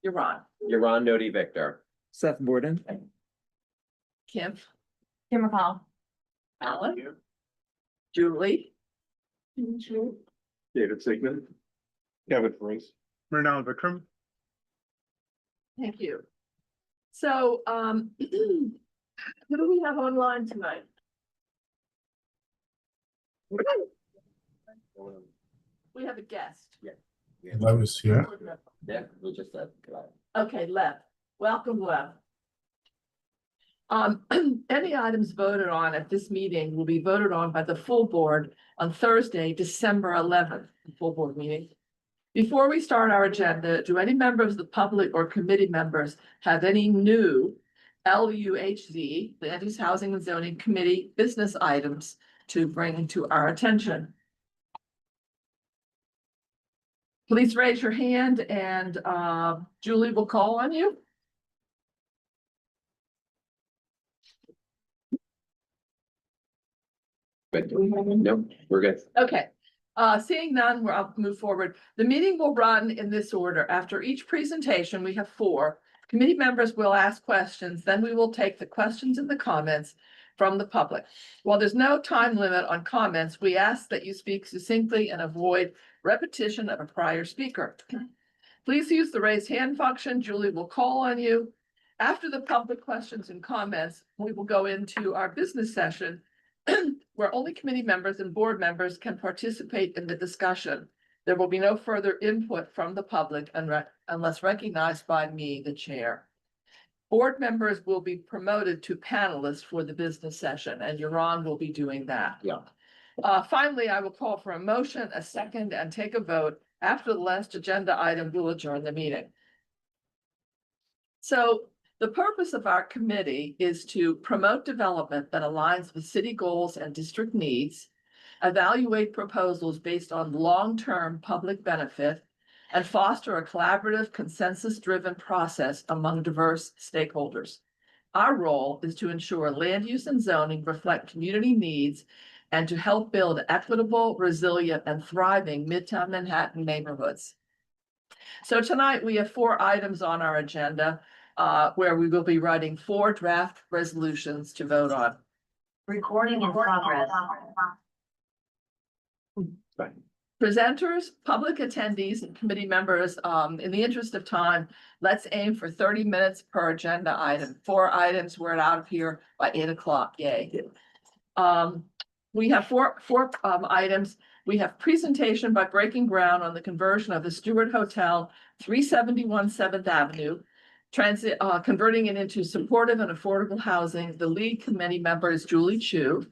Yaron. Yaron Noti Victor. Seth Borden. Kim. Kim McCall. Alan. Julie. David Sigmund. Kevin Prince. Murnau Vikram. Thank you. So, who do we have online tonight? We have a guest. I was here. Yeah, we just said. Okay, Lev. Welcome, Lev. Any items voted on at this meeting will be voted on by the full board on Thursday, December 11th, the full board meeting. Before we start our agenda, do any members of the public or committee members have any new LUHZ, Land Use Housing and Zoning Committee business items to bring to our attention? Please raise your hand and Julie will call on you. But nope, we're good. Okay, seeing none, I'll move forward. The meeting will run in this order. After each presentation, we have 4. Committee members will ask questions, then we will take the questions and the comments from the public. While there's no time limit on comments, we ask that you speak succinctly and avoid repetition of a prior speaker. Please use the raise hand function. Julie will call on you. After the public questions and comments, we will go into our business session where only committee members and board members can participate in the discussion. There will be no further input from the public unless recognized by me, the chair. Board members will be promoted to panelists for the business session, and Yaron will be doing that. Yeah. Finally, I will call for a motion, a second, and take a vote. After the last agenda item, we'll adjourn the meeting. So the purpose of our committee is to promote development that aligns with city goals and district needs, evaluate proposals based on long-term public benefit, and foster a collaborative, consensus-driven process among diverse stakeholders. Our role is to ensure land use and zoning reflect community needs and to help build equitable, resilient, and thriving Midtown Manhattan neighborhoods. So tonight we have 4 items on our agenda where we will be writing 4 draft resolutions to vote on. Recording in progress. Presenters, public attendees, and committee members, in the interest of time, let's aim for 30 minutes per agenda item. 4 items, we're out of here by 8 o'clock, yay. We have four items. We have presentation by Breaking Ground on the conversion of the Stewart Hotel, 371 7th Avenue, converting it into supportive and affordable housing. The lead committee member is Julie Chu.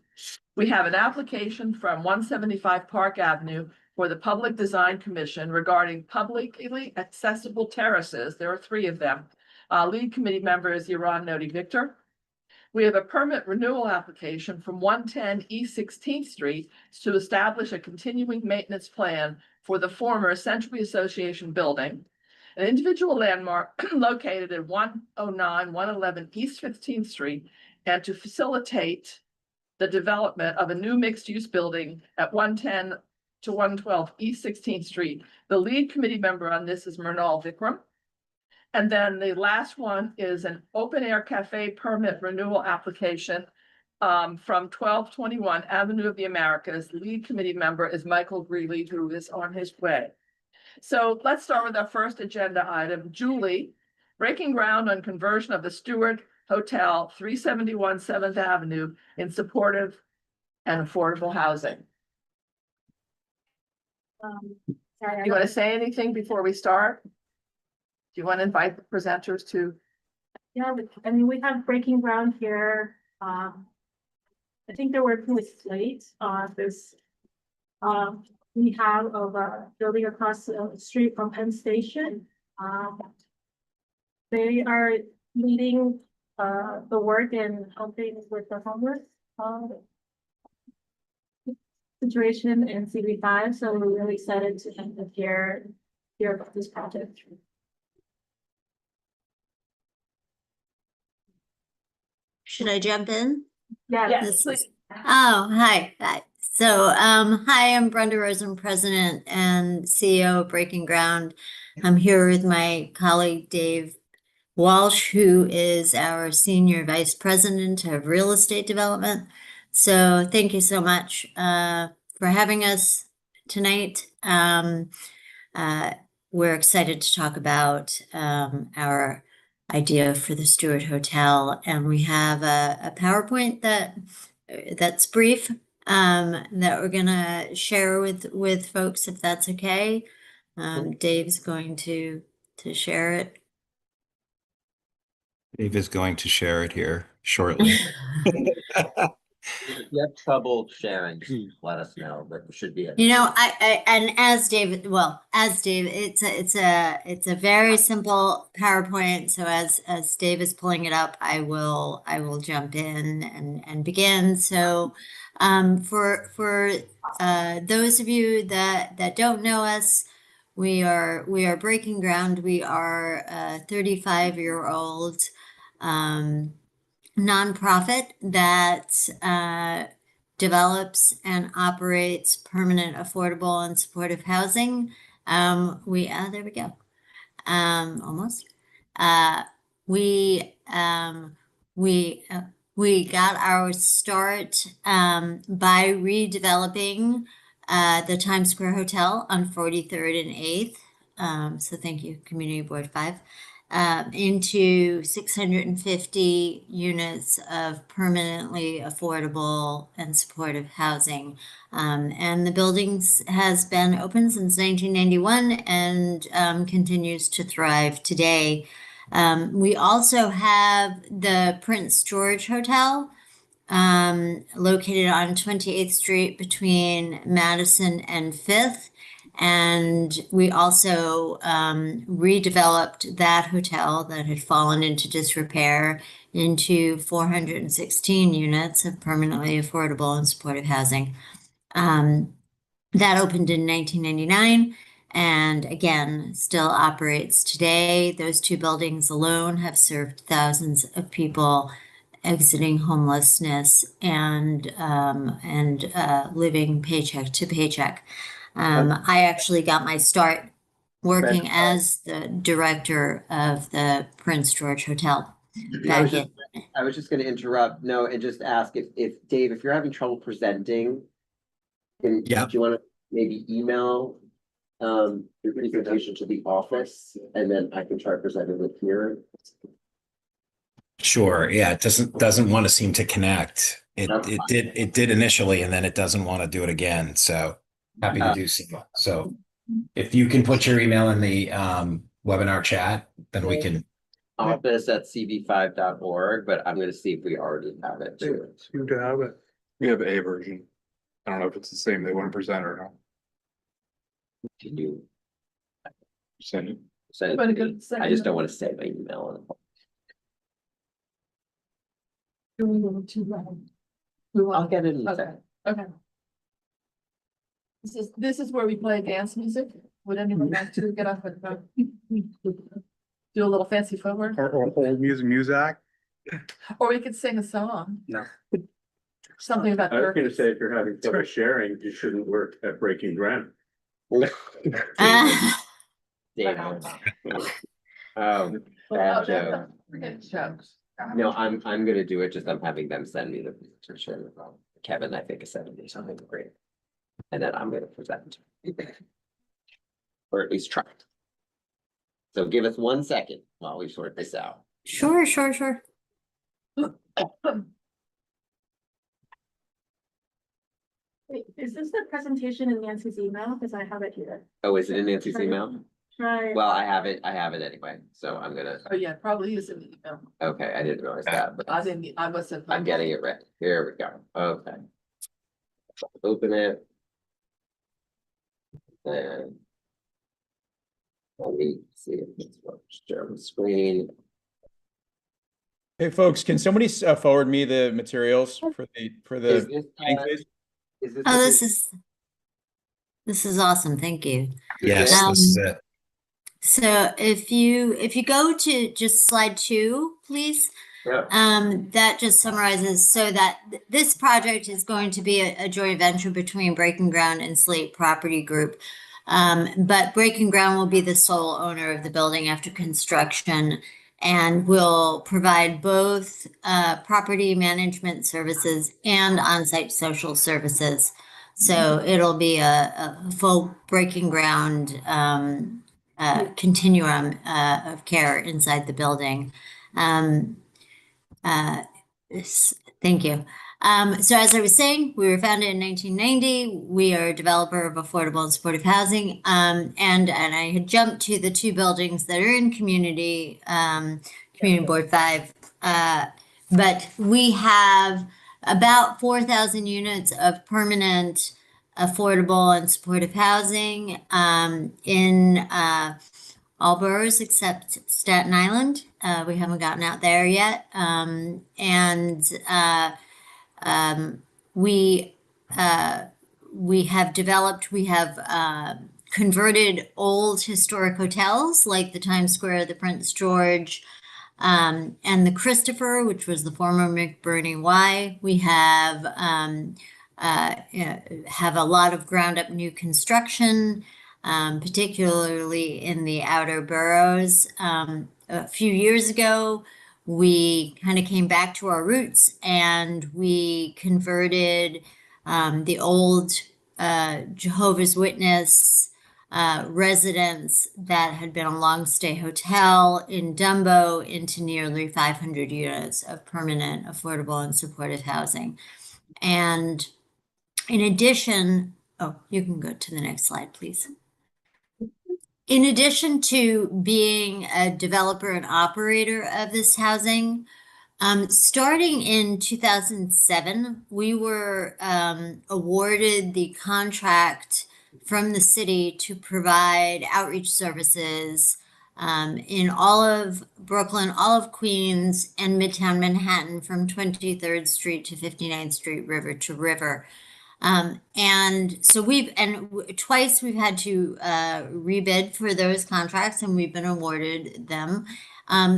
We have an application from 175 Park Avenue for the Public Design Commission regarding publicly accessible terraces. There are 3 of them. Lead committee member is Yaron Noti Victor. We have a permit renewal application from 110 East 16th Street to establish a continuing maintenance plan for the former Century Association building, an individual landmark located at 109, 111 East 15th Street, and to facilitate the development of a new mixed-use building at 110 to 112 East 16th Street. The lead committee member on this is Murnau Vikram. And then the last one is an open air cafe permit renewal application from 1221 Avenue of the Americas. The lead committee member is Michael Greeley, who is on his way. So let's start with our first agenda item. Julie, breaking ground on conversion of the Stewart Hotel, 371 7th Avenue in supportive and affordable housing. Sorry, You want to say anything before we start? Do you want to invite the presenters to? yeah, I mean, we have Breaking Ground here. I think they're working with Slate on this. We have a building across the street from Penn Station. They are leading the work and helping with the homeless situation in CB5. So we're really excited to hear about this project. Should I jump in? Yeah. Yes, please. Oh, hi. Hi, I'm Brenda Rosen, President and CEO of Breaking Ground. I'm here with my colleague Dave Walsh, who is our Senior Vice President of Real Estate Development. So thank you so much for having us tonight. We're excited to talk about our idea for the Stewart Hotel, and we have a PowerPoint that's brief that we're gonna share with folks, if that's okay. Dave's going to share it. Dave is going to share it here shortly. If you have trouble sharing, just let us know, but it should be. You know, and as Dave, it's a very simple PowerPoint. So as Dave is pulling it up, I will jump in and begin. So, for those of you that don't know us, we are Breaking Ground. We are a 35-year-old nonprofit that develops and operates permanent, affordable, and supportive housing. There we go. Almost. We got our start by redeveloping the Times Square Hotel on 43rd and 8th. So thank you, Community Board 5. Into 650 units of permanently affordable and supportive housing. And the buildings has been open since 1991 and continues to thrive today. We also have the Prince George Hotel, located on 28th Street between Madison and 5th. And we also redeveloped that hotel that had fallen into disrepair into 416 units of permanently affordable and supportive housing. That opened in 1999 and again still operates today. Those two buildings alone have served thousands of people exiting homelessness and living paycheck to paycheck. I actually got my start working as the director of the Prince George Hotel back in. I was just gonna interrupt, no, and just ask if Dave, if you're having trouble presenting. Do you wanna maybe email your presentation to the office and then I can try presenting it here? Sure. Yeah, it doesn't want to seem to connect. It did initially, and then it doesn't want to do it again. So happy to do so. So if you can put your email in the webinar chat, then we can. office@cb5.org, but I'm gonna see if we already have it too. Seem to have it. We have a version. I don't know if it's the same they want to present or not. Can you Send it. send Wanna it go to me? to the I just second don't want to say my email. I'll get it. in a Okay, second. okay. This is where we play dance music. Would anyone like to get up and do a little fancy footwork? Or hold music. Or we could sing a song. No. Something about. I was gonna turkeys. say, if you're having trouble sharing, you shouldn't work at Breaking Ground. Dave. Oh, Bad no, joke. forget jokes. No, I'm gonna do it, just I'm having them send me the presentation. Kevin, I think is sending me something great. And then I'm gonna present. Or at least try. So give us 1 second while we sort this out. Sure. Wait, is this the presentation in Nancy's email? Because I have it here. Oh, is it in Nancy's email? Try. Well, I have it anyway, so I'm gonna, Oh, yeah, probably is in the email. okay, I didn't realize that, but I wasn't. I'm getting it right. Here we go. Okay. Open it. And. Let me see if it's share the screen. Hey, folks, can somebody forward me the materials for Is the this, meeting, please? is this? Oh, this is awesome. Thank you. Yes, this is it. So if you go to just slide 2, please, Yeah. That just summarizes so that this project is going to be a joint venture between Breaking Ground and Slate Property Group. But Breaking Ground will be the sole owner of the building after construction and will provide both property management services and on-site social services. So it'll be a full Breaking Ground continuum of care inside the building. Thank you. So as I was saying, we were founded in 1990. We are a developer of affordable and supportive housing. And I had jumped to the two buildings that are in Community Board 5. But we have about 4,000 units of permanent, affordable and supportive housing in all boroughs except Staten Island. We haven't gotten out there yet. We have converted old historic hotels like the Times Square, the Prince George, and the Christopher, which was the former McBurney Y. We have a lot of ground up new construction, particularly in the outer boroughs. A few years ago, we kind of came back to our roots and we converted the old Jehovah's Witness residence that had been a long stay hotel in Dumbo into nearly 500 units of permanent, affordable, and supportive housing. And in addition, oh, you can go to the next slide, please. In addition to being a developer and operator of this housing, starting in 2007, we were awarded the contract from the city to provide outreach services in all of Brooklyn, all of Queens, and Midtown Manhattan from 23rd Street to 59th Street, river to river. And so twice we've had to rebid for those contracts and we've been awarded them.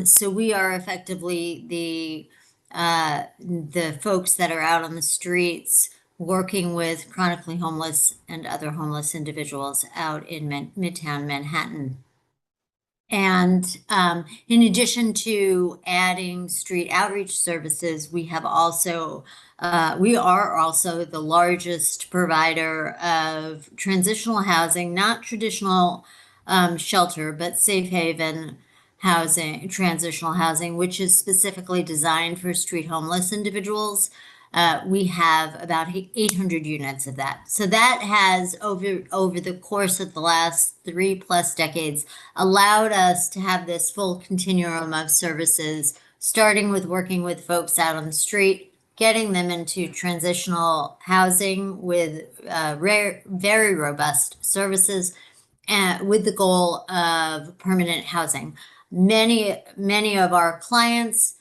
So we are effectively the folks that are out on the streets working with chronically homeless and other homeless individuals out in Midtown Manhattan. And in addition to adding street outreach services, we are also the largest provider of transitional housing, not traditional shelter, but safe haven housing, transitional housing, which is specifically designed for street homeless individuals. We have about 800 units of that. So that has, over the course of the last 3+ decades, allowed us to have this full continuum of services, starting with working with folks out on the street, getting them into transitional housing with very robust services, with the goal of permanent housing. Many of our clients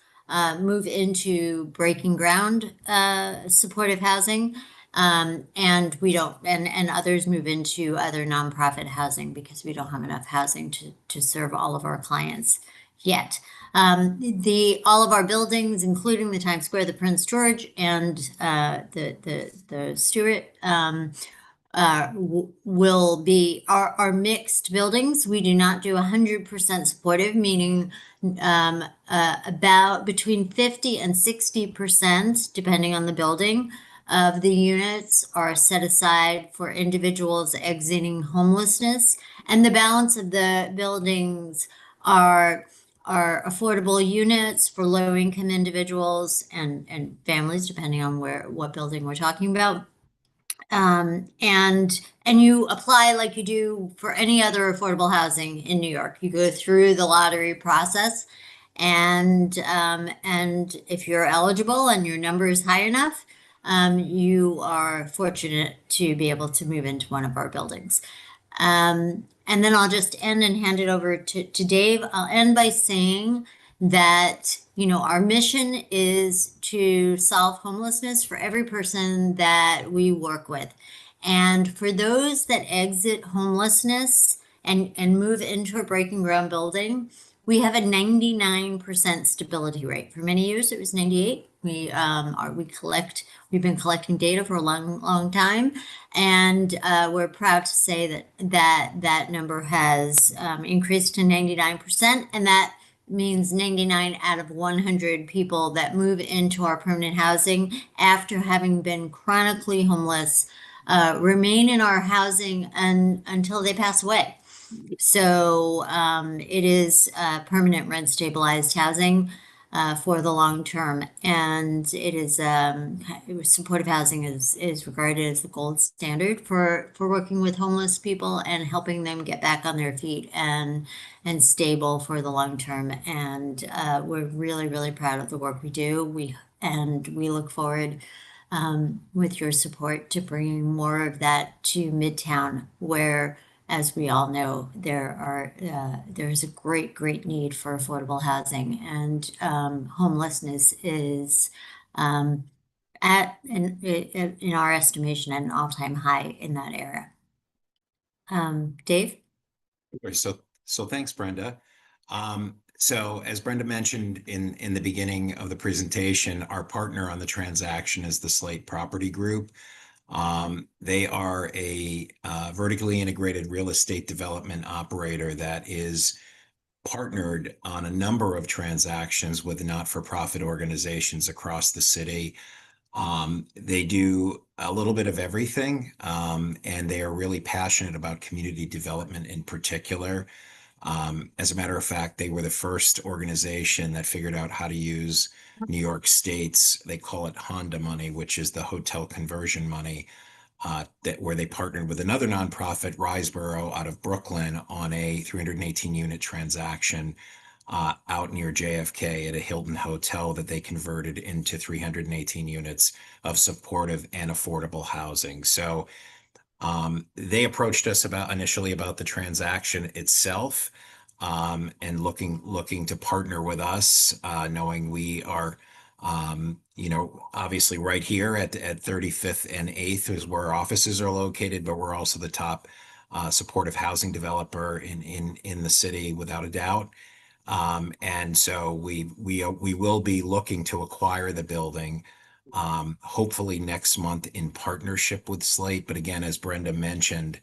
move into Breaking Ground supportive housing, and we don't, and others move into other nonprofit housing because we don't have enough housing to serve all of our clients yet. All of our buildings, including the Times Square, the Prince George, and the Stewart, will be our mixed buildings. We do not do 100% supportive, meaning about between 50 and 60%, depending on the building, of the units are set aside for individuals exiting homelessness, and the balance of the buildings are affordable units for low-income individuals and families, depending on what building we're talking about. And you apply like you do for any other affordable housing in New York. You go through the lottery process, and if you're eligible and your number is high enough, you are fortunate to be able to move into one of our buildings. And then I'll just end and hand it over to Dave. I'll end by saying that, our mission is to solve homelessness for every person that we work with. And for those that exit homelessness and move into a Breaking Ground building, We have a 99% stability rate. For many years, it was 98. We've been collecting data for a long time, and we're proud to say that number has increased to 99%, and that means 99 out of 100 people that move into our permanent housing after having been chronically homeless remain in our housing until they pass away. So it is permanent rent stabilized housing for the long term, and it is supportive housing is regarded as the gold standard for working with homeless people and helping them get back on their feet and stable for the long term. And we're really proud of the work we do. We look forward with your support to bringing more of that to Midtown, where, as we all know, there's a great need for affordable housing, and homelessness is in our estimation, at an all-time high in that area. Dave? Okay, so thanks, Brenda. So as Brenda mentioned in the beginning of the presentation, our partner on the transaction is the Slate Property Group. They are a vertically integrated real estate development operator that is partnered on a number of transactions with not-for-profit organizations across the city. They do a little bit of everything, and they are really passionate about community development in particular. As a matter of fact, they were the first organization that figured out how to use New York State's, they call it Honda money, which is the hotel conversion money, where they partnered with another nonprofit, Riseboro, out of Brooklyn, on a 318 unit transaction out near JFK at a Hilton hotel that they converted into 318 units of supportive and affordable housing. So they approached us initially about the transaction itself, and looking to partner with us, knowing we are, obviously right here at 35th and 8th is where our offices are located, but we're also the top supportive housing developer in the city, without a doubt. And so we will be looking to acquire the building, hopefully next month in partnership with Slate. But again, as Brenda mentioned,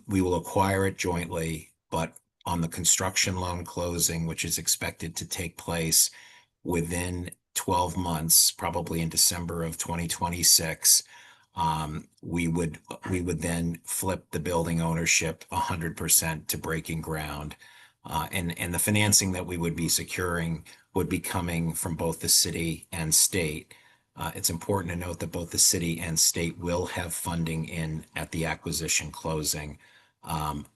we will acquire it jointly, but on the construction loan closing, which is expected to take place within 12 months, probably in December of 2026, we would then flip the building ownership 100% to breaking ground. And the financing that we would be securing would be coming from both the city and state. It's important to note that both the city and state will have funding in at the acquisition closing.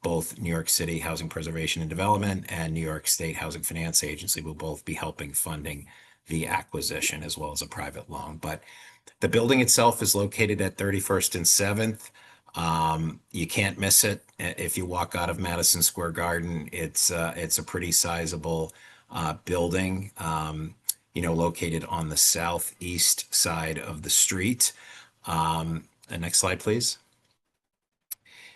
Both New York City Housing Preservation and Development and New York State Housing Finance Agency will both be helping funding the acquisition, as well as a private loan. But the building itself is located at 31st and 7th. You can't miss it. If you walk out of Madison Square Garden, it's a pretty sizable building, located on the southeast side of the street. The next slide, please.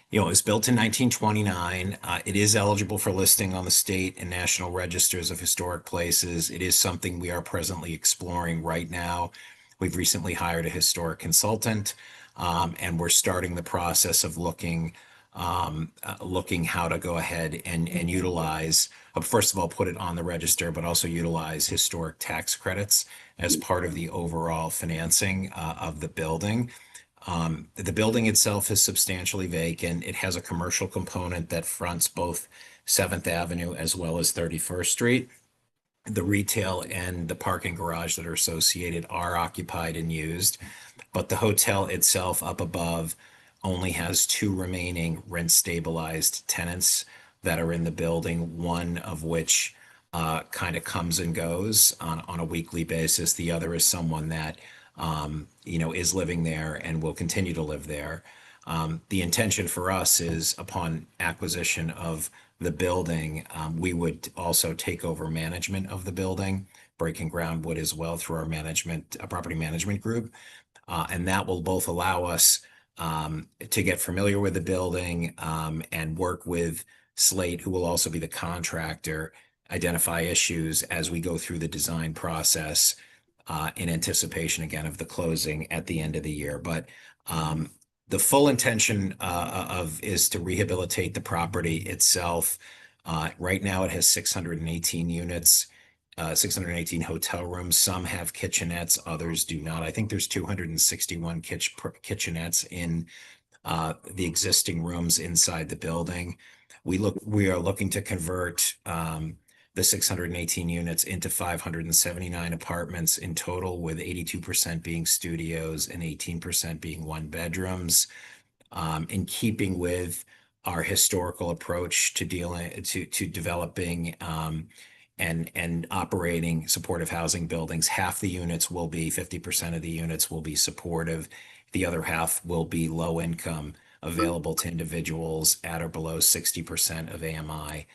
It was built in 1929. It is eligible for listing on the state and national registers of historic places. It is something we are presently exploring right now. We've recently hired a historic consultant, and we're starting the process of looking how to go ahead and utilize, first of all, put it on the register, but also utilize historic tax credits as part of the overall financing of the building. The building itself is substantially vacant. It has a commercial component that fronts both 7th Avenue as well as 31st Street. The retail and the parking garage that are associated are occupied and used, but the hotel itself up above only has 2 remaining rent stabilized tenants that are in the building, one of which kind of comes and goes on a weekly basis. The other is someone that is living there and will continue to live there. The intention for us is, upon acquisition of the building, we would also take over management of the building. Breaking Ground would as well, through our property management group. And that will both allow us to get familiar with the building and work with Slate, who will also be the contractor, identify issues as we go through the design process in anticipation again of the closing at the end of the year. But the full intention is to rehabilitate the property itself. Right now, it has 618 units, 618 hotel rooms. Some have kitchenettes, others do not. I think there's 261 kitchenettes in the existing rooms inside the building. We are looking to convert the 618 units into 579 apartments in total, with 82% being studios and 18% being one bedrooms. In keeping with our historical approach to developing and operating supportive housing buildings, half the units will be 50% of the units will be supportive. The other half will be low income, available to individuals at or below 60% of AMI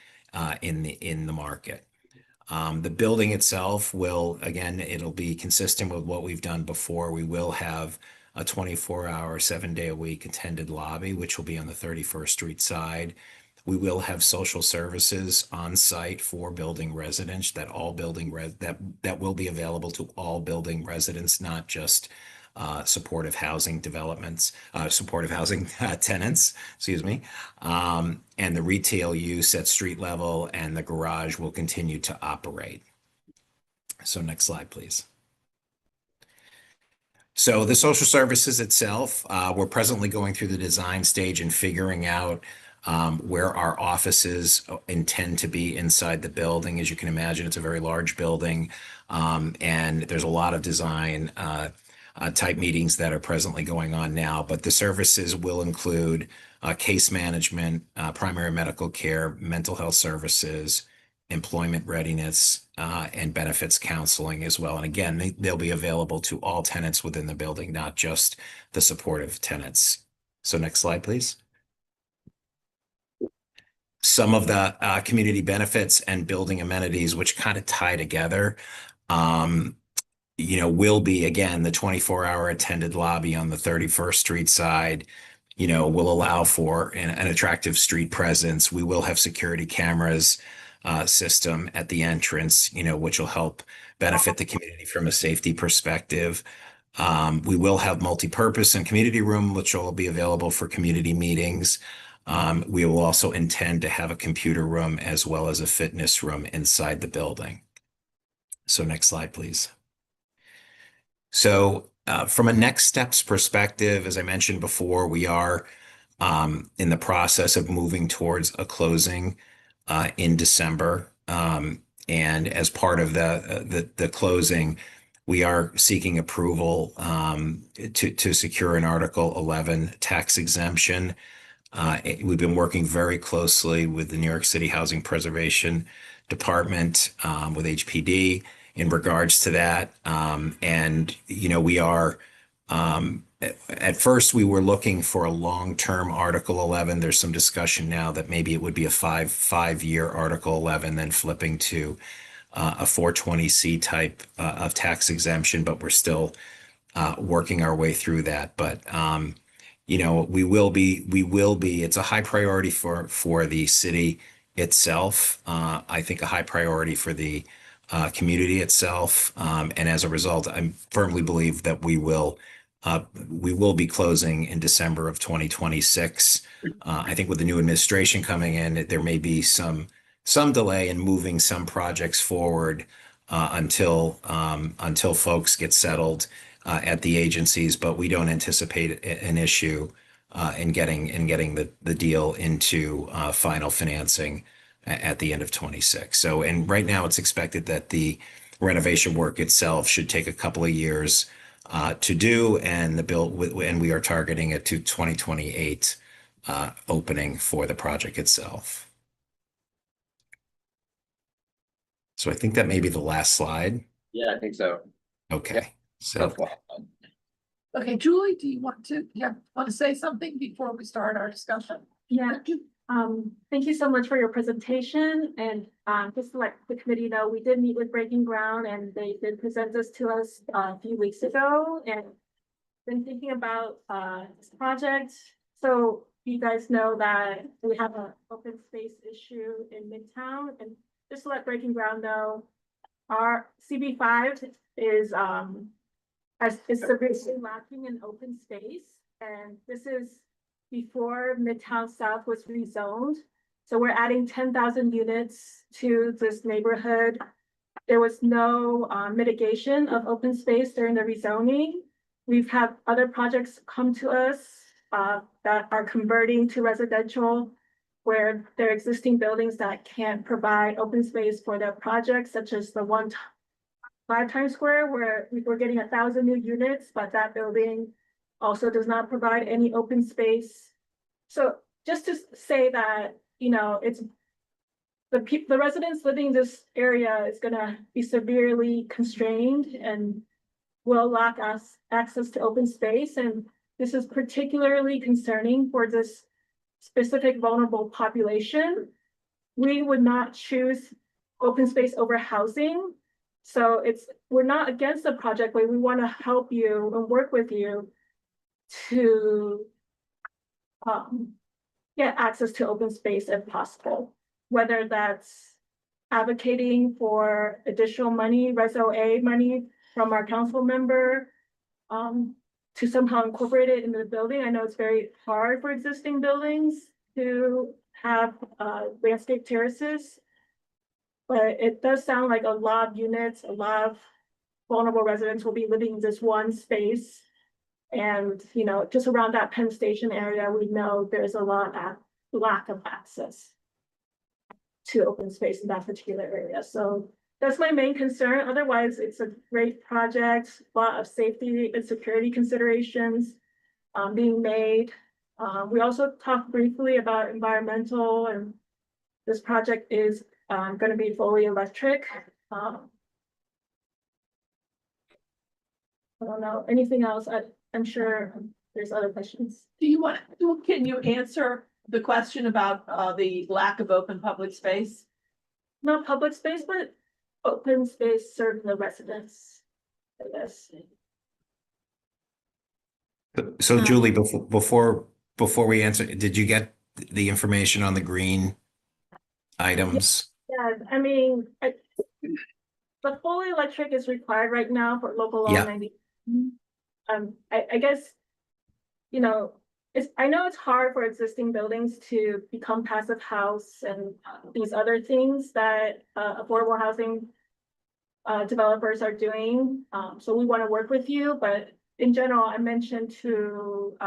in the market. The building itself will, again, it'll be consistent with what we've done before. We will have a 24-hour, 7-day-a-week attended lobby, which will be on the 31st Street side. We will have social services on site for building residents that will be available to all building residents, not just supportive housing developments, supportive housing tenants, excuse me. And the retail use at street level and the garage will continue to operate. So next slide, please. So the social services itself, we're presently going through the design stage and figuring out where our offices intend to be inside the building. As you can imagine, it's a very large building, and there's a lot of design type meetings that are presently going on now. But the services will include case management, primary medical care, mental health services, employment readiness, and benefits counseling as well. And again, they'll be available to all tenants within the building, not just the supportive tenants. So next slide, please. Some of the community benefits and building amenities, which kind of tie together, will be, again, the 24-hour attended lobby on the 31st Street side, will allow for an attractive street presence. We will have security cameras system at the entrance, which will help benefit the community from a safety perspective. We will have multi-purpose and community room, which will be available for community meetings. We will also intend to have a computer room as well as a fitness room inside the building. So next slide, please. So from a next steps perspective, as I mentioned before, we are in the process of moving towards a closing in December. And as part of the closing, we are seeking approval to secure an Article 11 tax exemption. We've been working very closely with the New York City Housing Preservation Department, with HPD, in regards to that. And, we are, at first we were looking for a long-term Article 11. There's some discussion now that maybe it would be a five-year Article 11, then flipping to a 420C type of tax exemption, but we're still working our way through that. But, we will be, it's a high priority for the city itself. I think a high priority for the community itself. And as a result, I firmly believe that we will be closing in December of 2026. I think with the new administration coming in, there may be some delay in moving some projects forward until folks get settled at the agencies, but we don't anticipate an issue in getting the deal into final financing at the end of 26. So, and right now it's expected that the renovation work itself should take a couple of years to do, and and we are targeting it to 2028 opening for the project itself. So I think that may be the last slide. Yeah, I think so. Okay. So Okay, Julie, do you want to say something before we start our discussion? Yeah, thank you so much for your presentation, and just to let the committee know, we did meet with Breaking Ground and they did present this to us a few weeks ago, and been thinking about this project. So you guys know that we have an open space issue in Midtown, and just to let Breaking Ground know, our CB5 is severely lacking in open space. And this is before Midtown South was rezoned. So we're adding 10,000 units to this neighborhood. There was no mitigation of open space during the rezoning. We've had other projects come to us that are converting to residential, where there are existing buildings that can't provide open space for their projects, such as the 5 Times Square, where we're getting 1,000 new units, but that building also does not provide any open space. So just to say that, you know, it's the residents living in this area is gonna be severely constrained and will lack access to open space. And this is particularly concerning for this specific vulnerable population. We would not choose open space over housing. So we're not against the project, but we want to help you and work with you to get access to open space if possible, whether that's advocating for additional money, Reso A money from our council member, to somehow incorporate it into the building. I know it's very hard for existing buildings to have landscape terraces, but it does sound like a lot of units, a lot of vulnerable residents will be living in this one space. And, you know, just around that Penn Station area, we know there's a lot of lack of access to open space in that particular area. So that's my main concern. Otherwise, it's a great project, a lot of safety and security considerations being made. We also talked briefly about environmental, and this project is going to be fully electric. I don't know, anything else? I'm sure there's other questions. Can you answer the question about the lack of open public space? Not public space, but open space serving the residents, I guess. So Julie, before we answer, did you get the information on the green items? Yeah, I mean, the fully electric is required right now for local law Yeah. 90. I guess, you know, I know it's hard for existing buildings to become passive house and these other things that affordable housing developers are doing. So we want to work with you, but in general, I mentioned to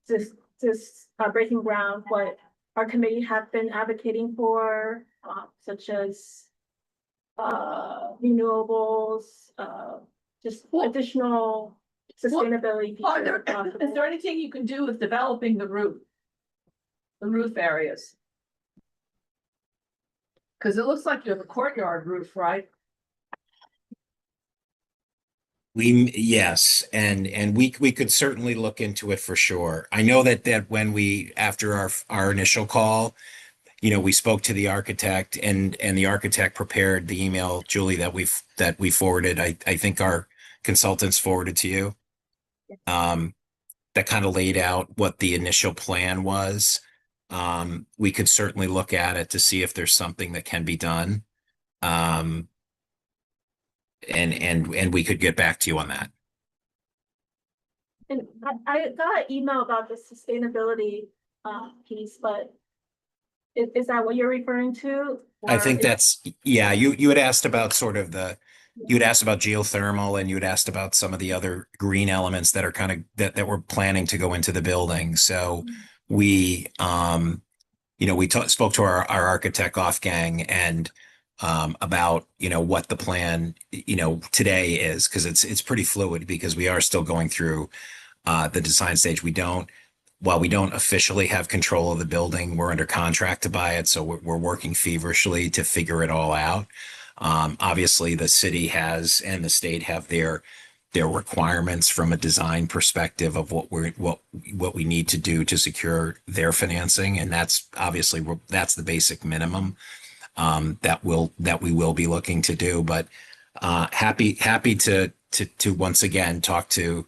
this Breaking Ground what our committee have been advocating for, such as renewables, just additional sustainability features. Is there anything you can do with developing the roof areas? Because it looks like you have a courtyard roof, right? Yes, and we could certainly look into it for sure. I know that when after our initial call, you know, we spoke to the architect and the architect prepared the email, Julie, that we forwarded. I think our consultants forwarded to you. That kind of laid out what the initial plan was. We could certainly look at it to see if there's something that can be done. And we could get back to you on that. And I got an email about the sustainability piece, but is that what you're referring to? I think that's, yeah, you had asked about sort of you had asked about geothermal, and you had asked about some of the other green elements that are kind of that we're planning to go into the building. So we, you know, we spoke to our architect Off-Gang and about, you know, what the plan, you know, today is, because it's pretty fluid because we are still going through the design stage. While we don't officially have control of the building, we're under contract to buy it. So we're working feverishly to figure it all out. Obviously the city has and the state have their requirements from a design perspective of what we need to do to secure their financing. And that's obviously, that's the basic minimum that we will be looking to do. But happy to once again talk to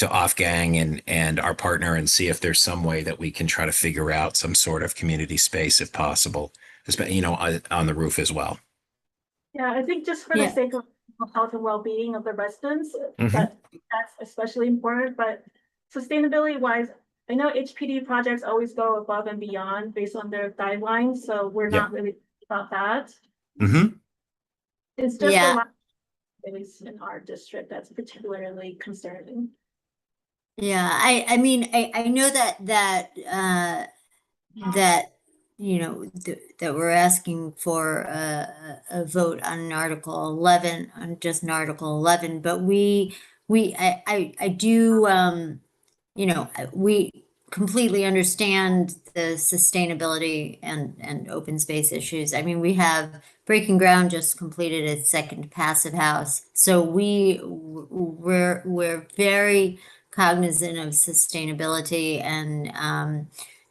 Off-Gang and our partner and see if there's some way that we can try to figure out some sort of community space if possible on the roof as well. Yeah, I think just for the Yeah. sake of health and well-being of the residents, Mhm. that's especially important, but sustainability wise, I know HPD projects always go above and beyond based on their guidelines, so we're Yeah. not really about that. Hmm. It's just a Yeah. lot at least in our district that's particularly concerning. Yeah, I mean, I know that that we're asking for a vote on Article 11, on just an Article 11, but I do, we completely understand the sustainability and open space issues. I mean, we have Breaking Ground just completed its second passive house, so we're very cognizant of sustainability, and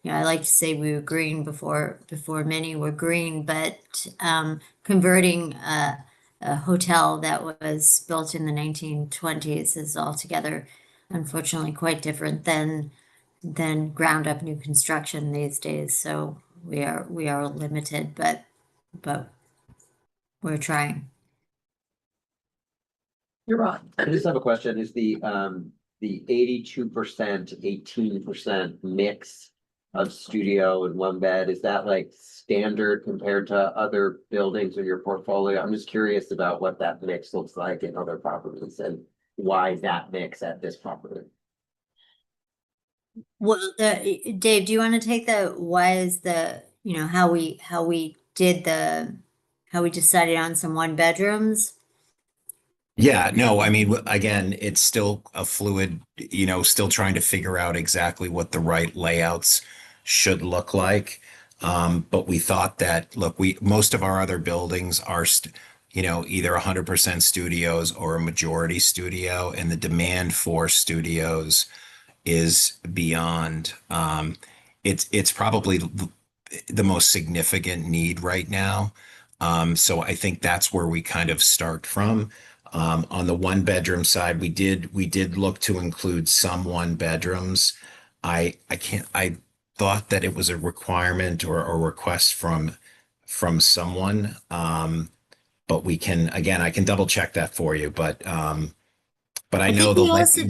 I like to say we were green before many were green, but converting a hotel that was built in the 1920s is altogether, unfortunately, quite different than ground up new construction these days. So we are limited, but we're trying. You're on. I just have a question, is the 82%, 18% mix of studio and one bed, is that like standard compared to other buildings in your portfolio? I'm just curious about what that mix looks like in other properties and why that mix at this property. Well, Dave, do you want to take why is how we decided on some one bedrooms? Yeah, no, I mean, again, it's still a fluid, still trying to figure out exactly what the right layouts should look like. But we thought that, look, most of our other buildings are, either 100% studios or a majority studio, and the demand for studios is beyond. It's probably the most significant need right now. So I think that's where we kind of start from. On the one bedroom side, we did look to include some one bedrooms. I thought that it was a requirement or a request from someone. But I can double check that for you, but I know think we also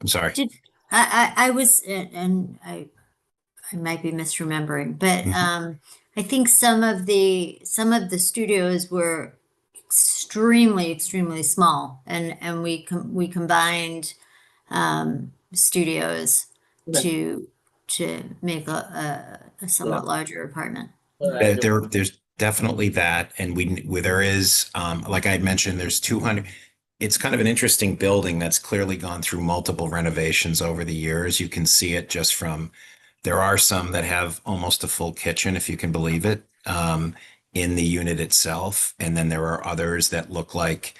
I'm sorry. did. I was, and I might be misremembering, but Mhm. I think some of the studios were extremely small, and we combined studios Okay. to make a somewhat larger apartment. There's definitely that, and where there is, like I had mentioned, there's 200. It's kind of an interesting building that's clearly gone through multiple renovations over the years. You can see it just from. There are some that have almost a full kitchen, if you can believe it, in the unit itself, and then there are others that look like,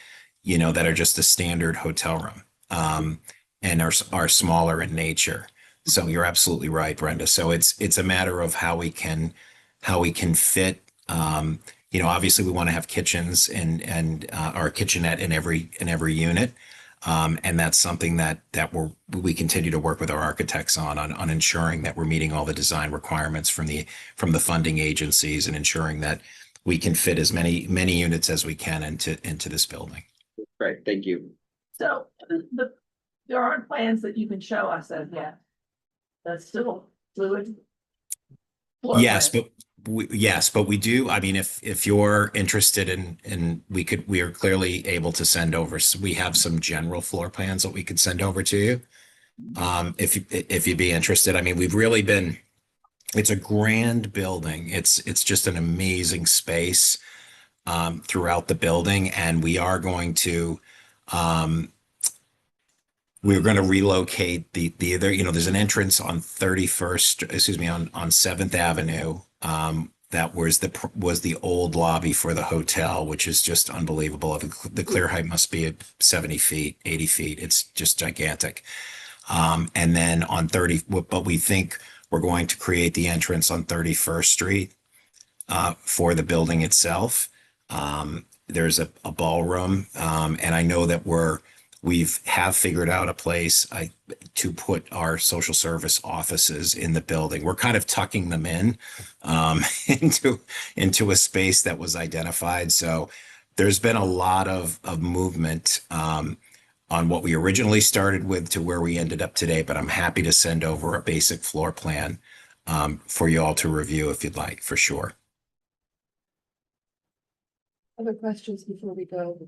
that are just a standard hotel room, and are smaller in nature. So you're absolutely right, Brenda. So it's a matter of how we can fit. Obviously we want to have kitchens and our kitchenette in every unit. And that's something that we continue to work with our architects on ensuring that we're meeting all the design requirements from the funding agencies, and ensuring that we can fit as many units as we can into this building. Great, thank you. So there aren't plans that you can show us as yet. That's still fluid. Floor Yes, plan. but we do. I mean, if you're interested in we are clearly able to send over. We have some general floor plans that we could send over to you. If you'd be interested. I mean, it's a grand building. It's just an amazing space throughout the building, and we're going to relocate the other, there's an entrance on 31st, excuse me, on 7th Avenue. That was the old lobby for the hotel, which is just unbelievable. The clear height must be at 70 feet, 80 feet. It's just gigantic. And then but we think we're going to create the entrance on 31st Street for the building itself. There's a ballroom, and I know that have figured out a place to put our social service offices in the building. We're kind of tucking them in into a space that was identified. So there's been a lot of movement on what we originally started with to where we ended up today. But I'm happy to send over a basic floor plan for you all to review if you'd like, for sure. Other questions before we go?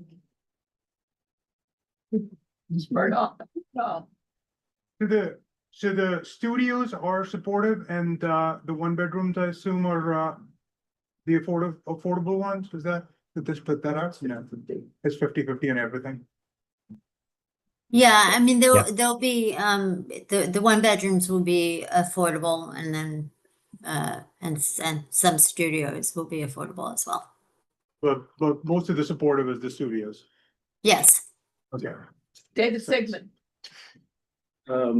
Murdoch, no. So the studios are supportive and the one bedrooms, I assume, are the affordable ones, is that, did they split that out? You know, it's 50-50 and everything. Yeah, I mean, Yeah. there'll be, the one bedrooms will be affordable, and then, and some studios will be affordable as well. But most of the supportive is the studios. Yes. Okay. David Sigmund. Are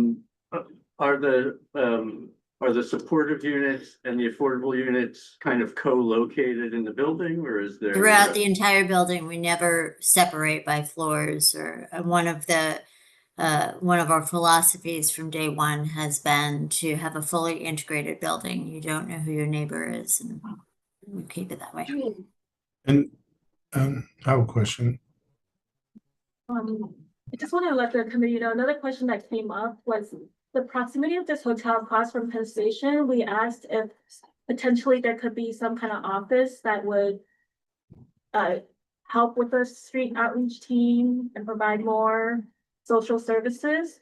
the supportive units and the affordable units kind of co-located in the building, or is there? Throughout the entire building, we never separate by floors, or one of our philosophies from day one has been to have a fully integrated building. You don't know who your neighbor is, and we keep it that way. And I have a question. I just want to let the committee know, another question that came up was the proximity of this hotel across from Penn Station. We asked if potentially there could be some kind of office that would help with the street outreach team and provide more social services.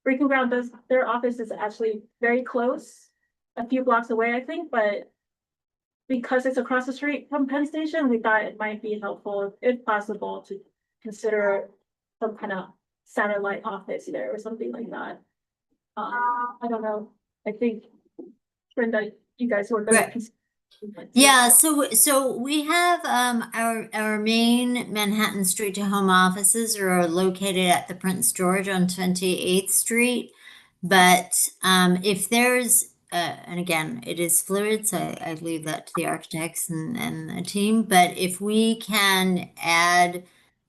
Breaking Ground their office is actually very close, a few blocks away, I think, but because it's across the street from Penn Station, we thought it might be helpful, if possible, to consider some kind of satellite office there or something like that. I don't know. I think, Brenda, you guys were gonna. Right. Yeah, so we have our main Manhattan Street to Home offices are located at the Prince George on 28th Street. But if there's and again, it is fluid, so I leave that to the architects and the team. But if we can add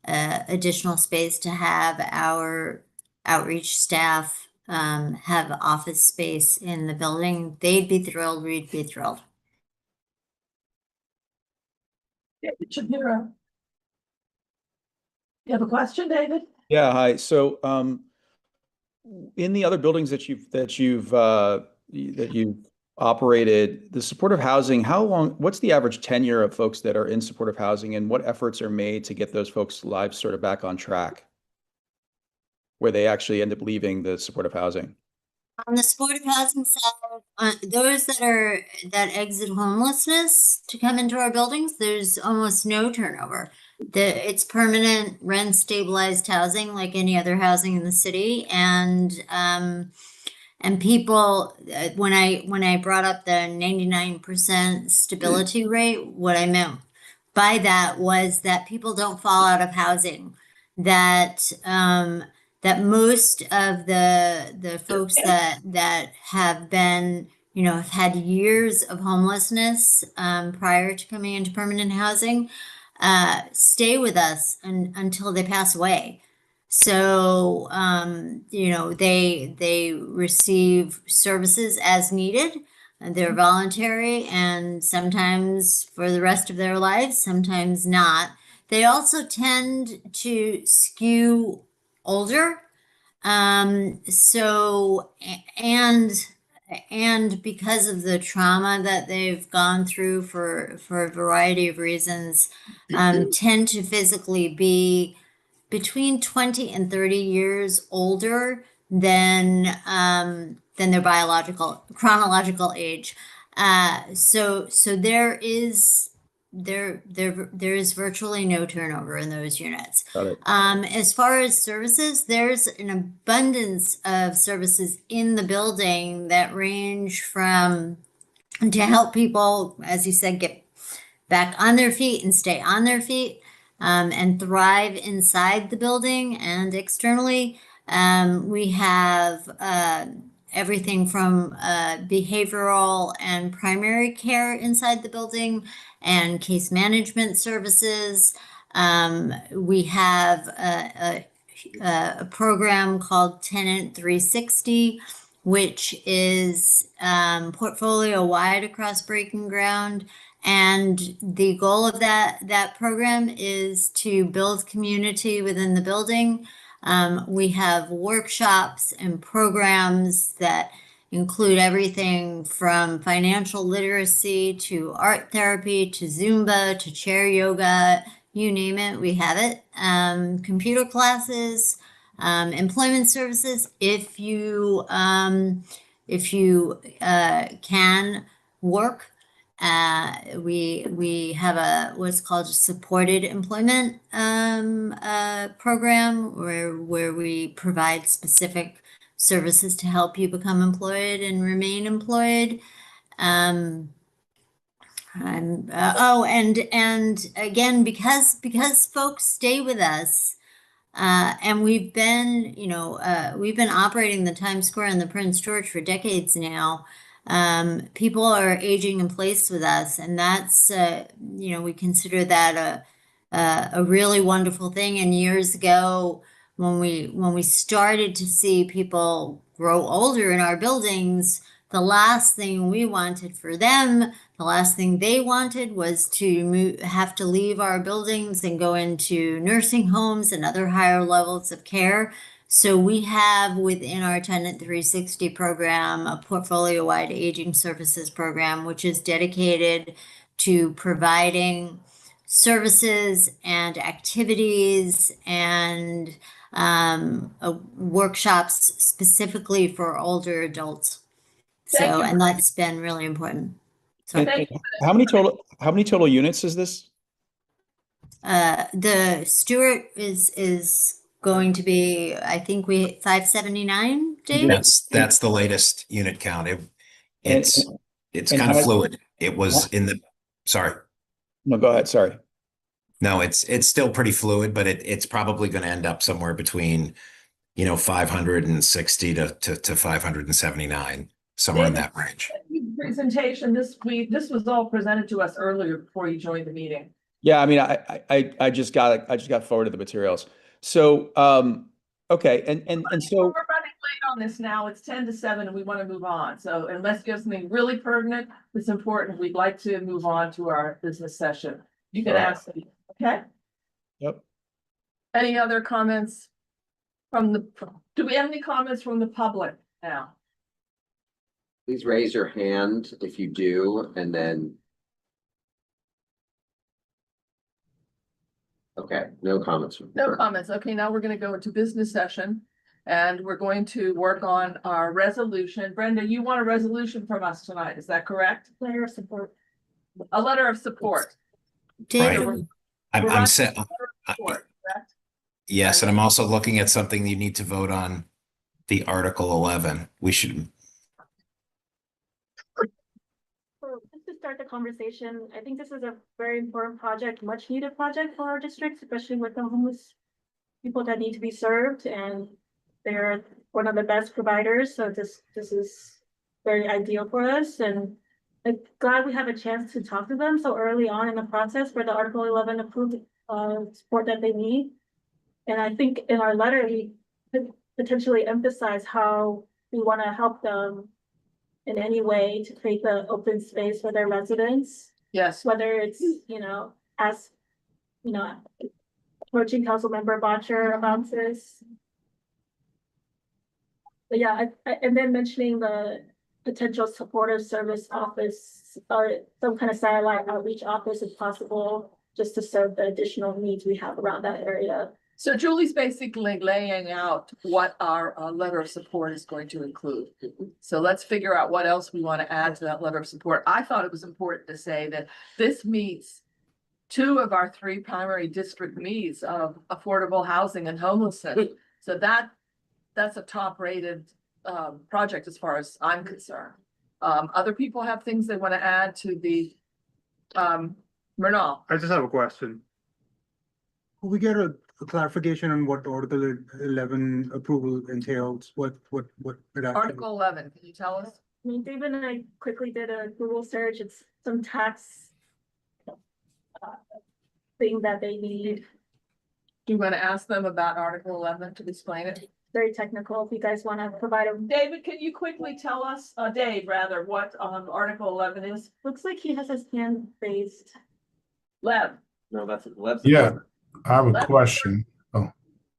additional space to have our outreach staff have office space in the building, they'd be thrilled, we'd be thrilled. David Shapiro. You have a question, David? Yeah, hi. So, in the other buildings that you've operated, the supportive housing, what's the average tenure of folks that are in supportive housing, and what efforts are made to get those folks' lives sort of back on track, where they actually end up leaving the supportive housing? On the supportive housing side, those that exit homelessness to come into our buildings, there's almost no turnover. It's permanent rent stabilized housing like any other housing in the city, and people, when I brought up the 99% stability rate, what I meant by that was that people don't fall out of housing, that most of the folks that have been, have had years of homelessness prior to coming into permanent housing stay with us until they pass away. So, they receive services as needed, and they're voluntary, and sometimes for the rest of their lives, sometimes not. They also tend to skew older. And because of the trauma that they've gone through for a variety of reasons, tend to physically be between 20 and 30 years older than their chronological age. So there is virtually no turnover in those units. Got it. As far as services, there's an abundance of services in the building that range from to help people, as you said, get back on their feet and stay on their feet, and thrive inside the building and externally. We have everything from behavioral and primary care inside the building and case management services. We have a a program called Tenant 360, which is portfolio wide across Breaking Ground. And the goal of that program is to build community within the building. We have workshops and programs that include everything from financial literacy to art therapy to Zumba to chair yoga, you name it, we have it. Computer classes, employment services. If you can work, we have what's called a supported employment program where we provide specific services to help you become employed and remain employed. And again, because folks stay with us, and we've been operating the Times Square and the Prince George for decades now. People are aging in place with us, and that's we consider that a really wonderful thing. And years ago, when we started to see people grow older in our buildings, the last thing we wanted for them, the last thing they wanted was to have to leave our buildings and go into nursing homes and other higher levels of care. So we have within our Tenant 360 program a portfolio-wide aging services program, which is dedicated to providing services and activities and workshops specifically for older adults. So, and that's been really important. So And how many total units is this? the Stewart is going to be, I think 579, Dave? That's the latest unit count. It's and kind of how- fluid. It was sorry. No, go ahead. Sorry. No, it's still pretty fluid, but it's probably going to end up somewhere between, 560 to 579, somewhere in that range. Presentation this week, this was all presented to us earlier before you joined the meeting. Yeah, I mean, I just got forwarded the materials. So, okay, and so We're running late on this now. It's 10 to 7 and we want to move on. So unless you have something really pertinent that's important, we'd like to move on to our business session. You can All right. ask me, okay? Yep. Any other comments do we have any comments from the public now? Please raise your hand if you do, and then. Okay, no comments. No comments. Okay, now we're gonna go into business session and we're going to work on our resolution. Brenda, you want a resolution from us tonight, is that correct? Letter of support. A letter of support. Dave, Right. I'm We're running set. a letter of support, correct? Yes, and I'm also looking at something you need to vote on, the Article 11. We should, So just to start the conversation, I think this is a very important project, much needed project for our district, especially with the homeless people that need to be served, and they're one of the best providers. So this is very ideal for us, and I'm glad we have a chance to talk to them so early on in the process for the Article 11 approved support that they need. And I think in our letter, we could potentially emphasize how we want to help them in any way to create the open space for their residents, Yes, whether it's, approaching Councilmember Botcher about this. But yeah, and then mentioning the potential supportive service office or some kind of satellite outreach office if possible, just to serve the additional needs we have around that area. so Julie's basically laying out what our letter of support is going to include. So let's figure out what else we want to add to that letter of support. I thought it was important to say that this meets two of our three primary district needs of affordable housing and homelessness. So that's a top rated project as far as I'm concerned. Other people have things they want to add to the Murnau. I just have a question. Could we get a clarification on what Article 11 approval entails? What it actually? Article 11, can you tell us? I mean, David and I quickly did a Google search. It's some tax thing that they need. Do you want to ask them about Article 11 to explain it? Very technical, if you guys want to provide a, David, can you quickly tell us, Dave, rather, what, Article 11 is? looks like he has his hand raised. Lev, No, that's Lev's. Yeah. I have a Let- question.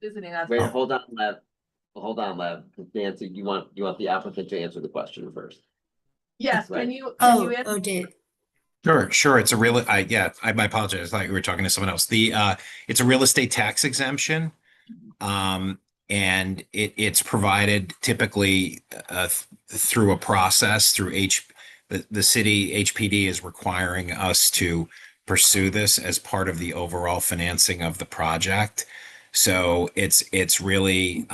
visiting us. Wait, hold on, Lev. Hold on, Lev. Nancy, you want the applicant to answer the question first? Yes, Right. can you? Dave. Sure. It's a real, I apologize. I thought you were talking to someone else. It's a real estate tax exemption. And it's provided typically, through a process through the city HPD is requiring us to pursue this as part of the overall financing of the project. So it's really,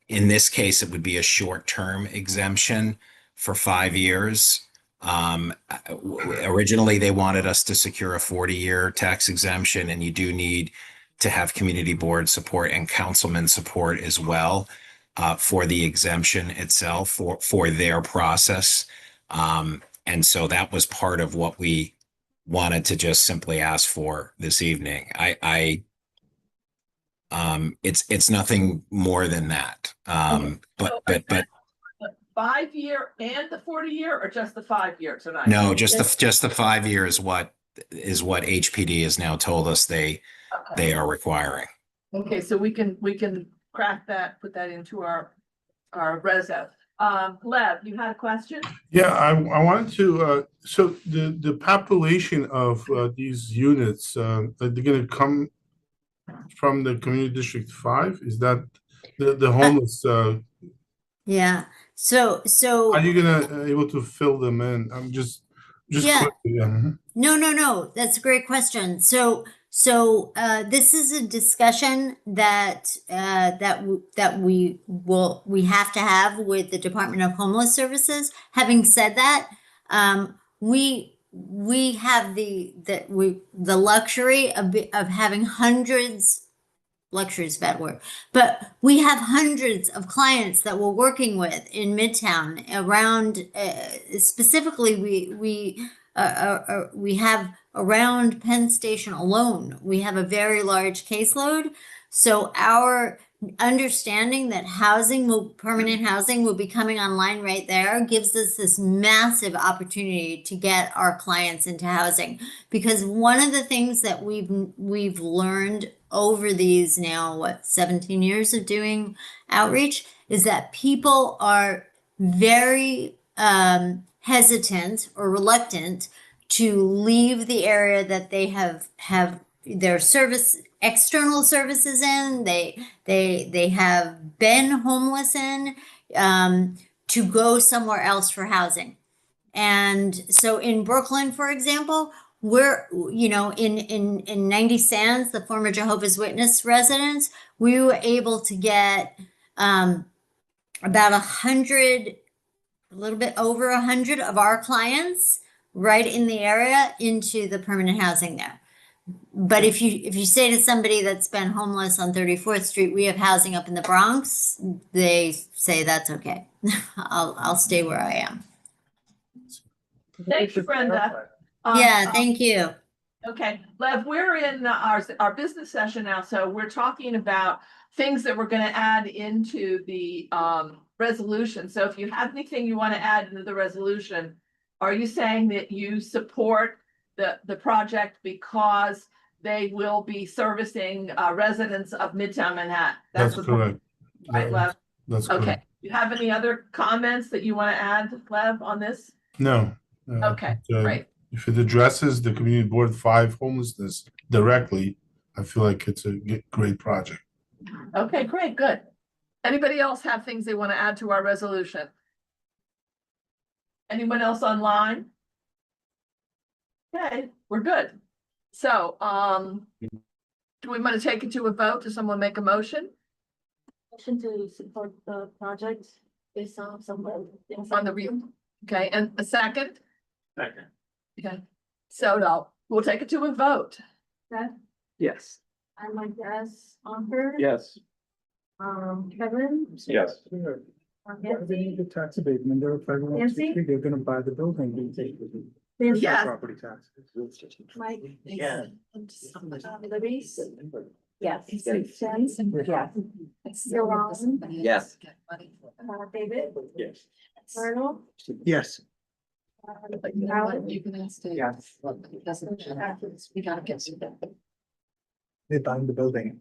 in this case, it would be a short-term exemption for 5 years. Originally, they wanted us to secure a 40-year tax exemption, and you do need to have community board support and councilman support as well for the exemption itself for their process. And so that was part of what we wanted to just simply ask for this evening. It's nothing more than that. But The 5-year and the 40-year, or just the 5 year tonight? no, just the 5 years is what HPD has now told us they are requiring. Okay, so we can crack that, put that into our reso. Lev, you had a question? Yeah, I wanted to, so the population of these units, are they gonna come from the Community District 5? Is that the homeless, Yeah. So are you gonna able to fill them in? I'm just Yeah. quickly, yeah. No. That's a great question. So this is a discussion that we have to have with the Department of Homeless Services. Having said that, we have the luxury of having hundreds. Luxury is a bad word, but we have hundreds of clients that we're working with in Midtown around, specifically we have around Penn Station alone, we have a very large caseload. So our understanding that permanent housing will be coming online right there gives us this massive opportunity to get our clients into housing. Because one of the things that we've learned over these now, 17 years of doing outreach, is that people are very hesitant or reluctant to leave the area that they have their external services in, they have been homeless in, to go somewhere else for housing. And so in Brooklyn, for example, we're, in 90 Sands, the former Jehovah's Witness residence, we were able to get about 100, a little bit over 100 of our clients right in the area into the permanent housing there. But if you say to somebody that's been homeless on 34th Street, we have housing up in the Bronx, they say that's okay. I'll stay where I am. Thank you, Brenda. Yeah, thank you. Okay, Lev, we're in our business session now, so we're talking about things that we're gonna add into the resolution. So if you have anything you want to add into the resolution, are you saying that you support the project because they will be servicing residents of Midtown Manhattan? That's what- correct. Right, Lev? That's Okay, correct. you have any other comments that you want to add, Lev, on this? No. Okay, great. If it addresses the Community Board 5 homelessness directly, I feel like it's a great project. Okay, great, good. Anybody else have things they want to add to our resolution? Anyone else online? Okay, we're good. So, do we want to take it to a vote? Does someone make a motion Motion to support the project based on some things. on the okay, and a second? Second. Okay, so no, we'll take it to a vote. Beth, Yes. I'm like, yes, Ankur. Yes. Kevin. Yes. They need the tax abatement, they're Nancy? they're gonna buy the building. Nancy. Yes. Property taxes. Mike. Yeah. Libby. Yes. Jen? Yeah. Yaron? Yes. David? Yes. Arnold? Yes. But you know what, Alan? you can stay. Yes. It doesn't matter. We gotta get to that. They bind the building.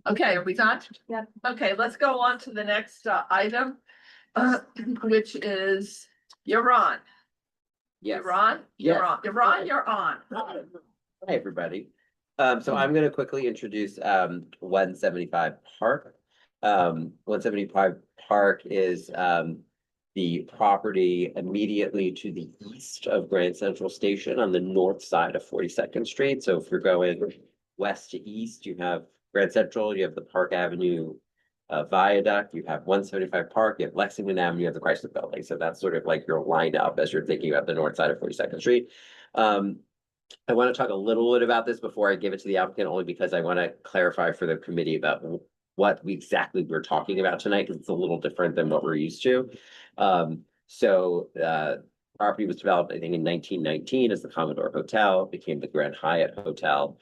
Okay, are we done? Yeah. Okay, let's go on to the next item, which is, you're on. Yes. You're on, Yes. you're on, you're on, you're on. Hi, everybody. So I'm gonna quickly introduce 175 Park. 175 Park is the property immediately to the east of Grand Central Station on the north side of 42nd Street. So if you're going west to east, you have Grand Central, you have the Park Avenue viaduct, you have 175 Park, you have Lexington Avenue, you have the Chrysler Building. So that's sort of like your lineup as you're thinking about the north side of 42nd Street. I want to talk a little bit about this before I give it to the applicant, only because I want to clarify for the committee about what exactly we're talking about tonight, because it's a little different than what we're used to. Property was developed, I think, in 1919 as the Commodore Hotel, became the Grand Hyatt Hotel.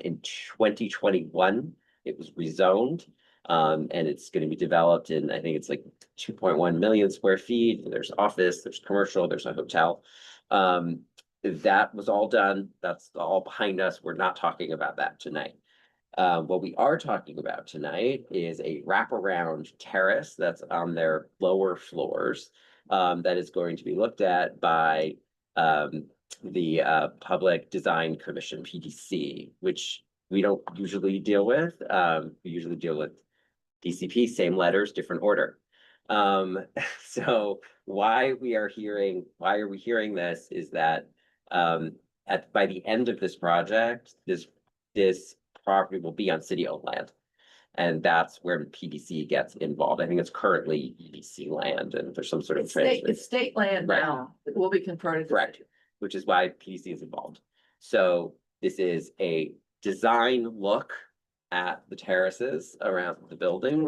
In 2021, it was rezoned, and it's going to be developed in, I think it's like 2.1 million square feet. There's office, there's commercial, there's a hotel. That was all done. That's all behind us. We're not talking about that tonight. What we are talking about tonight is a wraparound terrace that's on their lower floors that is going to be looked at by the Public Design Commission, PDC, which we don't usually deal with. We usually deal with DCP, same letters, different order. So why are we hearing this is that by the end of this project, this property will be on city-owned land. And that's where PDC gets involved. I think it's currently EDC land, and there's some sort of It's state land Right. now. It will be converted. to Correct. Which is why PDC is involved. So this is a design look at the terraces around the building.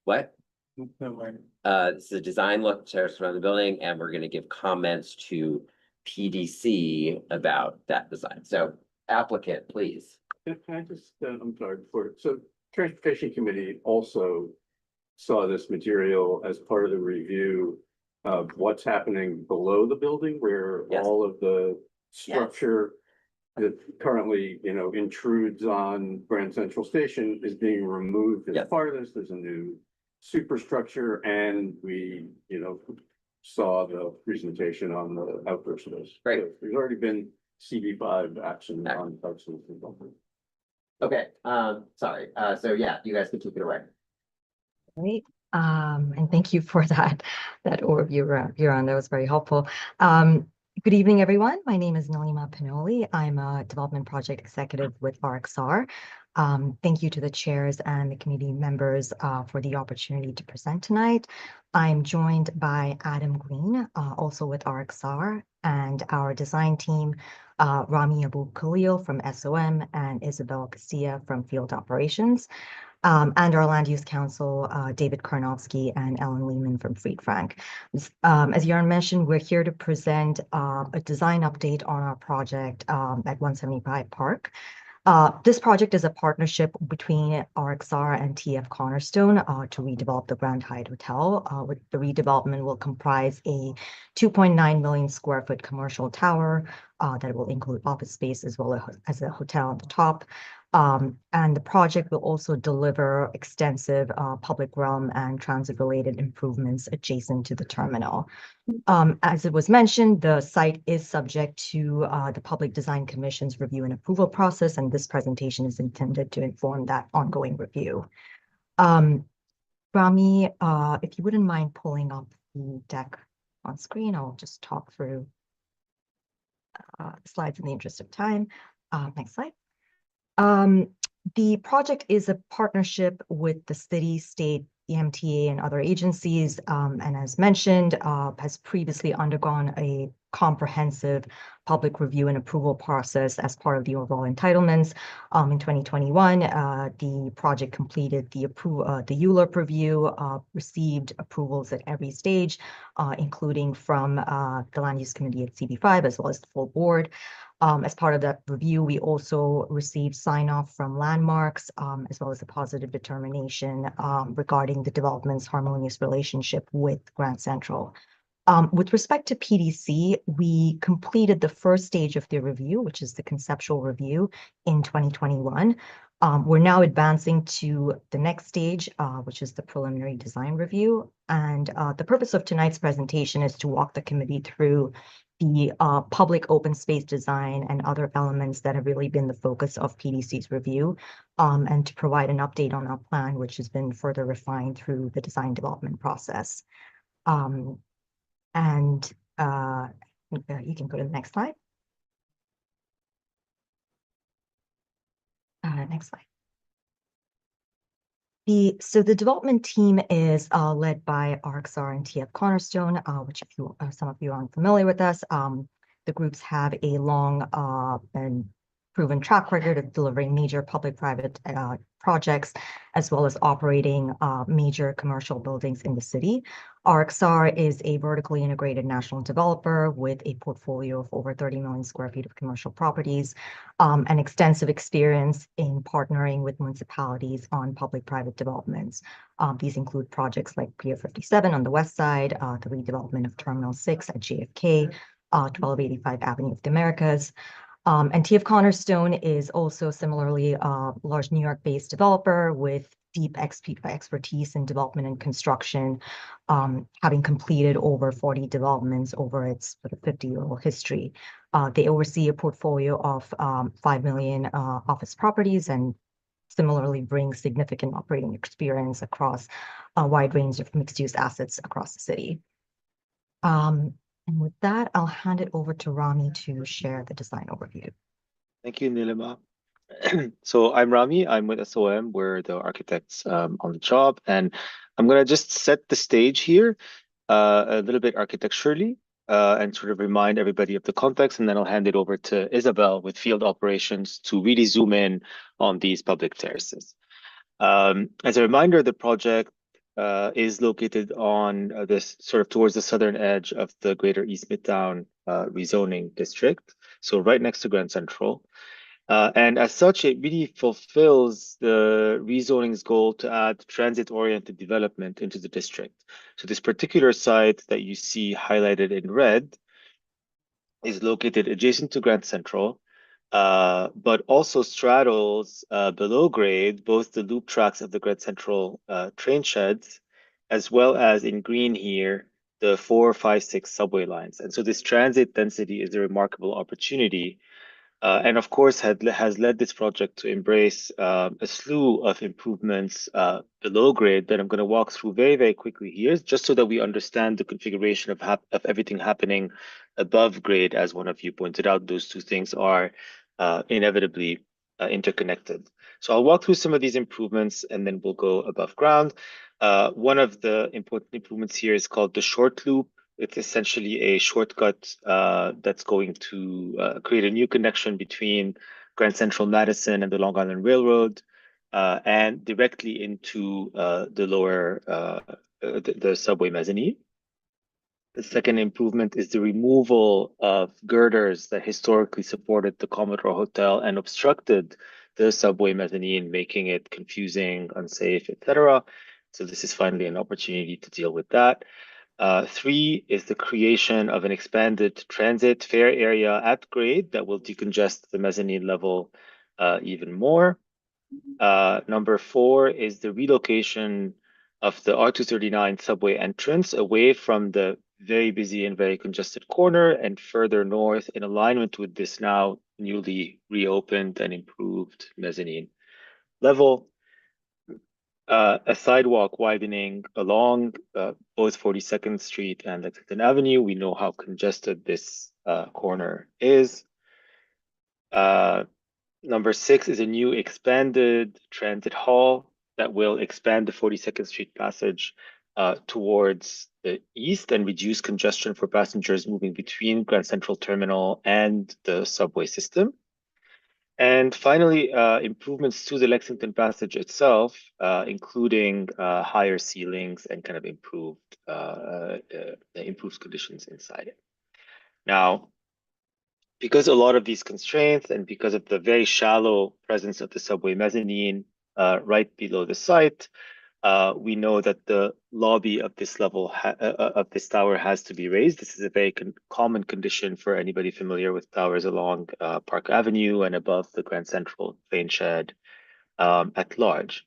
What? This is a design look terrace around the building, and we're gonna give comments to PDC about that design. So applicant, please. Can I just, I'm sorry, so Transportation Committee also saw this material as part of the review of what's happening below the building, where Yes. all of the structure that currently, intrudes on Grand Central Station is being removed. As Yes. part of this, there's a new superstructure, and we, saw the presentation on the outdoor space. Great. So there's already been CB5 action on parts of the building. Okay, sorry. So yeah, you guys can keep it away. Great. And thank you for that overview, Yaron. That was very helpful. Good evening, everyone. My name is Nalima Pinoli. I'm a development project executive with RXR. Thank you to the chairs and the committee members for the opportunity to present tonight. I'm joined by Adam Green, also with RXR, and our design team, Rami Abu Khalil from SOM and Isabel Castilla from Field Operations. And our land use counsel, David Karnofsky and Ellen Lehman from Fried Frank. As Yaron mentioned, we're here to present a design update on our project at 175 Park. This project is a partnership between RXR and TF Cornerstone to redevelop the Grand Hyatt Hotel. With the redevelopment will comprise a 2.9 million square foot commercial tower that will include office space as well as a hotel on the top. And the project will also deliver extensive public realm and transit-related improvements adjacent to the terminal. As it was mentioned, the site is subject to the Public Design Commission's review and approval process, and this presentation is intended to inform that ongoing review. Rami, if you wouldn't mind pulling up the deck on screen, I'll just talk through the slides in the interest of time. Next slide. The project is a partnership with the city, state, the MTA, and other agencies, and as mentioned, has previously undergone a comprehensive public review and approval process as part of the overall entitlements. In 2021, the project completed the ULURP review, received approvals at every stage, including from the Land Use Committee at CB5 as well as the full board. As part of that review, we also received sign off from Landmarks, as well as a positive determination regarding the development's harmonious relationship with Grand Central. With respect to PDC, we completed the first stage of the review, which is the conceptual review, in 2021. We're now advancing to the next stage, which is the preliminary design review. And the purpose of tonight's presentation is to walk the committee through the public open space design and other elements that have really been the focus of PDC's review, and to provide an update on our plan, which has been further refined through the design development process. You can go to the next slide. Next slide. So the development team is led by RXR and TF Cornerstone, which some of you aren't familiar with us. The groups have a long and proven track record of delivering major public-private projects, as well as operating major commercial buildings in the city. RXR is a vertically integrated national developer with a portfolio of over 30 million square feet of commercial properties, and extensive experience in partnering with municipalities on public-private developments. These include projects like Pier 57 on the west side, the redevelopment of Terminal 6 at JFK, 1285 Avenue of the Americas. And TF Cornerstone is also similarly a large New York-based developer with deep expertise in development and construction, having completed over 40 developments over its sort of 50-year-old history. They oversee a portfolio of 5 million office properties and similarly bring significant operating experience across a wide range of mixed-use assets across the city. And with that, I'll hand it over to Rami to share the design overview. Thank you, Nilima. So I'm Rami, I'm with SOM, we're the architects on the job, and I'm gonna just set the stage here a little bit architecturally and sort of remind everybody of the context, and then I'll hand it over to Isabel with field operations to really zoom in on these public terraces. As a reminder, the project is located on this sort of towards the southern edge of the Greater East Midtown rezoning district, so right next to Grand Central. And as such, it really fulfills the rezoning's goal to add transit-oriented development into the district. So this particular site that you see highlighted in red is located adjacent to Grand Central, but also straddles below grade both the loop tracks of the Grand Central train sheds, as well as in green here, the 4, 5, 6 subway lines. And so this transit density is a remarkable opportunity. And of course, has led this project to embrace a slew of improvements below grade that I'm going to walk through very, very quickly here, just so that we understand the configuration of everything happening above grade. As one of you pointed out, those two things are inevitably interconnected. So I'll walk through some of these improvements and then we'll go above ground. One of the important improvements here is called the short loop. It's essentially a shortcut that's going to create a new connection between Grand Central Madison and the Long Island Railroad, and directly into the lower, the subway mezzanine. The second improvement is the removal of girders that historically supported the Commodore Hotel and obstructed the subway mezzanine, making it confusing, unsafe, etc. So this is finally an opportunity to deal with that. 3 is the creation of an expanded transit fare area at grade that will decongest the mezzanine level even more. Number 4 is the relocation of the R239 subway entrance away from the very busy and very congested corner and further north in alignment with this now newly reopened and improved mezzanine level. A sidewalk widening along both 42nd Street and Lexington Avenue. We know how congested this corner is. Number 6 is a new expanded transit hall that will expand the 42nd Street passage towards the east and reduce congestion for passengers moving between Grand Central Terminal and the subway system. And finally, improvements to the Lexington Passage itself, including higher ceilings and kind of improved conditions inside it. Now, because a lot of these constraints and because of the very shallow presence of the subway mezzanine right below the site, we know that the lobby of this level of this tower has to be raised. This is a very common condition for anybody familiar with towers along Park Avenue and above the Grand Central train shed at large.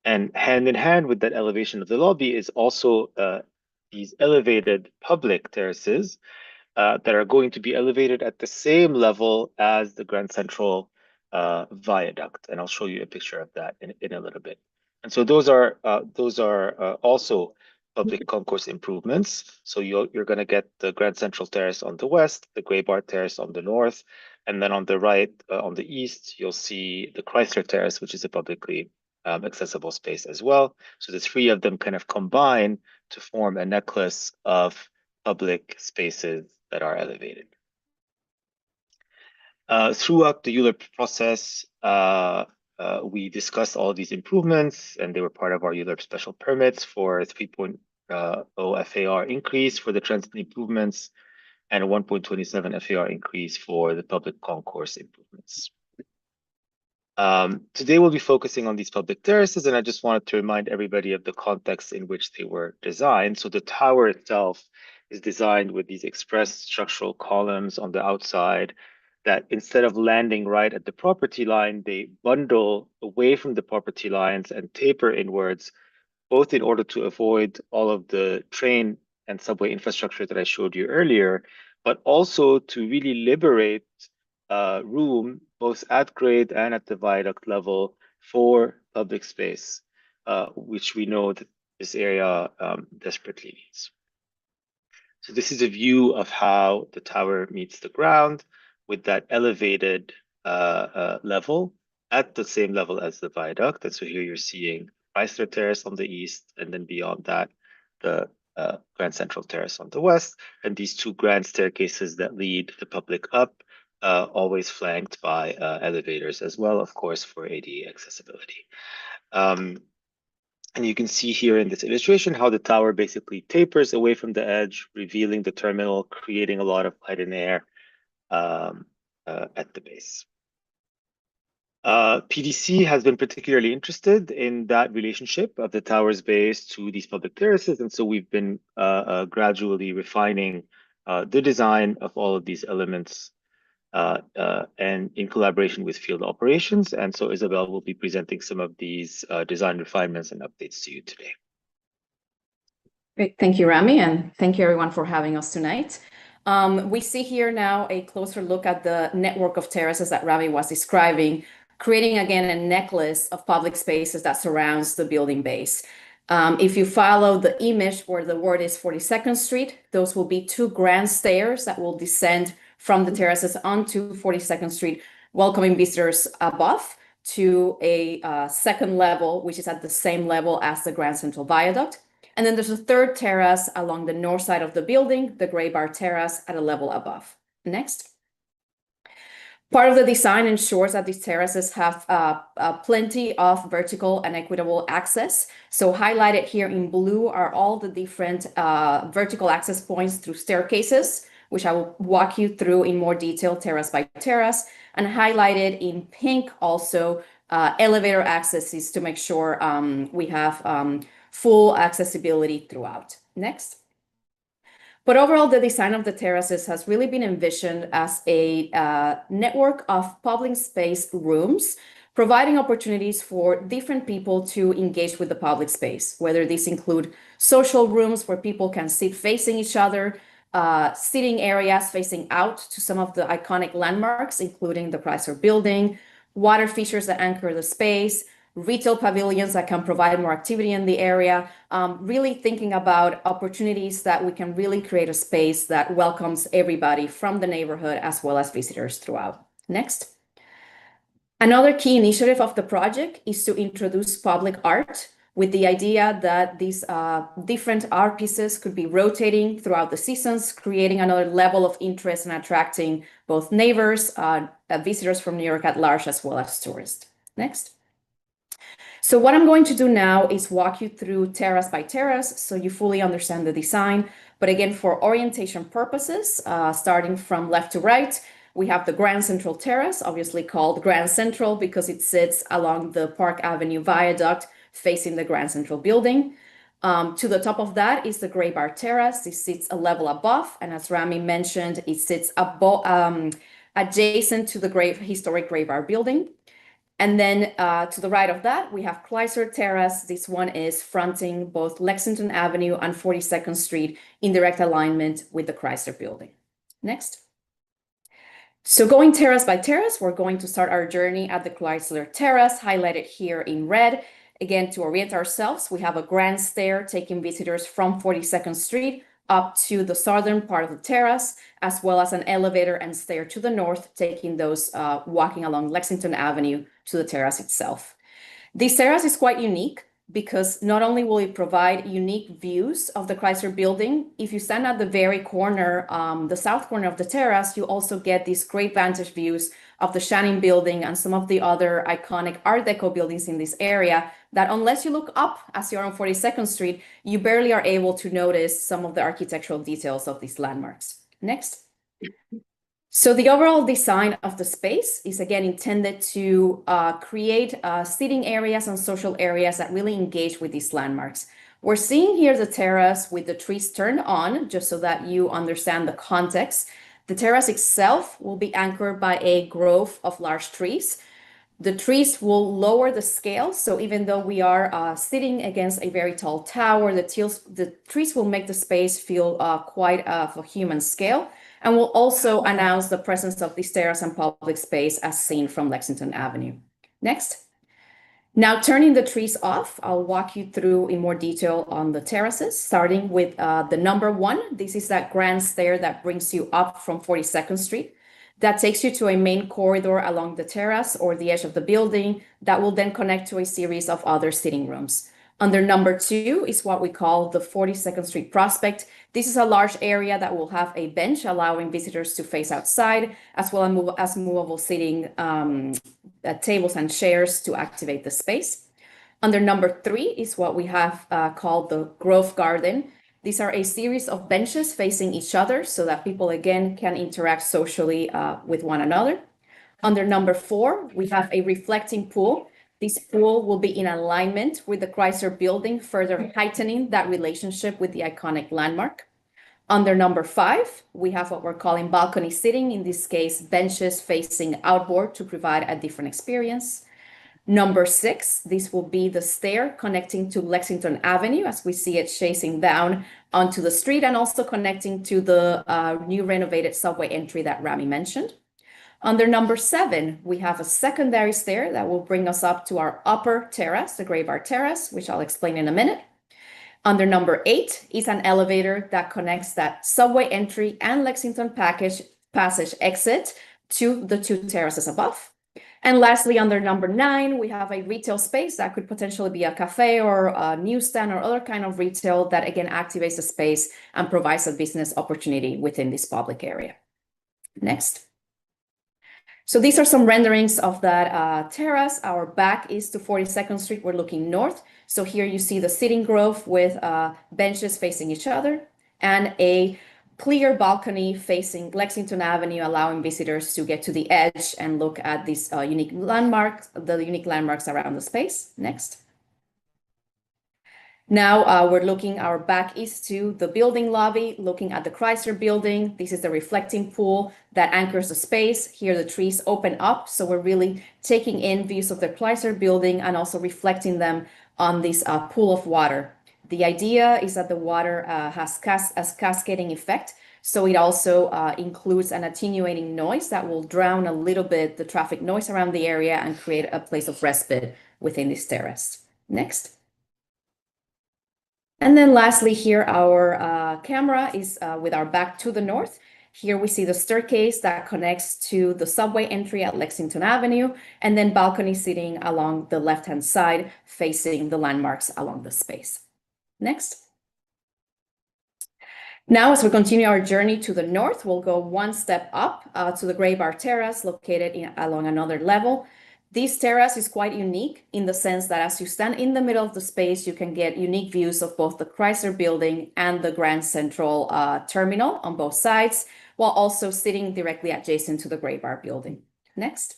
And hand in hand with that elevation of the lobby is also these elevated public terraces that are going to be elevated at the same level as the Grand Central viaduct. And I'll show you a picture of that in a little bit. And so those are also public concourse improvements. So you're going to get the Grand Central Terrace on the west, the Graybar Terrace on the north, and then on the right, on the east, you'll see the Chrysler Terrace, which is a publicly accessible space as well. So the three of them kind of combine to form a necklace of public spaces that are elevated. Throughout the ULURP process, we discussed all these improvements, and they were part of our ULURP special permits for 3.0 FAR increase for the transit improvements and a 1.27 FAR increase for the public concourse improvements. Today we'll be focusing on these public terraces, and I just wanted to remind everybody of the context in which they were designed. So the tower itself is designed with these express structural columns on the outside that instead of landing right at the property line, they bundle away from the property lines and taper inwards, both in order to avoid all of the train and subway infrastructure that I showed you earlier, but also to really liberate room both at grade and at the viaduct level for public space, which we know that this area desperately needs. So this is a view of how the tower meets the ground with that elevated level at the same level as the viaduct. And so here you're seeing Chrysler Terrace on the east, and then beyond that, the Grand Central Terrace on the west, and these two grand staircases that lead the public up, always flanked by elevators as well, of course, for ADA accessibility. And you can see here in this illustration how the tower basically tapers away from the edge, revealing the terminal, creating a lot of light and air at the base. PDC has been particularly interested in that relationship of the tower's base to these public terraces, and so we've been gradually refining the design of all of these elements and in collaboration with field operations. And so Isabel will be presenting some of these design refinements and updates to you today. Great, thank you, Rami, and thank you everyone for having us tonight. We see here now a closer look at the network of terraces that Rami was describing, creating again a necklace of public spaces that surrounds the building base. If you follow the image where the word is 42nd Street, those will be two grand stairs that will descend from the terraces onto 42nd Street, welcoming visitors above to a second level, which is at the same level as the Grand Central Viaduct. And then there's a third terrace along the north side of the building, the Graybar Terrace, at a level above. Next. Part of the design ensures that these terraces have plenty of vertical and equitable access. So highlighted here in blue are all the different vertical access points through staircases, which I will walk you through in more detail terrace by terrace, and highlighted in pink also elevator accesses to make sure we have full accessibility throughout. Next. But overall, the design of the terraces has really been envisioned as a network of public space rooms, providing opportunities for different people to engage with the public space, whether these include social rooms where people can sit facing each other, sitting areas facing out to some of the iconic landmarks, including the Chrysler Building, water features that anchor the space, retail pavilions that can provide more activity in the area, really thinking about opportunities that we can really create a space that welcomes everybody from the neighborhood as well as visitors throughout. Next. Another key initiative of the project is to introduce public art with the idea that these different art pieces could be rotating throughout the seasons, creating another level of interest and attracting both neighbors, visitors from New York at large, as well as tourists. Next. So what I'm going to do now is walk you through terrace by terrace so you fully understand the design. But again, for orientation purposes, starting from left to right, We have the Grand Central Terrace, obviously called Grand Central because it sits along the Park Avenue Viaduct facing the Grand Central building. To the top of that is the Gray Bar Terrace. It sits a level above, and as Rami mentioned, it sits adjacent to the historic Gray Bar building. And then to the right of that, we have Chrysler Terrace. This one is fronting both Lexington Avenue and 42nd Street in direct alignment with the Chrysler building. Next. So going terrace by terrace, we're going to start our journey at the Chrysler Terrace, highlighted here in red. Again, to orient ourselves, we have a grand stair taking visitors from 42nd Street up to the southern part of the terrace, as well as an elevator and stair to the north, taking those walking along Lexington Avenue to the terrace itself. This terrace is quite unique because not only will it provide unique views of the Chrysler building, if you stand at the very corner, the south corner of the terrace, you also get these great vantage views of the Shannon building and some of the other iconic Art Deco buildings in this area that unless you look up as you're on 42nd Street, you barely are able to notice some of the architectural details of these landmarks. Next. So the overall design of the space is again intended to create seating areas and social areas that really engage with these landmarks. We're seeing here the terrace with the trees turned on, just so that you understand the context. The terrace itself will be anchored by a grove of large trees. The trees will lower the scale, so even though we are sitting against a very tall tower, the trees will make the space feel quite of a human scale, and will also announce the presence of this terrace and public space as seen from Lexington Avenue. Next. Now turning the trees off, I'll walk you through in more detail on the terraces, starting with the number 1. This is that grand stair that brings you up from 42nd Street. That takes you to a main corridor along the terrace or the edge of the building that will then connect to a series of other sitting rooms. Under number 2 is what we call the 42nd Street Prospect. This is a large area that will have a bench allowing visitors to face outside, as well as movable seating tables and chairs to activate the space. Under number 3 is what we have called the Grove Garden. These are a series of benches facing each other so that people again can interact socially with one another. Under number 4, we have a reflecting pool. This pool will be in alignment with the Chrysler building, further heightening that relationship with the iconic landmark. Under number 5, we have what we're calling balcony sitting, in this case, benches facing outboard to provide a different experience. Number 6, this will be the stair connecting to Lexington Avenue as we see it chasing down onto the street and also connecting to the new renovated subway entry that Rami mentioned. Under number 7, we have a secondary stair that will bring us up to our upper terrace, the Gray Bar Terrace, which I'll explain in a minute. Under number 8 is an elevator that connects that subway entry and Lexington Passage exit to the 2 terraces above. And lastly, under number 9, we have a retail space that could potentially be a cafe or a newsstand or other kind of retail that again activates the space and provides a business opportunity within this public area. Next. So these are some renderings of that terrace. Our back is to 42nd Street. We're looking north. So here you see the sitting grove with benches facing each other and a clear balcony facing Lexington Avenue, allowing visitors to get to the edge and look at these unique landmarks around the space. Next. Now we're looking, our back is to the building lobby, looking at the Chrysler building. This is the reflecting pool that anchors the space. Here the trees open up, so we're really taking in views of the Chrysler building and also reflecting them on this pool of water. The idea is that the water has a cascading effect, so it also includes an attenuating noise that will drown a little bit the traffic noise around the area and create a place of respite within this terrace. Next. And then lastly here, our camera is with our back to the north. Here we see the staircase that connects to the subway entry at Lexington Avenue, and then balcony seating along the left-hand side, facing the landmarks along the space. Next. Now, as we continue our journey to the north, we'll go one step up to the Gray Bar Terrace, located along another level. This terrace is quite unique in the sense that as you stand in the middle of the space, you can get unique views of both the Chrysler Building and the Grand Central Terminal on both sides, while also sitting directly adjacent to the Graybar Building. Next.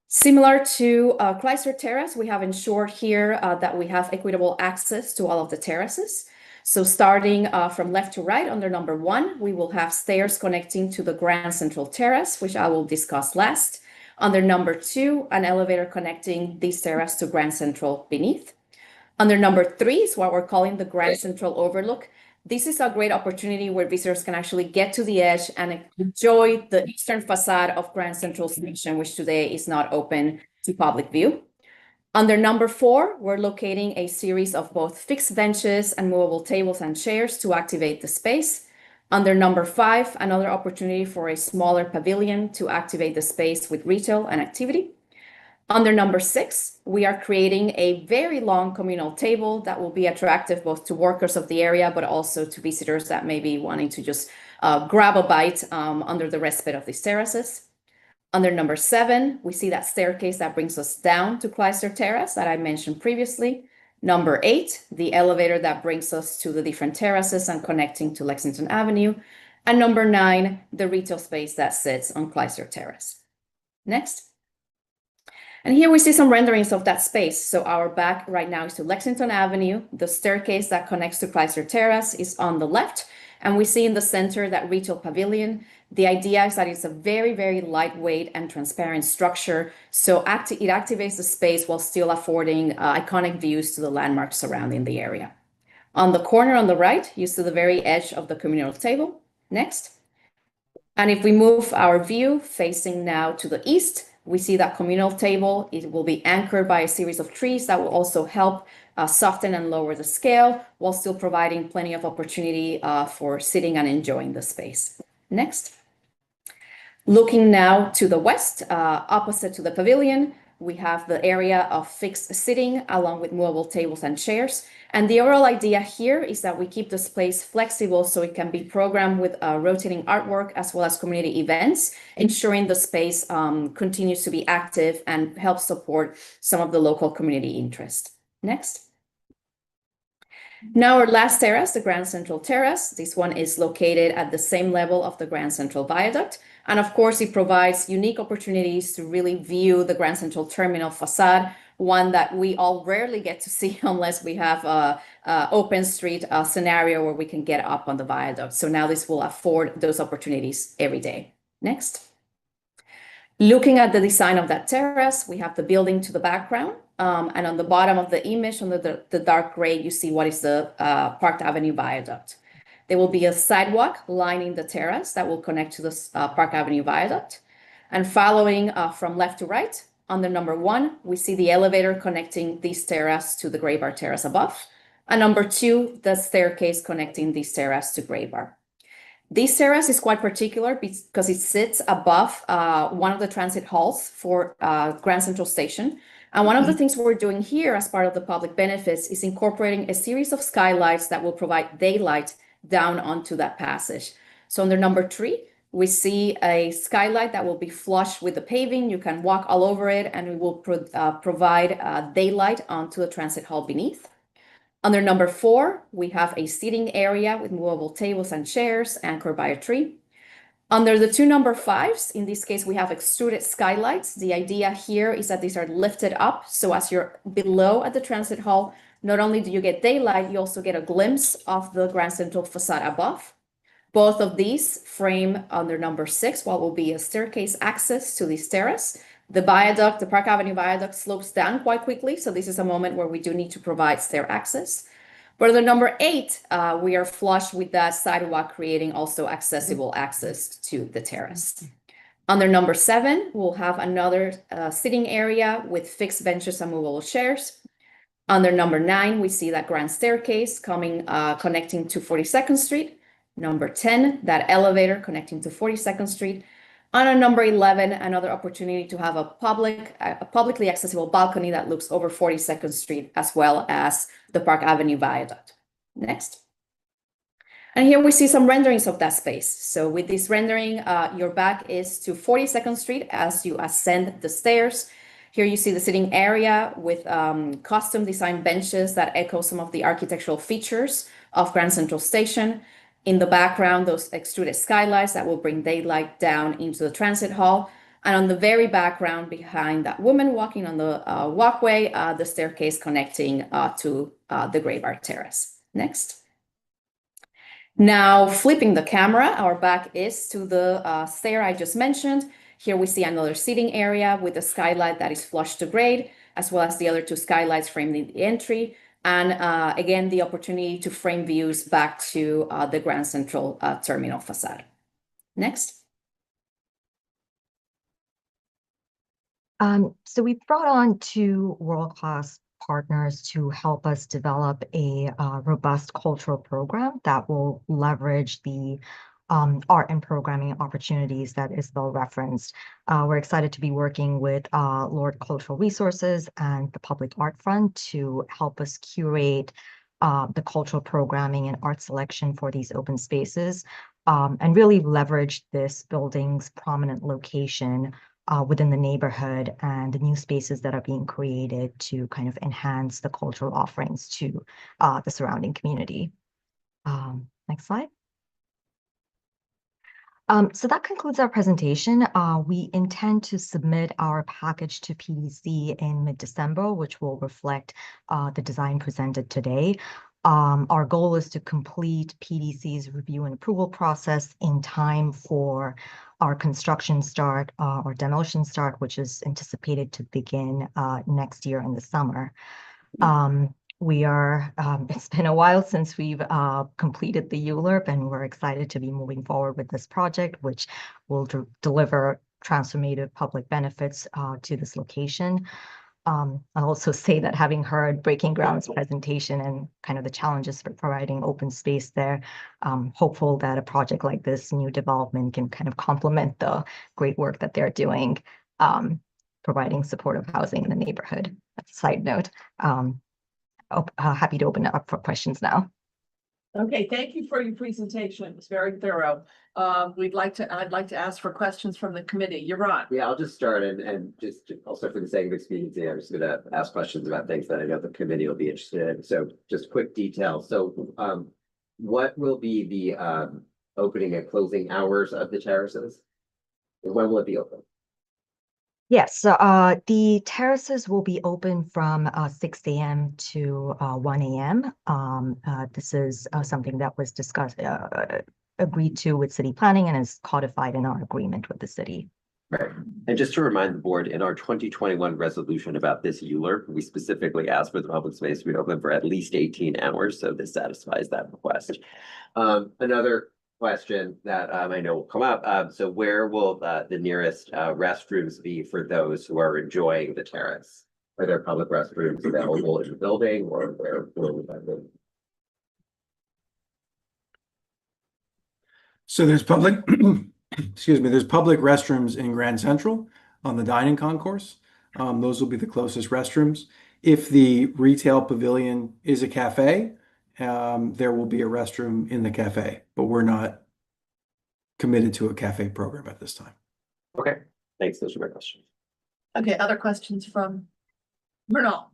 Similar to Chrysler Terrace, we have ensured here that we have equitable access to all of the terraces. So starting from left to right under number 1, we will have stairs connecting to the Grand Central Terrace, which I will discuss last. Under number 2, an elevator connecting this terrace to Grand Central beneath. Under number 3 is what we're calling the Grand Central Overlook. This is a great opportunity where visitors can actually get to the edge and enjoy the eastern facade of Grand Central Station, which today is not open to public view. Under number 4, we're locating a series of both fixed benches and movable tables and chairs to activate the space. Under number 5, another opportunity for a smaller pavilion to activate the space with retail and activity. Under number 6, we are creating a very long communal table that will be attractive both to workers of the area, but also to visitors that may be wanting to just grab a bite under the respite of these terraces. Under number 7, we see that staircase that brings us down to Chrysler Terrace that I mentioned previously. Number 8, the elevator that brings us to the different terraces and connecting to Lexington Avenue. And number 9, the retail space that sits on Chrysler Terrace. Next. And here we see some renderings of that space. So our back right now is to Lexington Avenue. The staircase that connects to Chrysler Terrace is on the left. And we see in the center that retail pavilion. The idea is that it's a very, very lightweight and transparent structure. So it activates the space while still affording iconic views to the landmarks surrounding the area. On the corner on the right, you see the very edge of the communal table. Next. And if we move our view facing now to the east, we see that communal table. It will be anchored by a series of trees that will also help soften and lower the scale while still providing plenty of opportunity for sitting and enjoying the space. Next. Looking now to the west, opposite to the pavilion, we have the area of fixed sitting along with movable tables and chairs. And the overall idea here is that we keep the space flexible so it can be programmed with rotating artwork as well as community events, ensuring the space continues to be active and helps support some of the local community interest. Next. Now our last terrace, the Grand Central Terrace. This one is located at the same level of the Grand Central Viaduct. And of course, it provides unique opportunities to really view the Grand Central Terminal facade, one that we all rarely get to see unless we have a open street scenario where we can get up on the viaduct. So now this will afford those opportunities every day. Next. Looking at the design of that terrace, we have the building to the background. And on the bottom of the image, under the dark gray, you see what is the Park Avenue Viaduct. There will be a sidewalk lining the terrace that will connect to the Park Avenue Viaduct. And following from left to right, under number 1, we see the elevator connecting this terrace to the Graybar Terrace above. And number 2, the staircase connecting this terrace to Graybar. This terrace is quite particular because it sits above one of the transit halls for Grand Central Station. And one of the things we're doing here as part of the public benefits is incorporating a series of skylights that will provide daylight down onto that passage. So under number 3, we see a skylight that will be flush with the paving. You can walk all over it and it will provide daylight onto the transit hall beneath. Under number 4, we have a seating area with movable tables and chairs anchored by a tree. Under the 2 number 5s, in this case, we have extruded skylights. The idea here is that these are lifted up. So as you're below at the transit hall, not only do you get daylight, you also get a glimpse of the Grand Central facade above. Both of these frame under number 6, what will be a staircase access to this terrace. The viaduct, the Park Avenue Viaduct, slopes down quite quickly. So this is a moment where we do need to provide stair access. For the number 8, we are flush with that sidewalk, creating also accessible access to the terrace. Under number 7, we'll have another sitting area with fixed benches and movable chairs. Under number 9, we see that grand staircase connecting to 42nd Street. Number 10, that elevator connecting to 42nd Street. And on number 11, another opportunity to have a publicly accessible balcony that looks over 42nd Street as well as the Park Avenue Viaduct. Next. And here we see some renderings of that space. So with this rendering, your back is to 42nd Street as you ascend the stairs. Here you see the sitting area with custom designed benches that echo some of the architectural features of Grand Central Station. In the background, those extruded skylights that will bring daylight down into the transit hall. And on the very background, behind that woman walking on the walkway, the staircase connecting to the Graybar Terrace. Next. Now, flipping the camera, our back is to the stair I just mentioned. Here we see another seating area with a skylight that is flush to grade, as well as the other two skylights framing the entry. And again, the opportunity to frame views back to the Grand Central terminal facade. Next. So we brought on two world-class partners to help us develop a robust cultural program that will leverage the art and programming opportunities that Isabel referenced. We're excited to be working with Lord Cultural Resources and the Public Art Fund to help us curate the cultural programming and art selection for these open spaces, and really leverage this building's prominent location within the neighborhood and the new spaces that are being created to kind of enhance the cultural offerings to the surrounding community. Next slide. So that concludes our presentation. We intend to submit our package to PDC in mid-December, which will reflect the design presented today. Our goal is to complete PDC's review and approval process in time for our construction start or demolition start, which is anticipated to begin next year in the summer. It's been a while since we've completed the ULURP, and we're excited to be moving forward with this project, which will deliver transformative public benefits to this location. I'll also say that having heard Breaking Ground's presentation and kind of the challenges for providing open space there, hopeful that a project like this new development can kind of complement the great work that they're doing, providing supportive housing in the neighborhood. That's a side note. Happy to open it up for questions now. Okay, thank you for your presentation. It was very thorough. I'd like to ask for questions from the committee. You're on. Yeah, I'll just start and just also for the sake of expediency, I'm just gonna ask questions about things that I know the committee will be interested in. So just quick details. So what will be the opening and closing hours of the terraces? When will it be open? Yes, so the terraces will be open from 6 a.m. to 1 a.m. This is something that was discussed, agreed to with city planning and is codified in our agreement with the city. Right. And just to remind the board, in our 2021 resolution about this ULURP, we specifically asked for the public space to be open for at least 18 hours. So this satisfies that request. Another question that I know will come up. So where will the nearest restrooms be for those who are enjoying the terrace? Are there public restrooms available in the building, or where will that be? So there's public, excuse me, there's public restrooms in Grand Central on the dining concourse. Those will be the closest restrooms. If the retail pavilion is a cafe, there will be a restroom in the cafe, but we're not committed to a cafe program at this time. Okay, thanks. Those are my questions. Okay, other questions from Murnal?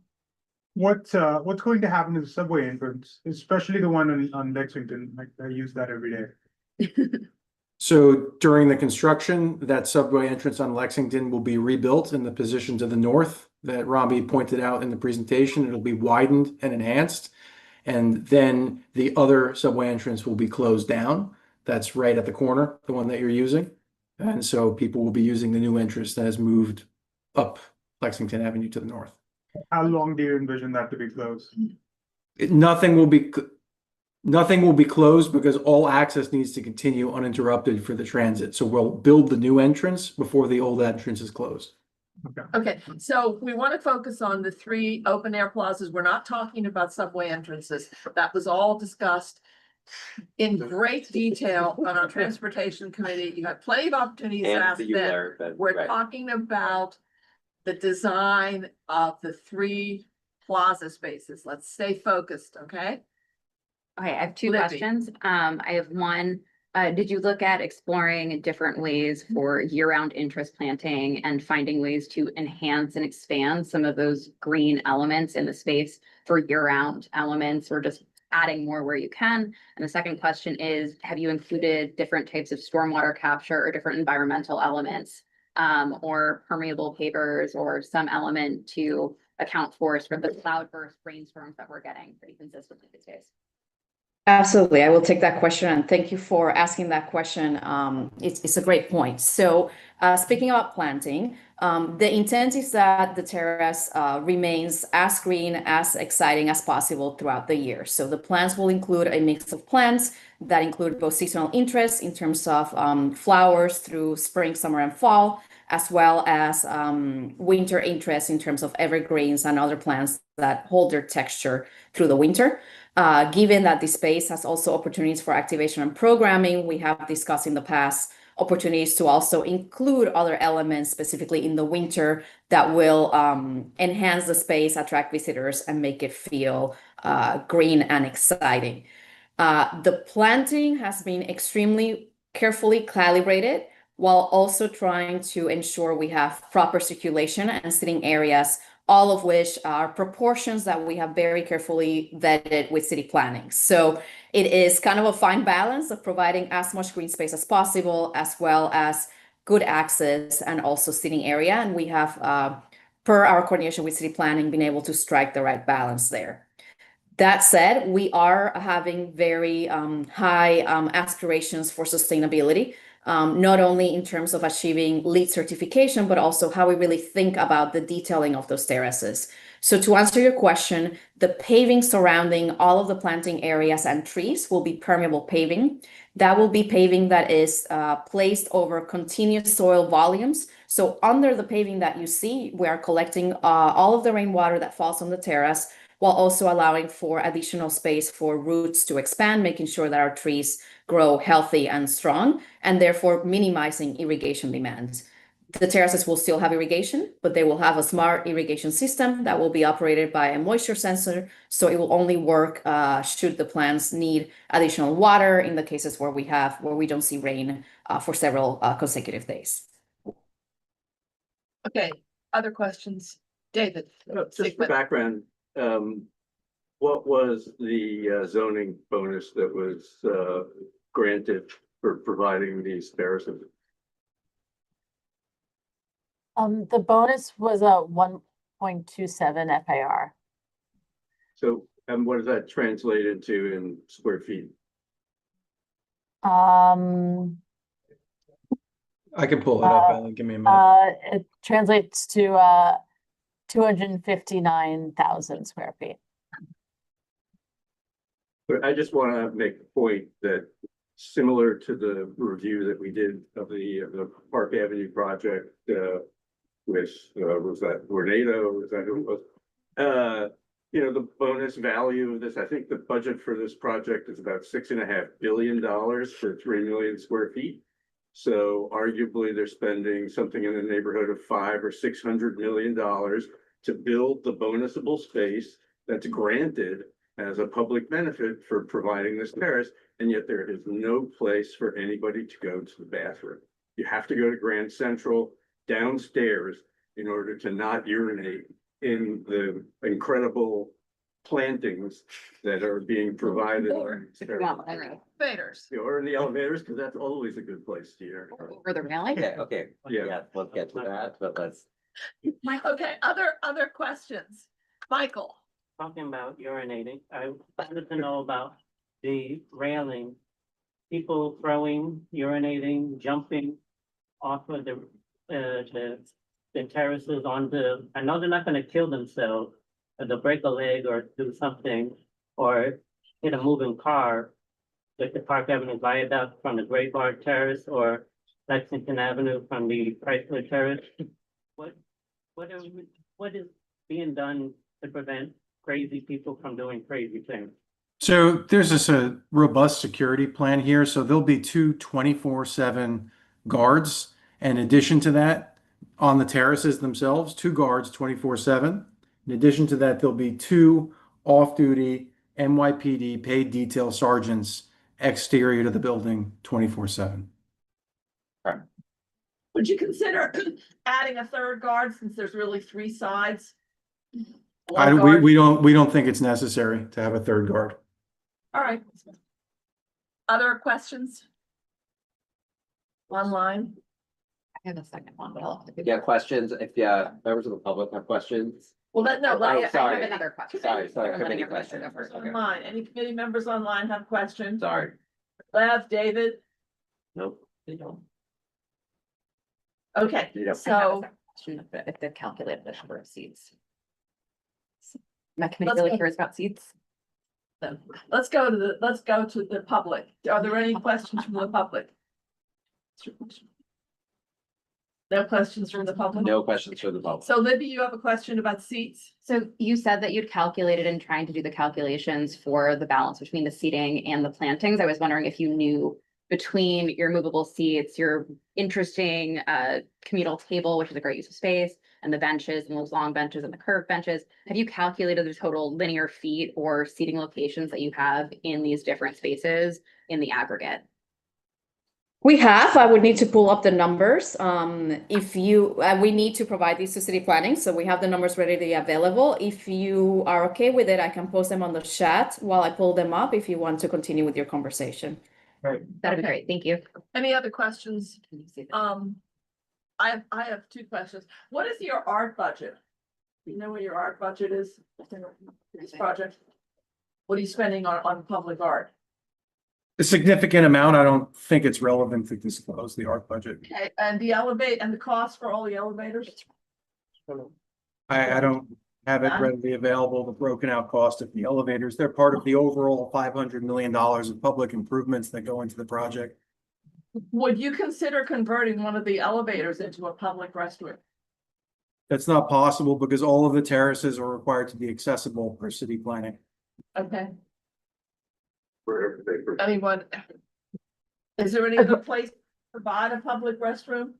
What's going to happen to the subway entrance, especially the one on Lexington? Like, I use that every day. So during the construction, that subway entrance on Lexington will be rebuilt in the position to the north that Rami pointed out in the presentation. It'll be widened and enhanced. And then the other subway entrance will be closed down. That's right at the corner, the one that you're using. And so people will be using the new entrance that has moved up Lexington Avenue to the north. How long do you envision that to be closed? Nothing will be closed because all access needs to continue uninterrupted for the transit. So we'll build the new entrance before the old entrance is closed. Okay, so we want to focus on the 3 open air plazas. We're not talking about subway entrances. That was all discussed in great detail on our transportation committee. You had plenty of opportunities to And ask the them. ULURP, but- We're right. talking about the design of the 3 plaza spaces. Let's stay focused, okay? Okay, I have two Libby. questions. I have one, did you look at exploring different ways for year-round interest planting and finding ways to enhance and expand some of those green elements in the space for year-round elements, or just adding more where you can? And the second question is, have you included different types of stormwater capture or different environmental elements, or permeable pavers or some element to account for the cloudburst rainstorms that we're getting pretty consistently these days? Absolutely. I will take that question, and thank you for asking that question. It's a great point. So speaking about planting, the intent is that the terrace remains as green, as exciting as possible throughout the year. So the plants will include a mix of plants that include both seasonal interests in terms of flowers through spring, summer, and fall, as well as winter interests in terms of evergreens and other plants that hold their texture through the winter. Given that the space has also opportunities for activation and programming, we have discussed in the past opportunities to also include other elements, specifically in the winter, that will enhance the space, attract visitors, and make it feel green and exciting. The planting has been extremely carefully calibrated, while also trying to ensure we have proper circulation and sitting areas, all of which are proportions that we have very carefully vetted with city planning. So it is kind of a fine balance of providing as much green space as possible, as well as good access and also sitting area. And we have, per our coordination with city planning, been able to strike the right balance there. That said, we are having very high aspirations for sustainability. Not only in terms of achieving LEED certification, but also how we really think about the detailing of those terraces. So to answer your question, the paving surrounding all of the planting areas and trees will be permeable paving. That will be paving that is placed over continuous soil volumes. So under the paving that you see, we are collecting all of the rainwater that falls on the terrace, while also allowing for additional space for roots to expand, making sure that our trees grow healthy and strong, and therefore minimizing irrigation demands. The terraces will still have irrigation, but they will have a smart irrigation system that will be operated by a moisture sensor, so it will only work should the plants need additional water in the cases where we don't see rain for several consecutive days. Okay, other questions? David? Just for background, what was the zoning bonus that was granted for providing these terraces? The bonus was a 1.27 FAR. So, and what does that translate into in square feet? I can pull it up. Give me a minute. It translates to 259,000 square feet. But I just want to make the point that similar to the review that we did of the Park Avenue project with was that Tornado? Was that who it was? You know, the bonus value of this, I think the budget for this project is about $6.5 billion for 3 million square feet. So arguably they're spending something in the neighborhood of $500 or $600 million to build the bonusable space that's granted as a public benefit for providing this terrace, and yet there is no place for anybody to go to the bathroom. You have to go to Grand Central downstairs in order to not urinate in the incredible plantings that are being provided. Or elevators. Or in the elevators, because that's always a good place to urinate. Or the railing? Yeah, okay, Yeah. yeah, we'll get to that, but let's. Okay, other questions? Michael? Talking about urinating, I wanted to know about the railing. People throwing, urinating, jumping off of the terraces onto, I know they're not gonna kill themselves, but they'll break a leg or do something, or hit a moving car, like the Park Avenue Viaduct from the Great Bar Terrace or Lexington Avenue from the Chrysler Terrace. What is being done to prevent crazy people from doing crazy things? So there's this robust security plan here. So there'll be two 24/7 guards. In addition to that, on the terraces themselves, 2 guards 24/7. In addition to that, there'll be 2 off-duty NYPD paid detail sergeants exterior to the building 24/7. Would you consider adding a third guard since there's really three sides? One guard. We don't think it's necessary to have a third guard. All right. Other questions? Online? I have a second one, but I'll have to. Yeah, questions, if members of the public have questions? Well, no, Oh, I have sorry. another question. Sorry, I'm letting committee everyone question. go first. Online, any committee members online have questions? Sorry. Lev, David? Nope. Okay, You don't. so If they've calculated the number of seats. My committee Let's really go. cares about seats. let's go to the public. Are there any questions from the public? No questions from the public? No questions for the public. So Libby, you have a question about seats? So you said that you'd calculated in trying to do the calculations for the balance between the seating and the plantings. I was wondering if you knew between your movable seats, your interesting communal table, which is a great use of space, and the benches and those long benches and the curved benches, have you calculated the total linear feet or seating locations that you have in these different spaces in the aggregate? We have, I would need to pull up the numbers. If you, we need to provide these to city planning, so we have the numbers readily available. If you are okay with it, I can post them on the chat while I pull them up if you want to continue with your conversation. That'd be great. Thank you. Any other questions? Can you see that? I have two questions. What is your art budget? Do you know what your art budget is? This project? What are you spending on public art? A significant amount. I don't think it's relevant to disclose the art budget. Okay, and the cost for all the elevators? I don't have it None? readily available, the broken out cost of the elevators. They're part of the overall $500 million of public improvements that go into the project. Would you consider converting one of the elevators into a public restroom? That's not possible because all of the terraces are required to be accessible for city planning. Okay, anyone? Is there any other place to provide a public restroom?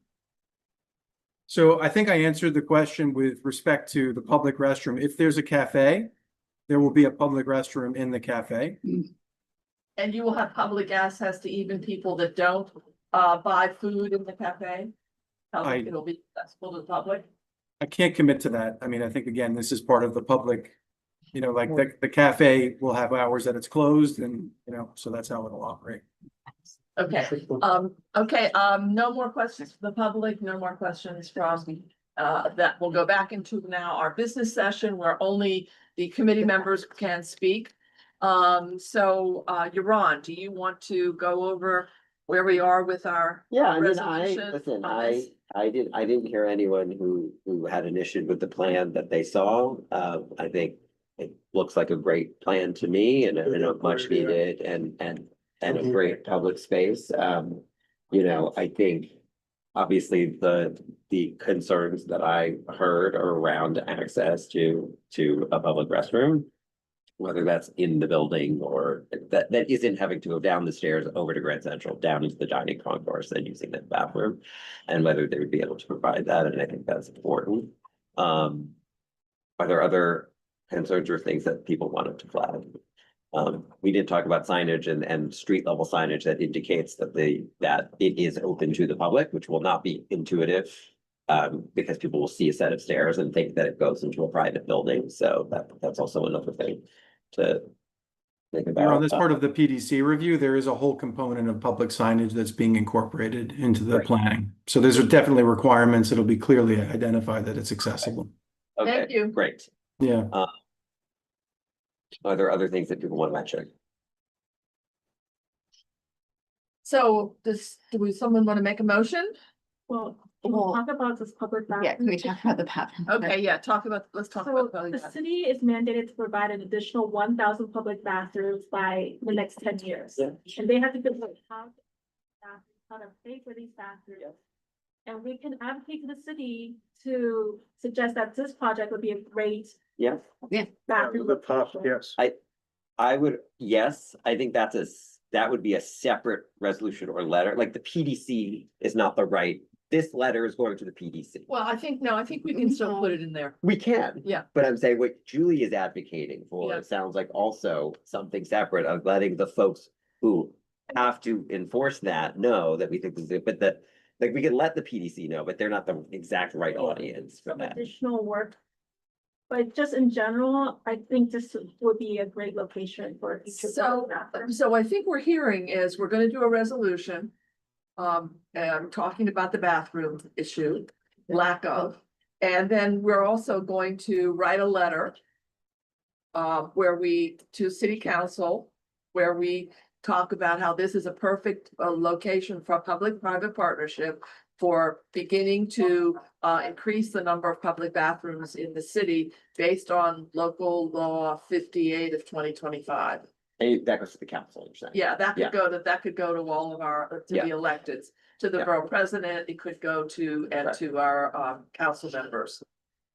So I think I answered the question with respect to the public restroom. If there's a cafe, there will be a public restroom in the cafe. And you will have public access to even people that don't buy food in the cafe? It'll be accessible to the public? I can't commit to that. I mean, I think again, this is part of the public, like the cafe will have hours that it's closed and, so that's how it'll operate. Okay, no more questions from the public, no more questions from that. We'll go back into now our business session where only the committee members can speak. Yaron, do you want to go over where we are with our? Yeah, I mean, resolution on this? I didn't hear anyone who had an issue with the plan that they saw. I think it looks like a great plan to me and a much needed and a great public space. I think obviously the concerns that I heard are around access to a public restroom, whether that's in the building or that isn't having to go down the stairs over to Grand Central, down into the dining concourse and using that bathroom, and whether they would be able to provide that. And I think that's important. Are there other concerns or things that people wanted to flag? We did talk about signage and street level signage that indicates that it is open to the public, which will not be intuitive. Because people will see a set of stairs and think that it goes into a private building. So that's also another thing to think about. As part of the PDC review, there is a whole component of public signage that's being incorporated into the planning. So those are definitely requirements. It'll be clearly identified that it's accessible. Okay, Thank you. great. Yeah. Are there other things that people want to mention? So someone want to make a motion? Well, can we talk about this public bathroom? Yeah, can we talk about the bathroom? Okay, yeah, let's talk So about. the city is mandated to provide an additional 1,000 public bathrooms by the next 10 years. Yeah. And they have to figure out how to pay for these bathrooms. And we can advocate to the city to suggest that this project would be a great Yeah. bathroom. Yes. I would, yes, I think that would be a separate resolution or letter. Like the PDC is not the right this letter is going to the PDC. Well, I think we can still put it in there. We can. Yeah. But I'm saying what Julie is advocating for, Yeah. it sounds like also something separate of letting the folks who have to enforce that know that we think this is it, but that, like, we can let the PDC know, but they're not the exact right audience for Some that. additional work. But just in general, I think this would be a great location for each of So, so I think we're hearing is we're gonna do a resolution. And talking about the bathroom issue, lack of, and then we're also going to write a letter. To city council, where we talk about how this is a perfect location for a public-private partnership. For beginning to increase the number of public bathrooms in the city based on local law 58 of 2025. And that goes to the council, you're saying? Yeah, that Yeah. could go to all of our, to Yeah. the electeds, to the Yeah. borough president, it could go to, and Right. to our council members.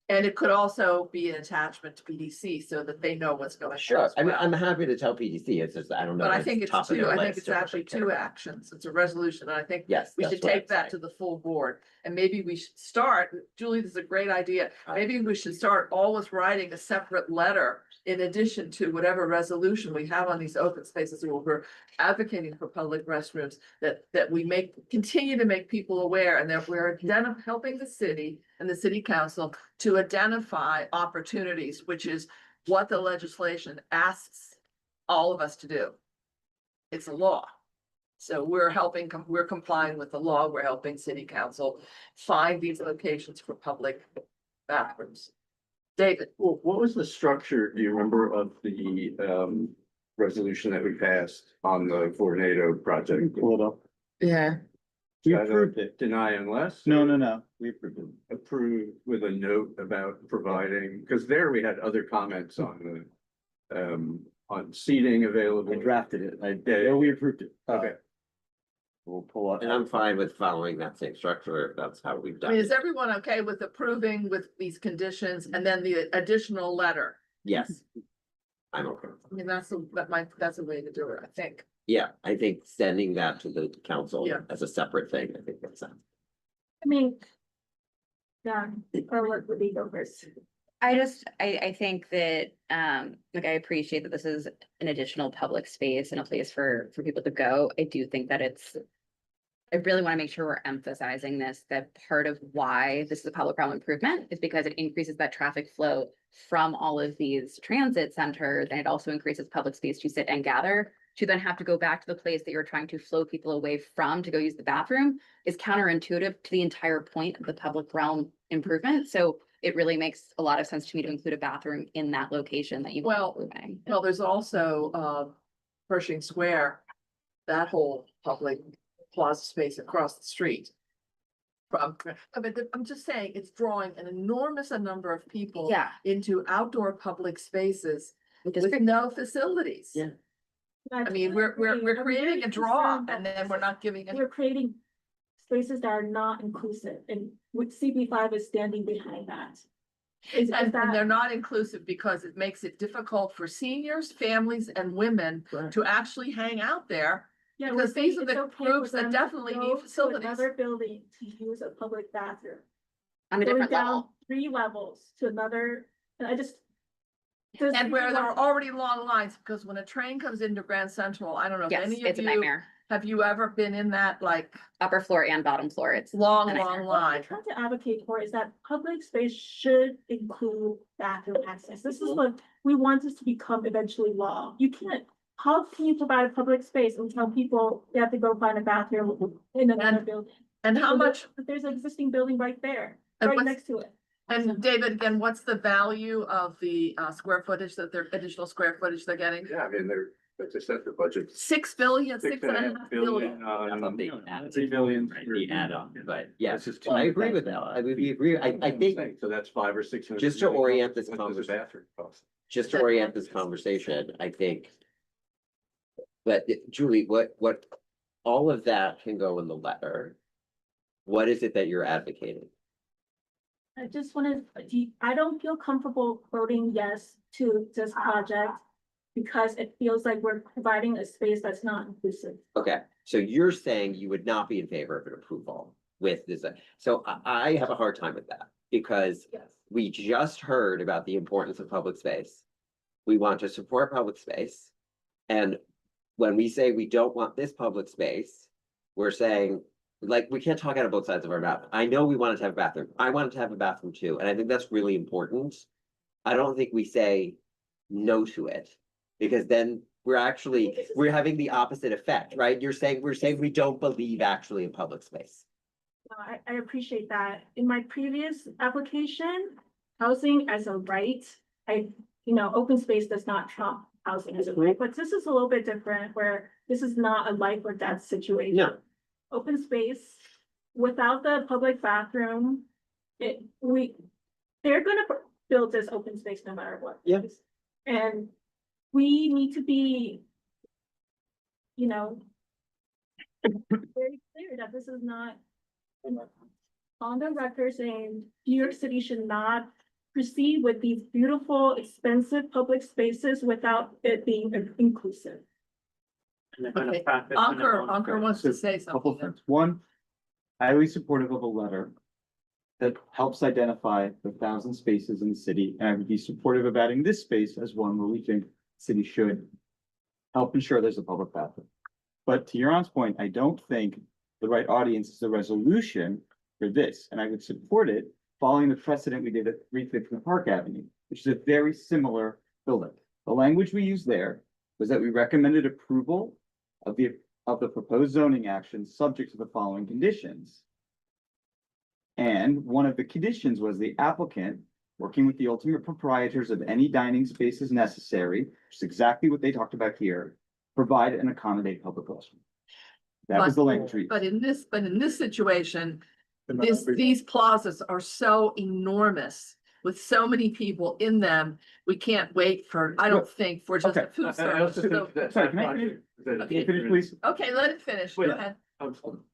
And it could also be an attachment to PDC so that they know what's going on. Sure, as I mean, well. I'm happy to tell PDC, it's just, I don't know. But I if think it's top of two, their I think list it's or actually something. two actions, it's a resolution, and I think Yes. we that's should what I'm take that saying. to the full board, and maybe we should start, Julie, this is a great idea. Right. Maybe we should start always writing a separate letter in addition to whatever resolution we have on these open spaces where we're advocating for public restrooms. That we continue to make people aware and that we're helping the city and the city council to identify opportunities, which is what the legislation asks all of us to do. It's a law. So we're complying with the law, we're helping city council find these locations for public bathrooms. David, Well, what was the structure, do you remember, of the resolution that we passed on the Vornado project? Pull it up. yeah, We Is that a approved it. Deny unless? No, we approved it. Approved with a note about providing, because there we had other comments on on seating available. I drafted it. Yeah. We approved it. Okay. We'll pull up. And I'm fine with following that same structure, if that's how we've I done mean, it. is everyone okay with approving with these conditions and then the additional letter? Yes. I'm okay. I mean, that's a way to do it, I think. Yeah, I think sending that to the council Yeah. as a separate thing, I think makes sense. I mean. Yeah, or what would be go first? I think that, like, I appreciate that this is an additional public space and a place for people to go. I do think that I really want to make sure we're emphasizing this, that part of why this is a public realm improvement is because it increases that traffic flow from all of these transit centers. And it also increases public space to sit and gather, to then have to go back to the place that you're trying to flow people away from to go use the bathroom is counterintuitive to the entire point of the public realm improvement. So it really makes a lot of sense to me to include a bathroom in that location that you. Well, there's also Pershing Square, that whole public plaza space across the street. I'm just saying, it's drawing an enormous number of people. Yeah. Into outdoor public spaces Which is with great. no facilities. Yeah. I mean, we're creating a draw and then we're not giving it. We're creating spaces that are not inclusive, and with CB5 is standing behind that. Is And that, they're not inclusive because it makes it difficult for seniors, families and women to actually hang out there. yeah, because we're saying these are it's the okay for groups that them to definitely go need to facilities. Another building to use a public bathroom. On a Going different down level. 3 levels to another, and I just. does And where there are CB5 already long lines, because when a train comes into Grand Central, I don't know if Yes, any it's of a you, nightmare. have you ever been in that like Upper floor and bottom floor. It's long, a nightmare. long What I'm line? trying to advocate for is that public space should include bathroom access. This is what we want this to become eventually law. You can't, how can you provide a public space and tell people they have to go find a bathroom in another building? And how When much, there's an existing building right there, And right what's- next to it. and David, again, what's the value of the square footage that they're, additional square footage they're getting? Yeah, I mean, as I said, the budget. 6 billion, Six and a half billion That's on the add- 3 billion. The add-on, but yes, This is I agree with that. I would agree. I think So that's 500 or 600. Just to orient this What does a conversation. bathroom cost? just to orient this conversation, I think. But Julie, what, all of that can go in the letter. What is it that you're advocating? I just wanted, I don't feel comfortable voting yes to this project because it feels like we're providing a space that's not inclusive. Okay, so you're saying you would not be in favor of an approval. with this. So I have a hard time with that because Yes. we just heard about the importance of public space. We want to support public space. And when we say we don't want this public space, we're saying, like, we can't talk out of both sides of our mouth. I know we wanted to have a bathroom. I wanted to have a bathroom too, and I think that's really important. I don't think we say no to it, because then we're having the opposite effect, right? We're saying we don't believe actually in public space. I appreciate that. In my previous application, housing as a right, open space does not trump housing as a right, but this is a little bit different where this is not a life or death situation. No. Open space without the public bathroom, they're gonna build this open space no matter what. Yeah. And we need to be, very clear that this is not on the record saying New York City should not proceed with these beautiful, expensive public spaces without it being inclusive. Okay, Ankur wants to say Couple something. things. One, highly supportive of a letter that helps identify the 1,000 spaces in the city, and I would be supportive of adding this space as one where we think the city should help ensure there's a public bathroom. But to Yaron's point, I don't think the right audience is a resolution for this, and I would support it following the precedent we did at 350 Park Avenue, which is a very similar building. The language we used there was that we recommended approval of the proposed zoning action subject to the following conditions. And one of the conditions was the applicant, working with the ultimate proprietors of any dining spaces necessary, which is exactly what they talked about here, provide and accommodate public restrooms. That was the language we used. But in this situation, these plazas are so enormous with so many people in them. We can't wait for, I don't think, for just a Okay. food service. Sorry, can I finish? Can I finish, please? Okay, let it finish. Go Wait. ahead.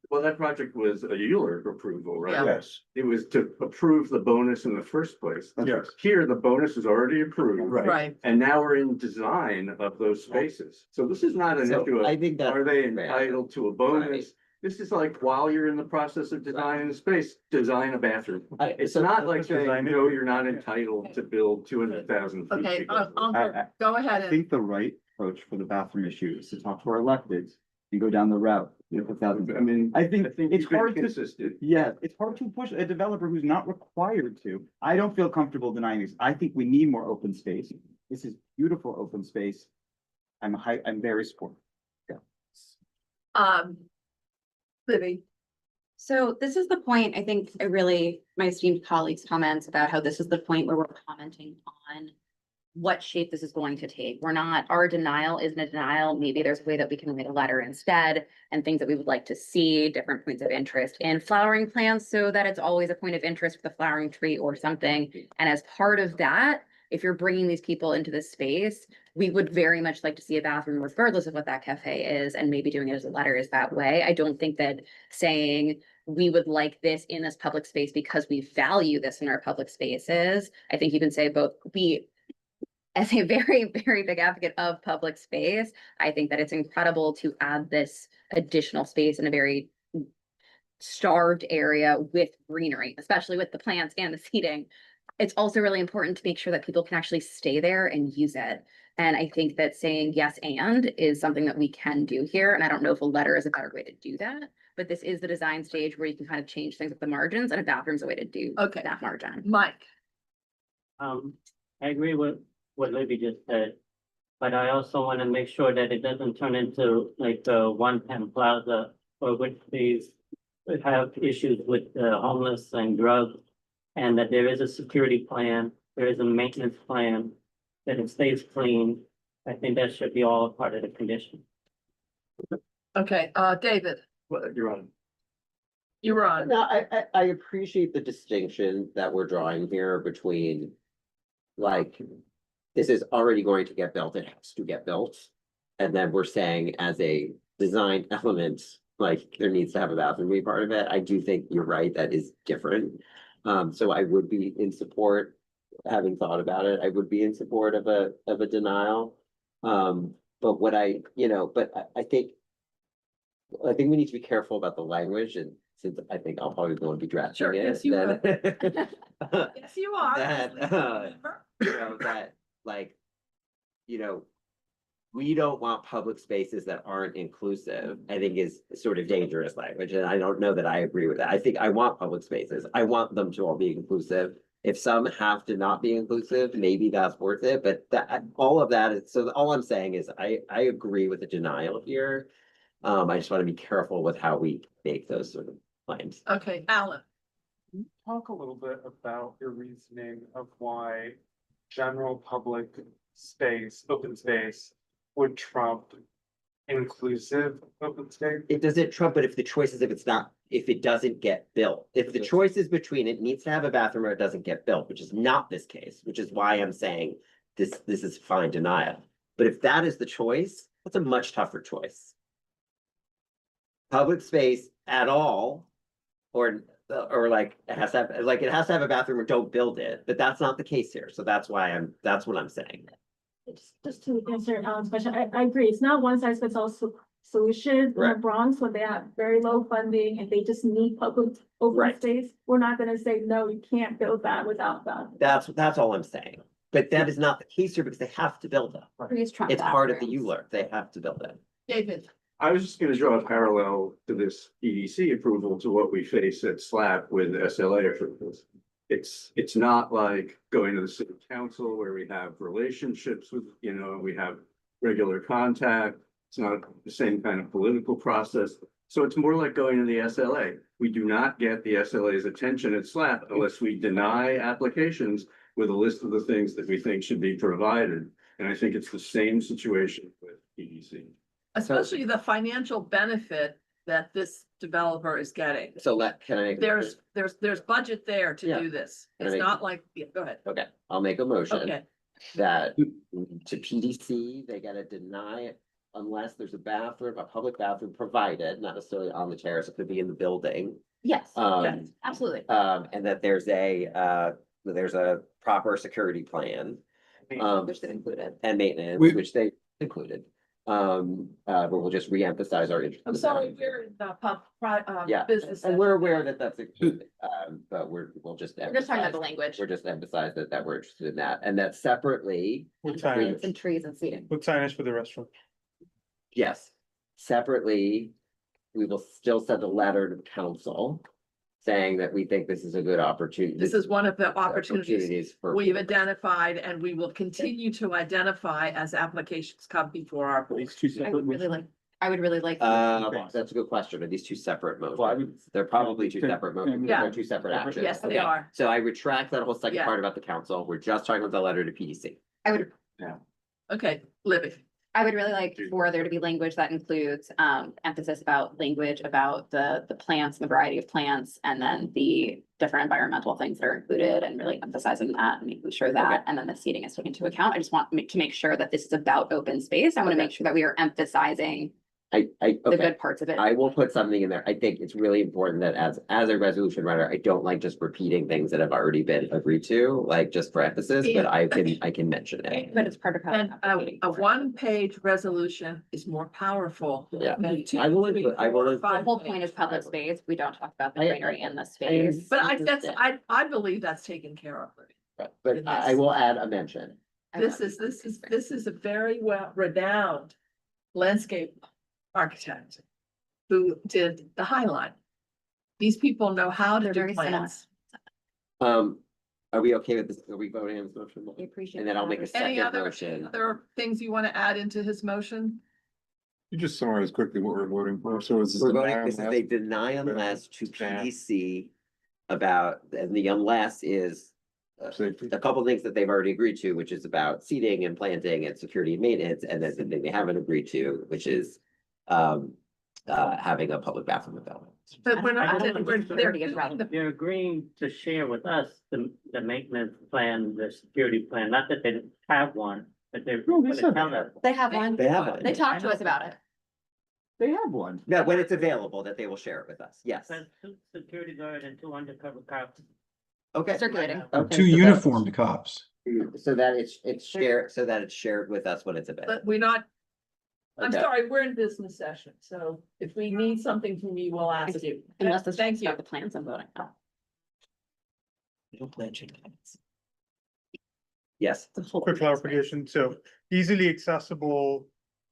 Well, that project was a Euler approval, right? Yeah. Yes. It was to approve the bonus in the first place. Yes. Here, the bonus is already approved. Right. And now we're in design of those spaces. So this is not an So issue I of, think that. are they entitled to a Right. bonus? This is like, while you're in the process of designing the space, design a bathroom. It's So- not like saying, design it. no, you're not entitled to build 200,000 feet. Okay, because of- Ankur, go ahead I and, think the right approach for the bathroom issue is to talk to our electeds and go down the route. I mean, I think it's it's hard hard to, consistent. yeah, it's hard to push a developer who's not required to. I don't feel comfortable denying this. I think we need more open space. This is beautiful open space. I'm very supportive. Libby. So this is the point, I think, my esteemed colleagues' comments about how this is the point where we're commenting on what shape this is going to take. Our denial isn't a denial. Maybe there's a way that we can write a letter instead and things that we would like to see, different points of interest in flowering plants so that it's always a point of interest for the flowering tree or something. And as part of that, if you're bringing these people into this space, we would very much like to see a bathroom regardless of what that cafe is, and maybe doing it as a letter is that way. I don't think that saying we would like this in this public space because we value this in our public spaces. I think you can say both. As a very, very big advocate of public space, I think that it's incredible to add this additional space in a very starved area with greenery, especially with the plants and the seating. It's also really important to make sure that people can actually stay there and use it. And I think that saying yes and is something that we can do here. And I don't know if a letter is a better way to do that, but this is the design stage where you can kind of change things at the margins, and a bathroom's a way to do that margin. Mike. I agree with what Libby just said, but I also want to make sure that it doesn't turn into like a one-time plaza or which these have issues with homeless and drugs, and that there is a security plan, there is a maintenance plan, that it stays clean. I think that should be all part of the condition. Okay, David, Well, you're on. you're on. No, I appreciate the distinction that we're drawing here between, like, this is already going to get built, it has to get built. And then we're saying as a design element, like, there needs to have a bathroom be part of it. I do think you're right, that is different. So I would be in support, having thought about it, I would be in support of a denial. But what I think we need to be careful about the language and since I think I'll probably going to be drafting Sure, it. yes, you then- Yes, you are. That, you know, that, like, you know, we don't want public spaces that aren't inclusive, I think is sort of dangerous language, and I don't know that I agree with that. I think I want public spaces. I want them to all be inclusive. If some have to not be inclusive, maybe that's worth it, but that, all of that is, so all I'm saying is I agree with the denial here. I just want to be careful with how we make those sort of claims. Okay, Alan. Talk a little bit about your reasoning of why general public space, open space would trump inclusive open space. It doesn't trump, but if the choice is if it doesn't get built, if the choice is between it needs to have a bathroom or it doesn't get built, which is not this case, which is why I'm saying this is fine denial. But if that is the choice, that's a much tougher choice. Public space at all, or like it has to have a bathroom or don't build it, but that's not the case here. So that's why that's what I'm saying. Just to answer Alan's question, I agree, it's not one size fits all solution. In the Right. Bronx, when they have very low funding and they just need public open Right. space, we're not gonna say, no, you can't build that without that. That's all I'm saying. But that is not the case here because they have to build it. Please trump It's part of the bathrooms. ULURP. They have to build it. David. I was just gonna draw a parallel to this EDC approval to what we face at SLAP with SLA approvals. It's not like going to the city council where we have relationships with, you know, we have regular contact. It's not the same kind of political process. So it's more like going to the SLA. We do not get the SLA's attention at SLAP unless we deny applications with a list of the things that we think should be provided. And I think it's the same situation with EDC. Especially the financial benefit that this developer is getting. So can I? There's budget there to Yeah. do this. Can I It's make- not like, yeah, go ahead. Okay, I'll make a motion Okay, that to PDC, they gotta deny it unless there's a public bathroom provided, not necessarily on the terrace, it could be in the building. Yes, Um, absolutely. And that there's a proper security plan. Which they included. And maintenance, We- which they included. But we'll just reemphasize our interest. I'm in sorry, that. we're in the Yeah, business. and we're aware that that's included, but we'll just. We're just talking about the emphasize- language. We're just emphasize that we're interested in that, and that separately, Plants and trees and seating. What signage for the restaurant? yes, separately, we will still send a letter to the council saying that we think this is a good opportunity. This is one of the opportunities Opportunities for. we've identified and we will continue to identify as applications come before our board. These two I separate. would really like. That's a good question. Are these two separate motions? They're probably two separate motions. Yeah. They're two separate actions. Yes, they Okay. are. So I retract that whole second Yeah. part about the council. We're just talking about the letter to PDC. I would Okay, Libby. I would really like for there to be language that includes emphasis about language about the plants, the variety of plants, and then the different environmental things that are included and really emphasizing that and making sure that, and then the seating is taken into account. I just want to make sure that this is about open space. I want to Okay. make sure that we are emphasizing the Okay. good parts of it. I will put something in there. I think it's really important that as a resolution writer, I don't like just repeating things that have already been agreed to, like just for emphasis, but I can mention it. But it's part of how. And a one-page resolution is more powerful. Yeah. than two, I will three, include- I will four, include- The five whole pages. point is public space. We don't talk about the I- greenery in the space. But I believe that's taken care of. But I will add a mention. This is a very well renowned landscape architect who did the High Line. These people know how to They're do very similar. plans. Are we okay with this? Are we voting on this motion? We appreciate. And then I'll make a Any second other motion. things you want to add into his motion? You just summarize quickly what we're voting for. So is this? We're denial voting, this is unless- a deny unless to PDC about, and the unless is Safety. a couple things that they've already agreed to, which is about seating and planting and security and maintenance, and then the thing they haven't agreed to, which is having a public bathroom available. But we're not, I don't we're- think they're is relevant. doing the- They're agreeing to share with us the maintenance plan, the security plan, not that they have one, but they're. gonna tell us. They have one. They have it. They talked to us about it. They have one. Yeah, when it's available, that they will share it with us, yes. Says two security guard and two undercover cops. Okay. Circulating. Okay, Two so that- uniformed cops. So that it's shared with us when it's available. But we're not, I'm Okay. sorry, we're in business session, so if we need something from you, we'll ask you. Unless it's Thank just you. about the plans I'm voting on. Yes. Quick clarification, so easily accessible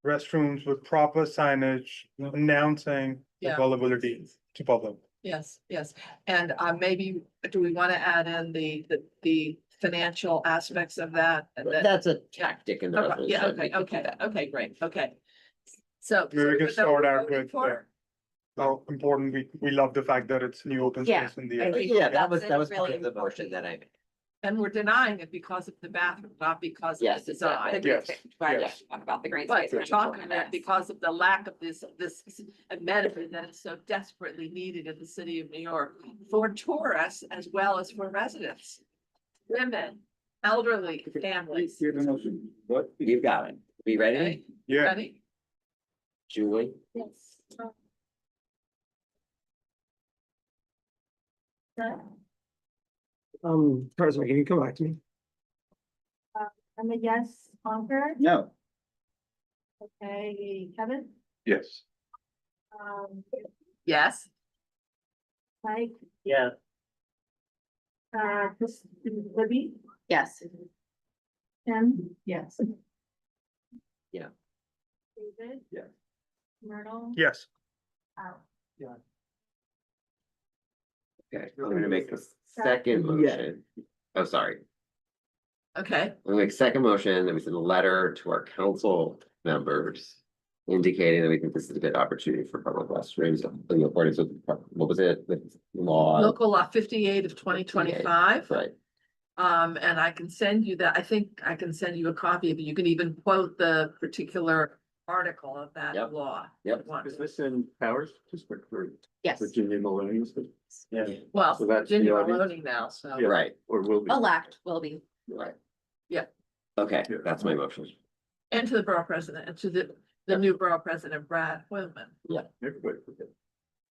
restrooms with proper signage announcing Yeah. availability to public. Yes, yes, and maybe, do we want to add in the financial aspects of that? And then- That's a tactic in the Okay, yeah, resolution. okay, great, okay. So. Maybe we can so start we're out voting with, for- how important we love the fact that it's new open Yeah, space in the I area. think Yeah, that was, that's that was really part of the important. motion that I made. And we're denying it because of the bathroom, not because of Yes, the The design. green Yes, space, right, yes. talk about the green But space. we're talking about because of the lack of this amenity that is so desperately needed in the city of New York for tourists as well as for residents. Women, elderly families. You have a motion. What? You got it. We ready? Okay, Yeah, ready? Julie? Yes. President, can you come back to me? I'm a yes, Ankur. No. Okay, Kevin, Yes. Yes, Mike, Yeah, Libby, Yes. Tim. Yes. Yeah. David. Yeah. Myrtle. yes. Out. Okay, I'm gonna make the second motion. Oh, sorry. okay, I'm gonna make a second motion that we send a letter to our council members indicating that we think this is a good opportunity for public restrooms in accordance with, what was it, with law? local law 58 of 2025. Right, And I can send you that, I think I can send you a copy of it. You can even quote the particular article of that Yep. law. Yep. Is this in Powers? Just for Yes. Virginia Maloney? yeah. Well, So that's Virginia the audience? Maloney now, so. Yeah. right, Or will be? Elect will be. right. Yeah. Okay, that's my motion. And to the borough president, and to the new borough president, Brad Whitman. Everybody forget.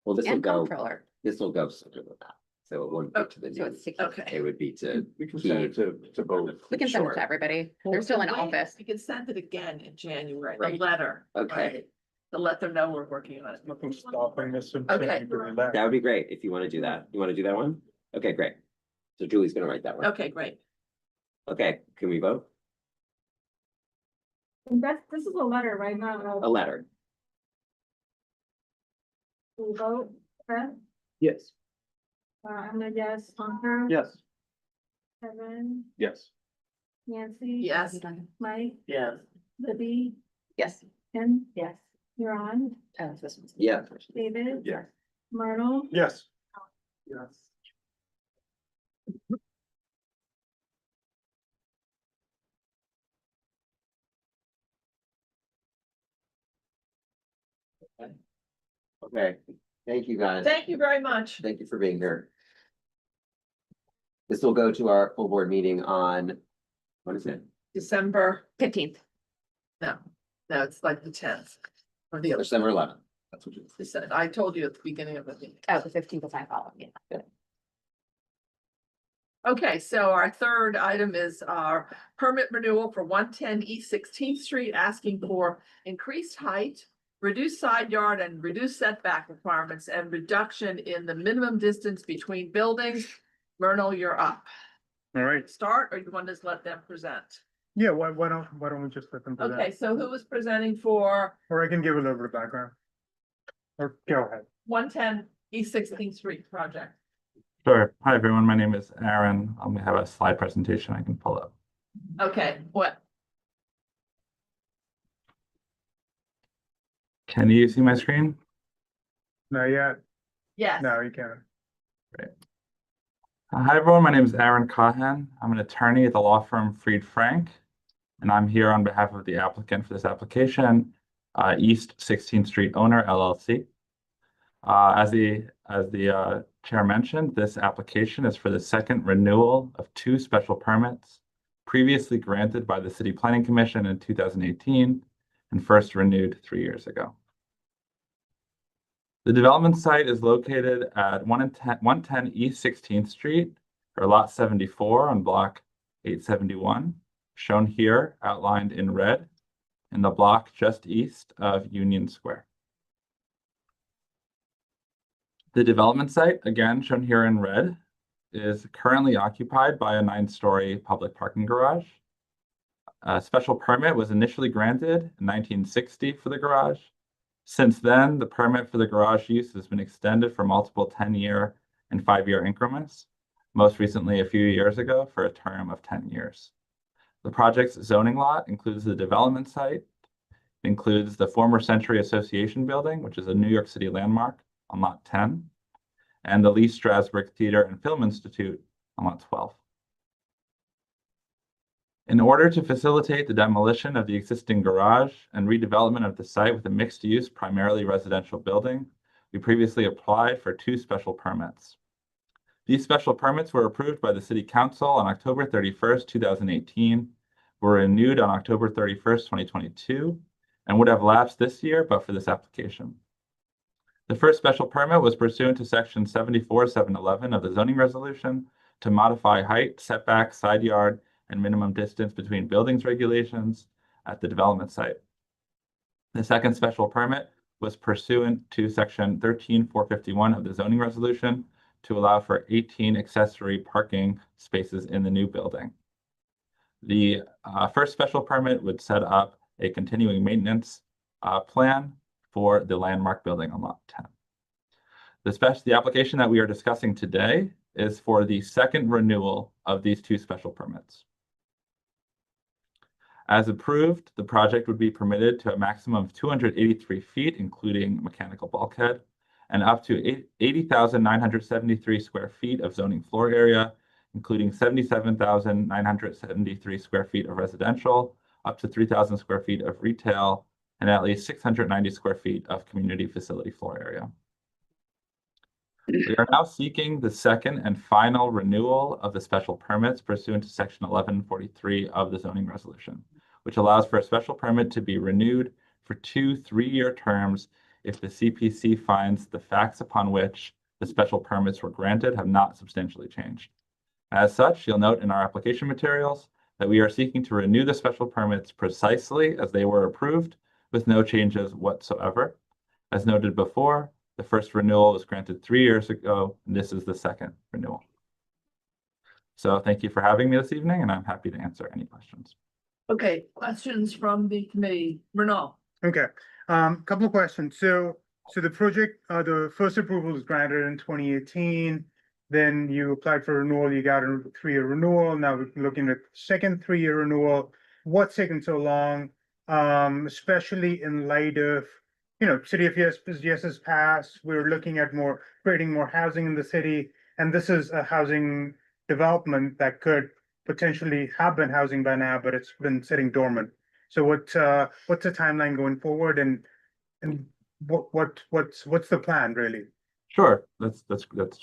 Well, this will And go, comptroller. this will go sooner than that. So it wouldn't be to the So new, it's six. Okay. it would be to, We can send it to both. We can send it Sure. to everybody. They're still in Wait, office. You can send it again in January, the Right. letter. Okay. right, To let them know we're working on it. Nothing stopping us from Okay. saying to relax. that would be great if you want to do that. You want to do that one? Okay, great. So Julie's gonna write that one. Okay, great. Okay, can we vote? And this is a letter right now. A letter. We vote, okay? Yes. I'm a yes, Ankur. Yes. Kevin, Yes. Nancy. Yes, Mike, Yeah, Libby, Yes. Tim. Yes. You're on, Oh, this one's. Yeah. David. Yeah. Myrtle. Yes. Yes. Okay, thank you guys. thank you very much. Thank you for being here. This will go to our full board meeting on, what is it? December, 15th. no, it's like the 10th. Or the other, December 11th. That's what it is. I told you at the beginning of the meeting. Oh, the 15th is my follow. Yeah. Okay, so our third item is our permit renewal for 110 East 16th Street, asking for increased height, reduced side yard and reduced setback requirements and reduction in the minimum distance between buildings. Myrtle, you're up. All right. Start, or you want to just let them present? Yeah, why don't we just let them present? Okay, so who was presenting for Or I can give a little bit of background. Or go ahead. 110 East 16th Street project? Sure. Hi, everyone. My name is Aaron. We have a slide presentation I can pull up. Okay, what? Can you see my screen? Not yet. Yes. No, you can't. Hi, everyone. My name is Aaron Cahan. I'm an attorney at the law firm Fried Frank, and I'm here on behalf of the applicant for this application, East 16th Street Owner LLC. As the chair mentioned, this application is for the second renewal of two special permits previously granted by the City Planning Commission in 2018 and first renewed 3 years ago. The development site is located at 110 East 16th Street, or Lot 74 on Block 871, shown here outlined in red. in the block just east of Union Square. The development site, again shown here in red, is currently occupied by a 9-story public parking garage. A special permit was initially granted in 1960 for the garage. Since then, the permit for the garage use has been extended for multiple 10-year and 5-year increments, most recently a few years ago for a term of 10 years. The project's zoning lot includes the development site, includes the former Century Association building, which is a New York City landmark on lot 10, and the Lee Strasberg Theater and Film Institute on lot 12. In order to facilitate the demolition of the existing garage and redevelopment of the site with a mixed-use, primarily residential building, we previously applied for 2 special permits. These special permits were approved by the City Council on October 31st, 2018, were renewed on October 31st, 2022, and would have lapsed this year but for this application. The first special permit was pursuant to section 74-711 of the zoning resolution to modify height, setback, side yard, and minimum distance between buildings regulations at the development site. The second special permit was pursuant to section 13-451 of the zoning resolution to allow for 18 accessory parking spaces in the new building. The first special permit would set up a continuing maintenance plan for the landmark building on lot 10. The application that we are discussing today is for the second renewal of these 2 special permits. As approved, the project would be permitted to a maximum of 283 feet, including mechanical bulkhead, and up to 80,973 square feet of zoning floor area, including 77,973 square feet of residential, up to 3,000 square feet of retail, and at least 690 square feet of community facility floor area. We are now seeking the second and final renewal of the special permits pursuant to section 1143 of the zoning resolution, which allows for a special permit to be renewed for 2 3-year terms if the CPC finds the facts upon which the special permits were granted have not substantially changed. As such, you'll note in our application materials that we are seeking to renew the special permits precisely as they were approved, with no changes whatsoever. As noted before, the first renewal was granted 3 years ago, and this is the second renewal. So thank you for having me this evening, and I'm happy to answer any questions. Okay, questions from the committee? Renaud? Okay, couple of questions. So the project, the first approval was granted in 2018. Then you applied for renewal, you got a 3-year renewal. Now we're looking at second 3-year renewal. What's taking so long? Especially in light of, City of Yes has passed. We're looking at creating more housing in the city. And this is a housing development that could potentially have been housing by now, but it's been sitting dormant. So what's the timeline going forward, and what's the plan really? Sure, that's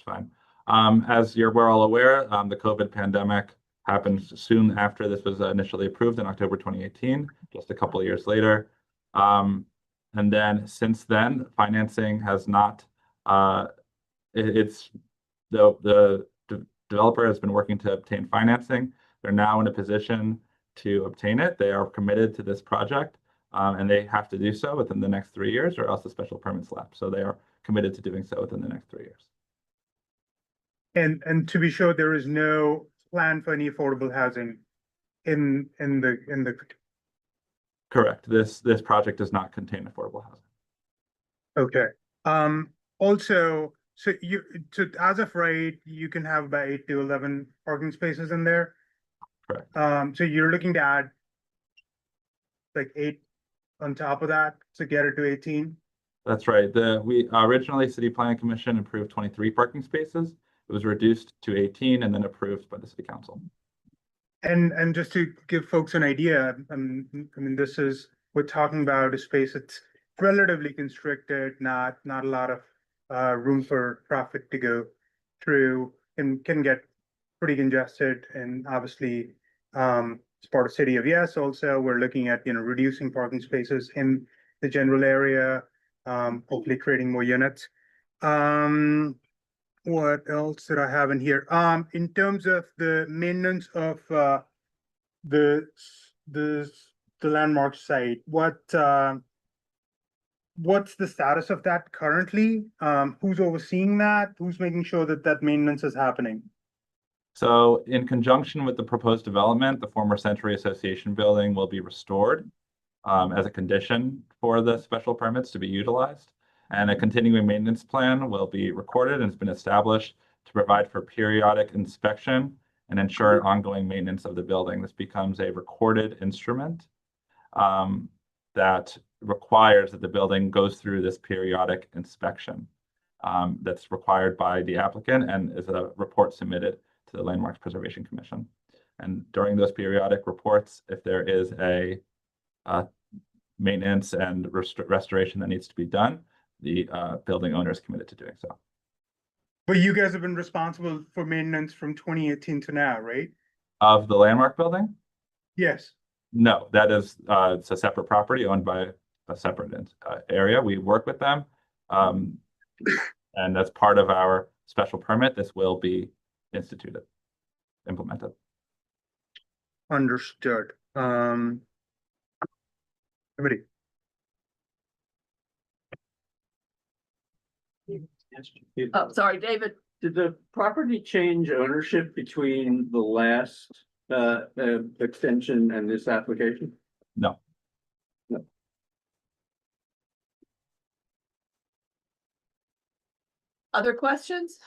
fine. As we're all aware, the COVID pandemic happened soon after this was initially approved in October 2018, just a couple of years later. And then since then, financing has not, the developer has been working to obtain financing. They're now in a position to obtain it. They are committed to this project, and they have to do so within the next 3 years, or else the special permits lapse. So they are committed to doing so within the next 3 years. And to be sure, there is no plan for any affordable housing in the. Correct. This project does not contain affordable housing. Okay. Also, so as of right, you can have about 8 to 11 parking spaces in there. Correct. So you're looking to add like 8 on top of that to get it to 18. That's right. We originally City Planning Commission approved 23 parking spaces. It was reduced to 18 and then approved by the City Council. And just to give folks an idea, I mean, we're talking about a space that's relatively constricted, not a lot of room for traffic to go through, and can get pretty congested. And obviously, it's part of City of Yes. Also, we're looking at reducing parking spaces in the general area, hopefully creating more units. What else did I have in here? In terms of the maintenance of the the landmark site, what's the status of that currently? Who's overseeing that? Who's making sure that that maintenance is happening? So in conjunction with the proposed development, the former Century Association building will be restored as a condition for the special permits to be utilized. And a continuing maintenance plan will be recorded and has been established to provide for periodic inspection and ensure ongoing maintenance of the building. This becomes a recorded instrument that requires that the building goes through this periodic inspection that's required by the applicant and is a report submitted to the Landmarks Preservation Commission. And during those periodic reports, if there is a maintenance and restoration that needs to be done, the building owner is committed to doing so. But you guys have been responsible for maintenance from 2018 to now, right? Of the Landmark building? Yes. No, that is it's a separate property owned by a separate area. We work with them, and that's part of our special permit. This will be implemented. Understood. Everybody. Oh, sorry, David. Did the property change ownership between the last extension and this application? No. Other questions?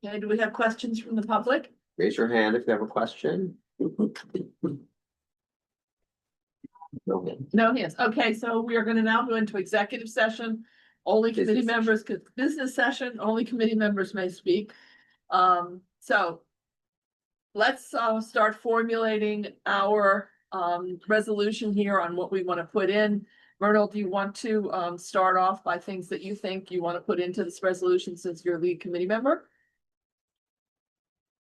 Okay, do we have questions from the public? Raise your hand if you have a question. No hands. Okay, so we are gonna now go into executive session. Only committee members, business session, only committee members may speak. So let's start formulating our resolution here on what we want to put in. Myrtle, do you want to start off by things that you think you want to put into this resolution since you're lead committee member?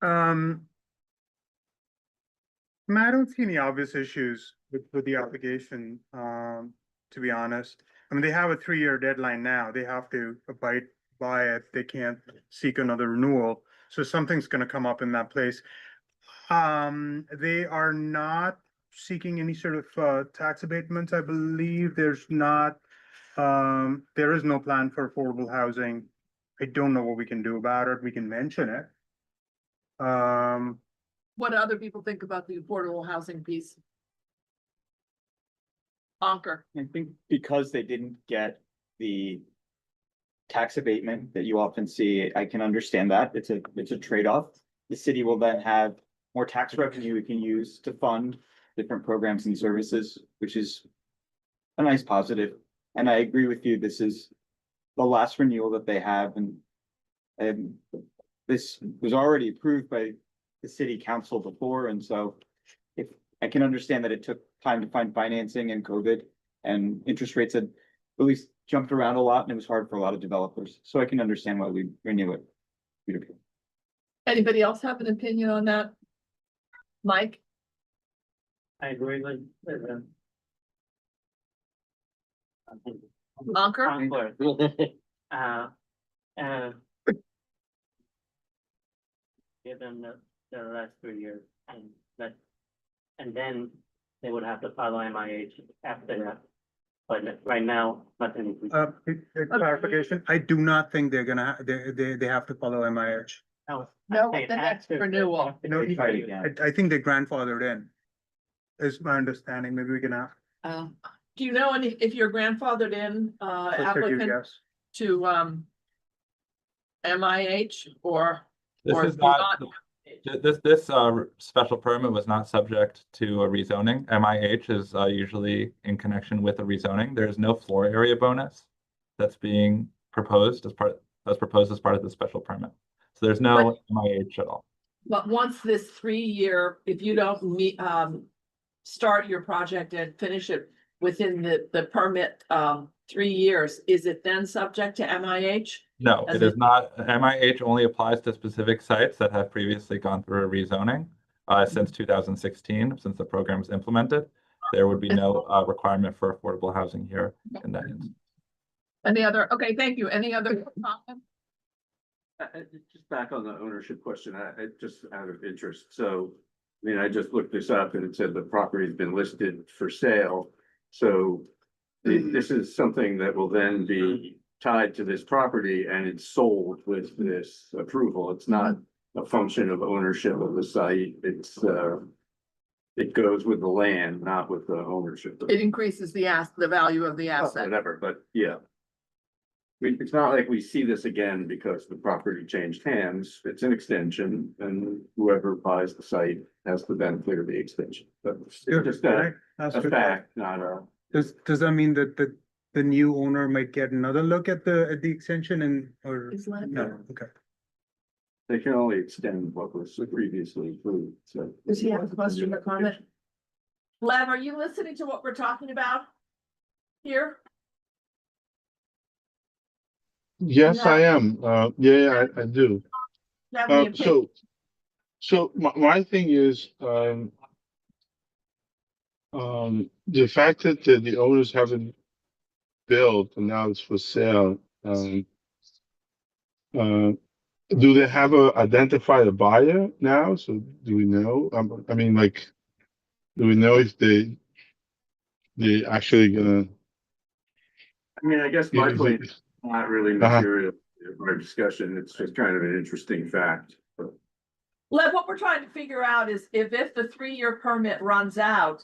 I don't see any obvious issues with the application, to be honest. I mean, they have a 3-year deadline now. They have to abide by it. They can't seek another renewal. So something's gonna come up in that place. They are not seeking any sort of tax abatements, I believe. There's not, there is no plan for affordable housing. I don't know what we can do about it. We can mention it. What do other people think about the affordable housing piece? Bonker. I think because they didn't get the tax abatement that you often see, I can understand that. It's a trade-off. The city will then have more tax revenue we can use to fund different programs and services, which is a nice positive. And I agree with you, this is the last renewal that they have, and this was already approved by the city council before, and so if I can understand that it took time to find financing and COVID and interest rates had at least jumped around a lot and it was hard for a lot of developers. So I can understand why we renew it. Anybody else have an opinion on that? Mike? I agree with Bonker? Given the last 3 years and then they would have to follow MIH after that. But right now, nothing. Clarification, I do not think they're gonna, they have to follow MIH. No, No, the next renewal. No, I think they're grandfathered in. Is my understanding. Maybe we can ask. Do you know if you're grandfathered in applicant Yes. to MIH or? This or is do not, this special permit was not subject to a rezoning. MIH is usually in connection with a rezoning. There is no floor area bonus that's being proposed as part of the special permit. So there's no MIH at all. But once this 3-year, if you don't meet, start your project and finish it within the permit 3 years, is it then subject to MIH? No, it is not. MIH only applies to specific sites that have previously gone through a rezoning since 2016, since the program was implemented. There would be no requirement for affordable housing here in that instance. Any other? Okay, thank you. Any other comments? Just back on the ownership question, I just out of interest. So I mean, I just looked this up and it said the property's been listed for sale. So this is something that will then be tied to this property and it's sold with this approval. It's not a function of ownership of the site. It's, it goes with the land, not with the ownership. It increases the value of the asset. Whatever, but yeah. It's not like we see this again because the property changed hands. It's an extension and whoever buys the site has the benefit of the extension. But it's just a fact, not a. Does that mean that the new owner might get another look at the extension and, or? Is that- No, okay. They can only extend what was previously approved, so. Does he have a question or comment? Lev, are you listening to what we're talking about here? Yes, I am. Yeah, I do. Do you have any opinion? So my thing is, the fact that the owners haven't built and now it's for sale, do they have identified a buyer now? So do we know? I mean, like, do we know if they actually gonna? I mean, I guess my point is not really material for our discussion. It's just kind of an interesting fact. Lev, what we're trying to figure out is if the 3-year permit runs out,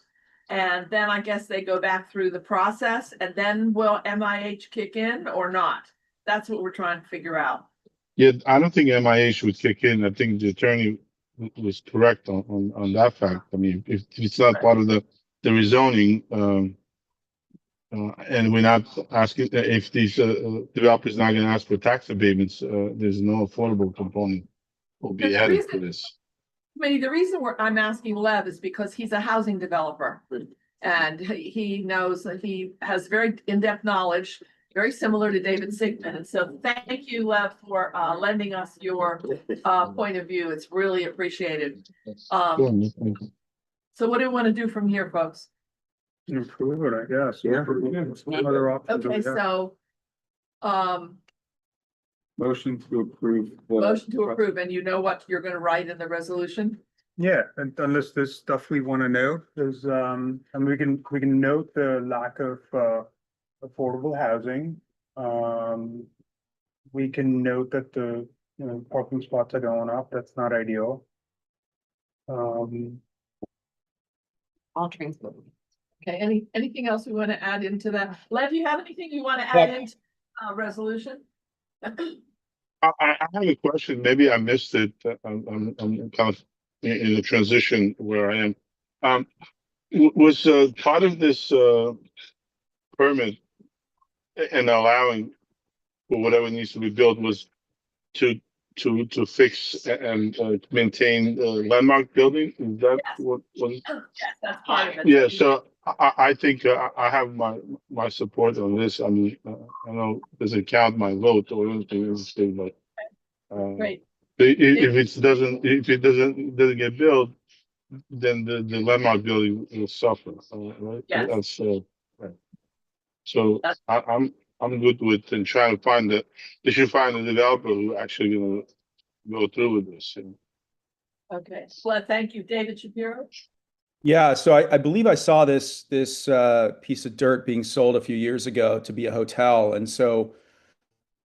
and then I guess they go back through the process, and then will MIH kick in or not? That's what we're trying to figure out. Yeah, I don't think MIH would kick in. I think the attorney was correct on that fact. I mean, if it's not part of the rezoning, and we're not asking if these developers not going to ask for tax abatements, there's no affordable component will be added to this. The reason I'm asking Lev is because he's a housing developer. And he knows that he has very in-depth knowledge, very similar to David Sigmund. And so thank you, Lev, for lending us your point of view. It's really appreciated. So what do we want to do from here, folks? Improve it, I guess. Yeah. Other options. Okay, so Motion to approve. motion to approve, and you know what you're gonna write in the resolution? Yeah, and unless there's stuff we want to note, there's, and we can note the lack of, affordable housing. We can note that the, parking spots are going up, that's not ideal. All transport. Okay, anything else we want to add into that? Lev, you have anything you want to add into resolution? I have a question. Maybe I missed it. I'm kind of in the transition where I am. Was part of this permit and allowing for whatever needs to be built was to fix and maintain the landmark building? Is that what was? Yes, that's part of it. Yeah. So I think I have my support on this. I mean, I know it doesn't count my vote or anything, but Great. if it doesn't get built, then the landmark building will suffer. Right? Yes. That's right. So I'm good with and trying to find they should find a developer who actually gonna go through with this. Okay, well, thank you. David Shapiro? Yeah, so I believe I saw this piece of dirt being sold a few years ago to be a hotel. And so,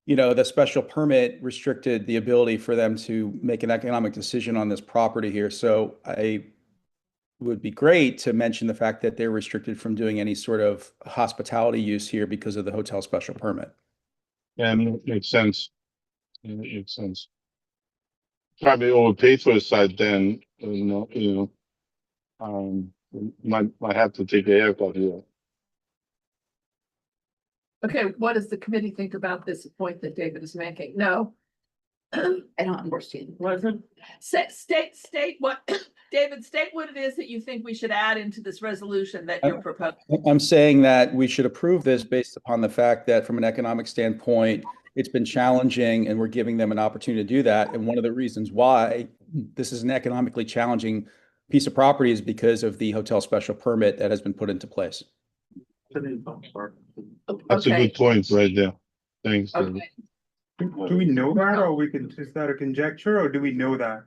the special permit restricted the ability for them to make an economic decision on this property here. So I would be great to mention the fact that they're restricted from doing any sort of hospitality use here because of the hotel special permit. Yeah, it makes sense. It makes sense. Probably overpaid for the site then, might have to take a haircut here. Okay, what does the committee think about this point that David is making? No? I don't understand. Wasn't? State what, David, state what it is that you think we should add into this resolution that you're proposing. I'm saying that we should approve this based upon the fact that from an economic standpoint, it's been challenging and we're giving them an opportunity to do that. And one of the reasons why this is an economically challenging piece of property is because of the hotel special permit that has been put into place. That's a good point right there. Thanks. David. Okay. Do we know that, or is that a conjecture, or do we know that?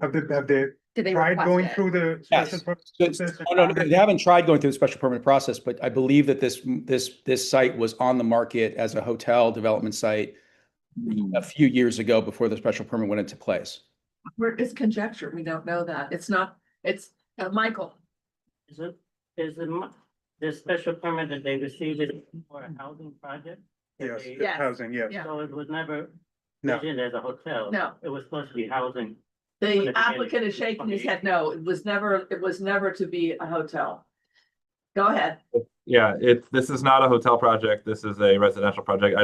Have they Did they tried request going it? through the Yes. special permit So process? no, they haven't tried going through the special permit process, but I believe that this site was on the market as a hotel development site a few years ago before the special permit went into place. It's conjecture. We don't know that. It's not, it's, Michael. Is the special permit that they received it for a housing project? Yes, Yes. housing, yes. Yeah. So it was never No. visioned as a hotel? No. It was supposed to be housing. The applicant is shaking his head. No, it was never to be a hotel. Go ahead. Yeah, this is not a hotel project. This is a residential project.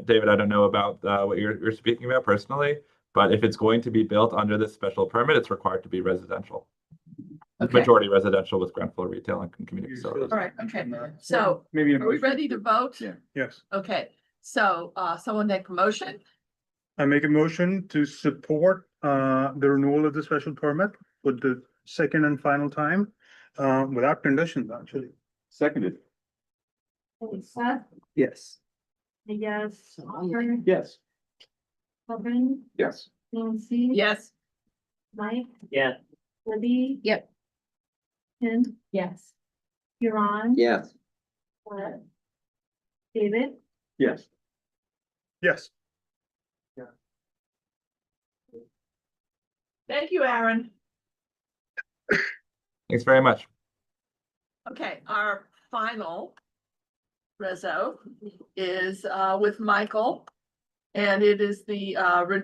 David, I don't know about what you're speaking about personally, but if it's going to be built under this special permit, it's required to be residential. Okay. Majority residential with ground floor retail and community facilities. All right, okay. So Maybe. are we ready to vote? Yeah. Yes. Okay, so someone make a motion? I make a motion to support the renewal of the special permit for the second and final time, without conditions, actually. Seconded. Lisa, Yes. yes, Oliver, Yes. Kevin, Yes. Nancy. Yes. Mike, Yeah, Libby. Yep. Kim. Yes. Huron. Yes. David. Yes. Yes. Thank you, Aaron. Thanks very much. Okay, our final reso is with Michael. And it is the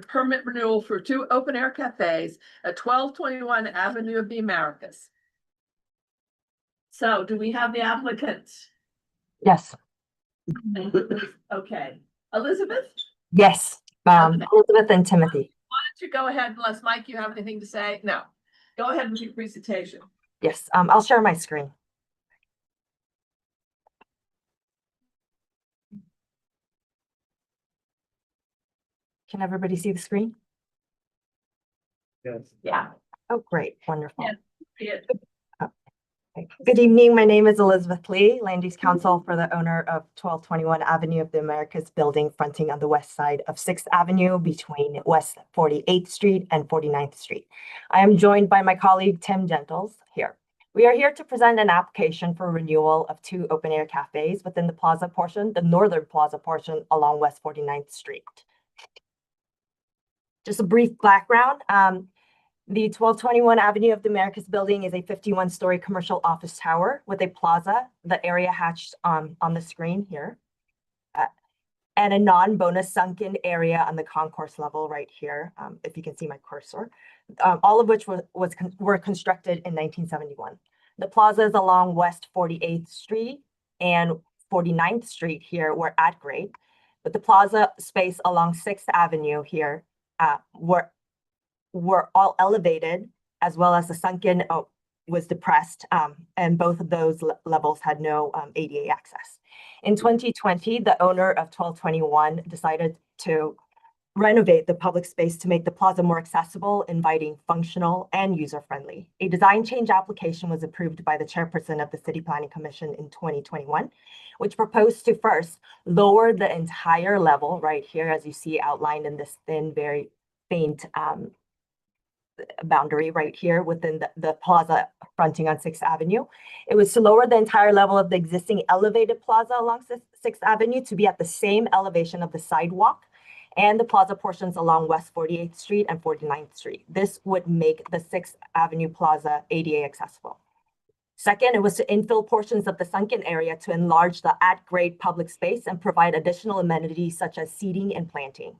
permit renewal for 2 open air cafes at 1221 Avenue of the Americas. So do we have the applicant? Yes, Okay, Elizabeth, yes, Elizabeth and Timothy. why don't you go ahead unless Mike, you have anything to say? No, go ahead with your presentation. Yes, I'll share my screen. Can everybody see the screen? Yes. Yeah. Oh, great, wonderful. Yeah. Okay. Good evening, my name is Elizabeth Lee, Land Use Counsel for the owner of 1221 Avenue of the Americas building fronting on the west side of 6th Avenue between West 48th Street and 49th Street. I am joined by my colleague Tim Gentles here. We are here to present an application for renewal of 2 open air cafes within the plaza portion, the northern plaza portion along West 49th Street. Just a brief background. The 1221 Avenue of the Americas building is a 51-story commercial office tower with a plaza, the area hatched on the screen here, and a non-bonus sunken area on the concourse level right here, if you can see my cursor, all of which were constructed in 1971. The plaza is along West 48th Street and 49th Street here were at grade, but the plaza space along 6th Avenue here were all elevated, as well as the sunken was depressed, and both of those levels had no ADA access. In 2020, the owner of 1221 decided to renovate the public space to make the plaza more accessible, inviting, functional, and user-friendly. A design change application was approved by the chairperson of the City Planning Commission in 2021, which proposed to first lower the entire level right here, as you see outlined in this thin, very faint boundary right here within the plaza fronting on 6th Avenue. It was to lower the entire level of the existing elevated plaza along 6th Avenue to be at the same elevation of the sidewalk and the plaza portions along West 48th Street and 49th Street. This would make the 6th Avenue Plaza ADA accessible. Second, it was to infill portions of the sunken area to enlarge the at-grade public space and provide additional amenities such as seating and planting.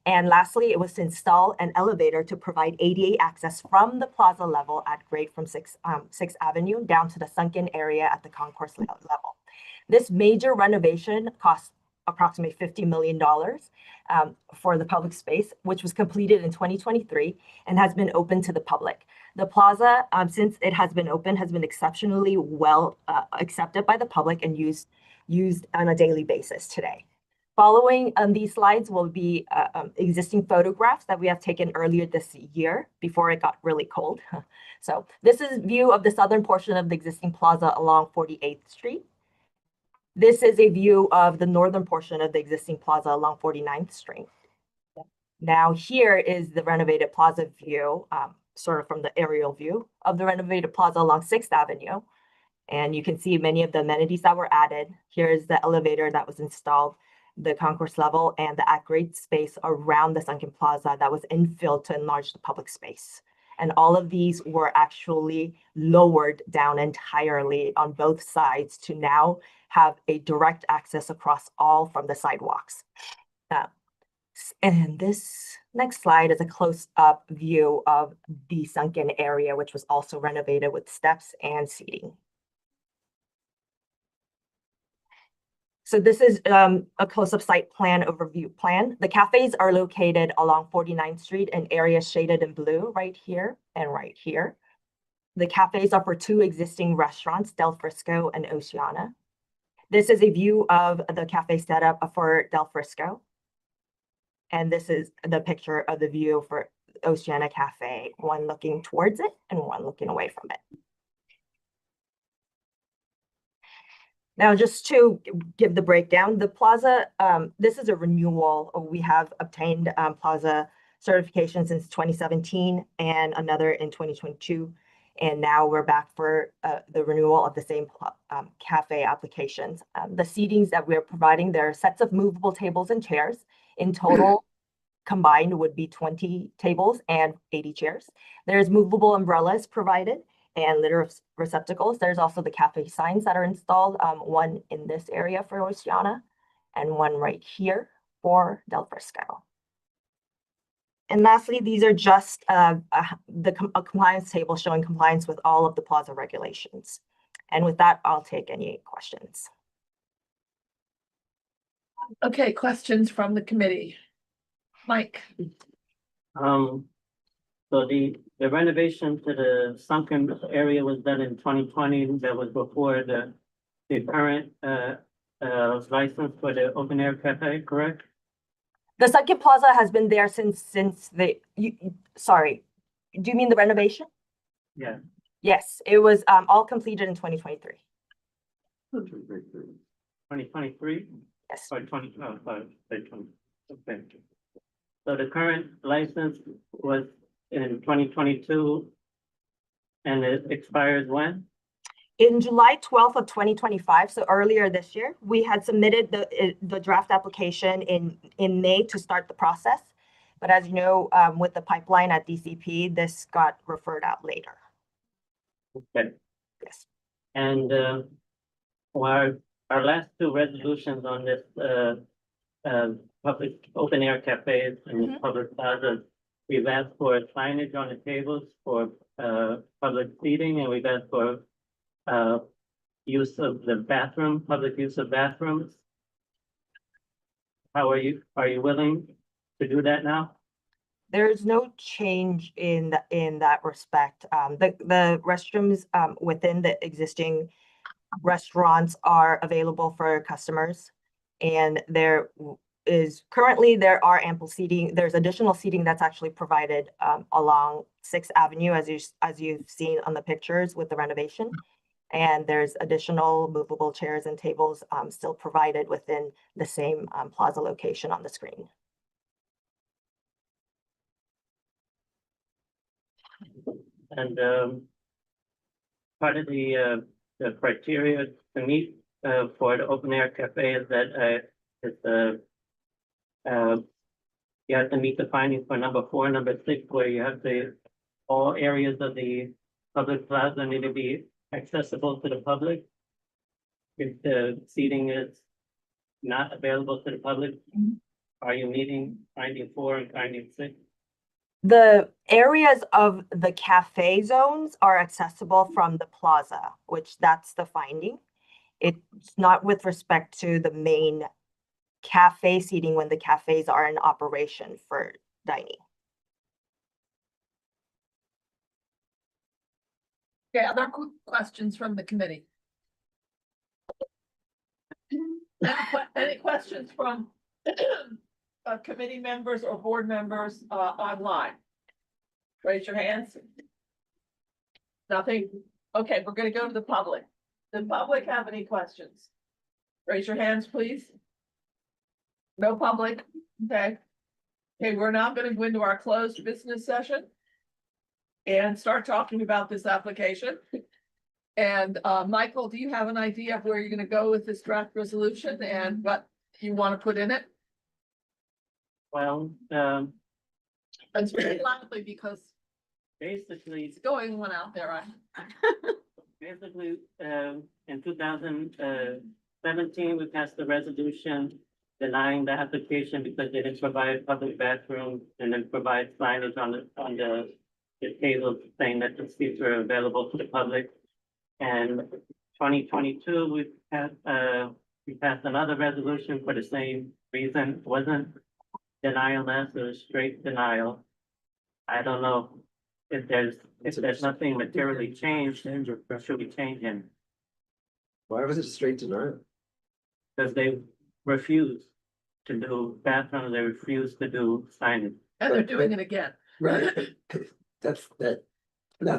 And lastly, it was to install an elevator to provide ADA access from the plaza level at grade from 6th Avenue down to the sunken area at the concourse level. This major renovation cost approximately $50 million for the public space, which was completed in 2023 and has been open to the public. The plaza, since it has been open, has been exceptionally well accepted by the public and used on a daily basis today. Following these slides will be existing photographs that we have taken earlier this year before it got really cold. So this is view of the southern portion of the existing plaza along 48th Street. This is a view of the northern portion of the existing plaza along 49th Street. Now here is the renovated plaza view sort of from the aerial view of the renovated plaza along Sixth Avenue. And you can see many of the amenities that were added. Here's the elevator that was installed, the concourse level, and the at-grade space around the Sunken Plaza that was infilled to enlarge the public space. And all of these were actually lowered down entirely on both sides to now have a direct access across all from the sidewalks. And this next slide is a close-up view of the sunken area, which was also renovated with steps and seating. So this is a close-up site plan overview plan. The cafes are located along 49th Street in areas shaded in blue right here and right here. The cafes are for two existing restaurants, Del Frisco and Oceana. This is a view of the cafe setup for Del Frisco. And this is the picture of the view for Oceana Cafe, one looking towards it and one looking away from it. Now, just to give the breakdown, the plaza, this is a renewal. We have obtained plaza certification since 2017 and another in 2022. And now we're back for the renewal of the same cafe applications. The seatings that we're providing, there are sets of movable tables and chairs. In total, combined would be 20 tables and 80 chairs. There's movable umbrellas provided and litter receptacles. There's also the cafe signs that are installed, one in this area for Oceana and one right here for Del Frisco. And lastly, these are just a compliance table showing compliance with all of the plaza regulations. And with that, I'll take any questions. Okay, questions from the committee? Mike? So the renovation to the sunken area was done in 2020. That was before the current license for the open air cafe, correct? The Sunken Plaza has been there since sorry, do you mean the renovation? Yeah. Yes, it was all completed in 2023. 2023? Yes. Or 20, oh, sorry, 20, okay. So the current license was in 2022 and it expires when? In July 12th of 2025, so earlier this year, we had submitted the draft application in May to start the process. But as you know, with the pipeline at DCP, this got referred out later. Okay. Yes. And our last two resolutions on this public open air cafes and public plazas, we've asked for signage on the tables for public seating, and we've asked for use of the bathroom, public use of bathrooms. How are you willing to do that now? There's no change in that respect. The restrooms within the existing restaurants are available for customers, and there are ample seating. There's additional seating that's actually provided along 6th Avenue, as you've seen on the pictures with the renovation. And there's additional movable chairs and tables still provided within the same plaza location on the screen. And part of the criteria to meet for the open air cafe is that you have to meet the findings for number 4, number 6, where you have all areas of the public plaza need to be accessible to the public. If the seating is not available to the public, are you meeting finding 4 and finding 6? The areas of the cafe zones are accessible from the plaza, which that's the finding. It's not with respect to the main cafe seating when the cafes are in operation for dining. Okay, other questions from the committee? Any questions from committee members or board members online? Raise your hands. Nothing? Okay, we're going to go to the public. Does the public have any questions? Raise your hands, please. No public? Okay. Okay, we're now going to go into our closed business session. and start talking about this application. And Michael, do you have an idea of where you're gonna go with this draft resolution and what you want to put in it? Well, And speak loudly because basically, it's going one out there. basically, in 2017, we passed the resolution denying the application because they didn't provide public bathrooms and then provide signage on the table saying that the seats were available to the public. And 2022, we passed another resolution for the same reason. It wasn't denial less, it was straight denial. I don't know if there's nothing materially changed, should we change him? Why was it straight denial? Because they refused to do bathrooms, they refused to do signage. And they're doing it again. Right. That's